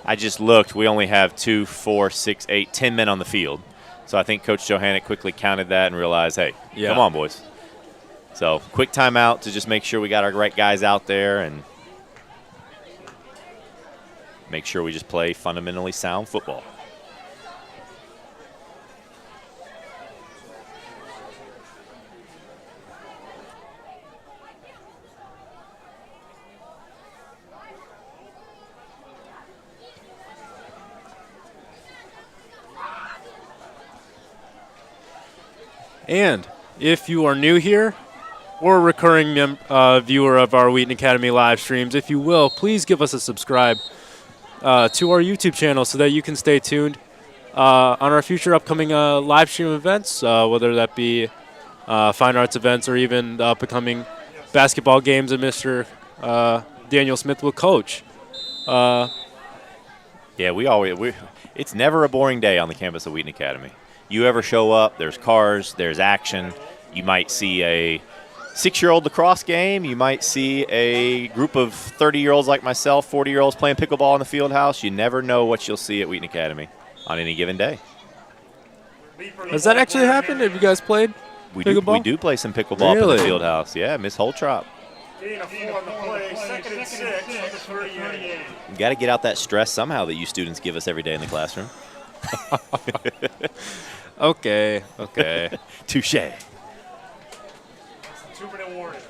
I just looked. We only have 2, 4, 6, 8, 10 men on the field. So I think Coach Johanik quickly counted that and realized, hey, come on, boys. So quick timeout to just make sure we got our right guys out there and make sure we just play fundamentally sound football. And if you are new here or a recurring viewer of our Wheaton Academy live streams, if you will, please give us a subscribe to our YouTube channel so that you can stay tuned on our future upcoming live stream events, whether that be fine arts events or even the upcoming basketball games that Mr. Daniel Smith will coach. Yeah, it's never a boring day on the campus of Wheaton Academy. You ever show up, there's cars, there's action. You might see a 6-year-old lacrosse game. You might see a group of 30-year-olds like myself, 40-year-olds playing pickleball in the field house. You never know what you'll see at Wheaton Academy on any given day. Has that actually happened? Have you guys played pickleball? We do play some pickleball up in the field house. Yeah, Miss Holtrop. Gain of 4 on the play, 2nd and 6 from the 38. You got to get out that stress somehow that you students give us every day in the classroom. Okay. Touche. 2-minute warning.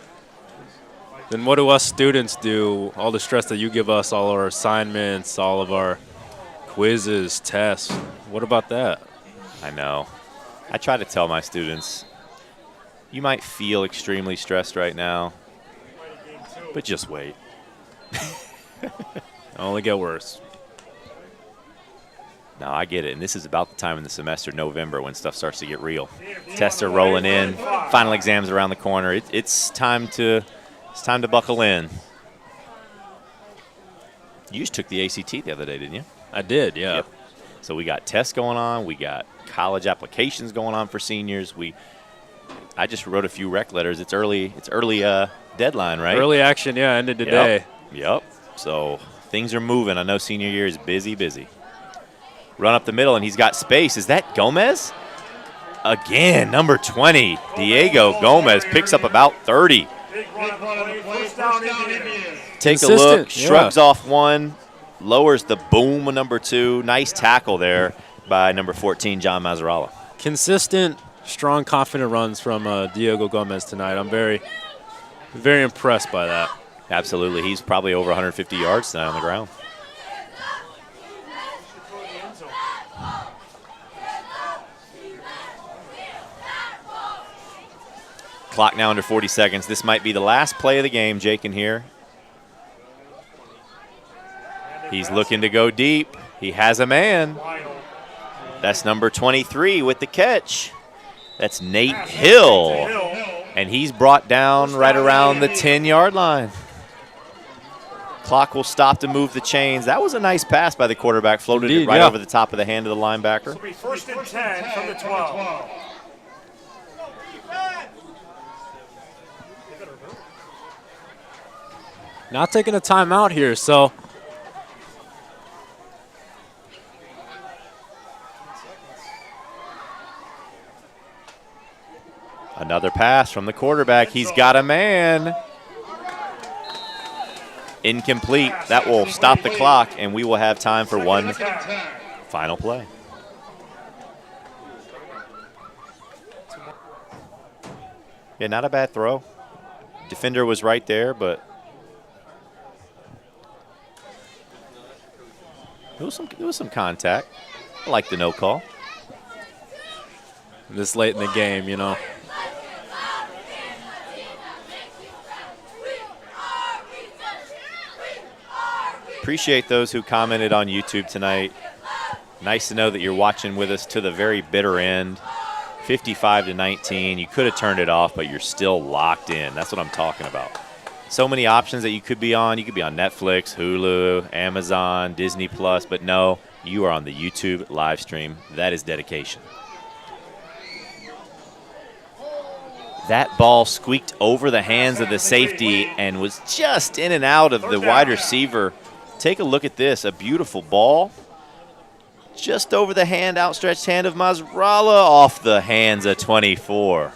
Then what do us students do? All the stress that you give us, all our assignments, all of our quizzes, tests. What about that? I know. I try to tell my students, you might feel extremely stressed right now, but just wait. Only get worse. No, I get it, and this is about the time in the semester, November, when stuff starts to get real. Tests are rolling in, final exams around the corner. It's time to buckle in. You just took the ACT the other day, didn't you? I did, yeah. Yep. So we got tests going on. We got college applications going on for seniors. I just wrote a few rec letters. It's early deadline, right? Early action, yeah, ended today. Yep. So things are moving. I know senior year is busy. Run up the middle, and he's got space. Is that Gomez? Again, number 20, Diego Gomez picks up about 30. Take a look, shrugs off one, lowers the boom of number 2. Nice tackle there by number 14, John Mazzarella. Consistent, strong, confident runs from Diego Gomez tonight. I'm very, very impressed by that. Absolutely. He's probably over 150 yards tonight on the ground. Clock now under 40 seconds. This might be the last play of the game, Jake in here. He's looking to go deep. He has a man. That's number 23 with the catch. That's Nate Hill. And he's brought down right around the 10-yard line. Clock will stop to move the chains. That was a nice pass by the quarterback. Floated it right over the top of the hand of the linebacker. This will be 1st and 10 from the 12. Not taking a timeout here, so another pass from the quarterback. He's got a man. Incomplete. That will stop the clock, and we will have time for one final play. Yeah, not a bad throw. Defender was right there, but it was some contact. I like the no call. This late in the game, you know. Appreciate those who commented on YouTube tonight. Nice to know that you're watching with us to the very bitter end. 55-19. You could have turned it off, but you're still locked in. That's what I'm talking about. So many options that you could be on. You could be on Netflix, Hulu, Amazon, Disney Plus, but no, you are on the YouTube live stream. That is dedication. That ball squeaked over the hands of the safety and was just in and out of the wide receiver. Take a look at this, a beautiful ball. Just over the hand, outstretched hand of Mazzarella, off the hands of 24.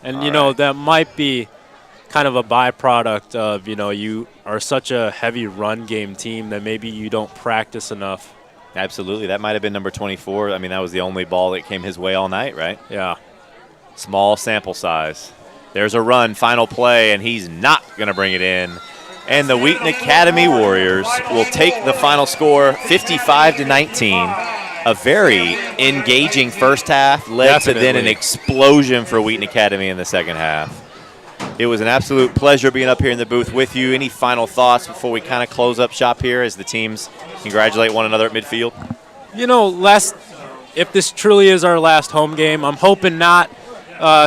And, you know, that might be kind of a byproduct of, you know, you are such a heavy run game team that maybe you don't practice enough. Absolutely. That might have been number 24. I mean, that was the only ball that came his way all night, right? Yeah. Small sample size. There's a run, final play, and he's not going to bring it in. And the Wheaton Academy Warriors will take the final score, 55-19. A very engaging first half led to then an explosion for Wheaton Academy in the second half. It was an absolute pleasure being up here in the booth with you. Any final thoughts before we kind of close up shop here as the teams congratulate one another at midfield? You know, if this truly is our last home game, I'm hoping not.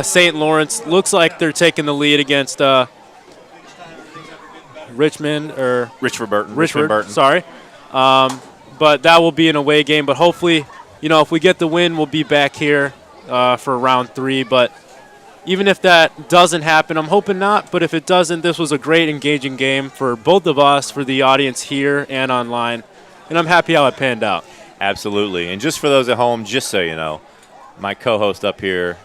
St. Lawrence looks like they're taking the lead against Richmond or Richmond Burton. Sorry. But that will be an away game. But hopefully, you know, if we get the win, we'll be back here for round 3. But even if that doesn't happen, I'm hoping not. But if it doesn't, this was a great, engaging game for both of us, for the audience here and online. And I'm happy how it panned out. Absolutely. And just for those at home, just so you know, my co-host up here,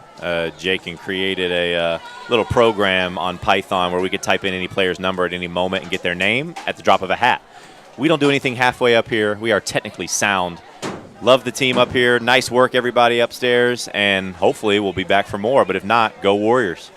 Jake, created a little program on Python where we could type in any player's number at any moment and get their name at the drop of a hat. We don't do anything halfway up here. We are technically sound. Love the team up here. Nice work, everybody upstairs, and hopefully we'll be back for more. But if not, go Warriors.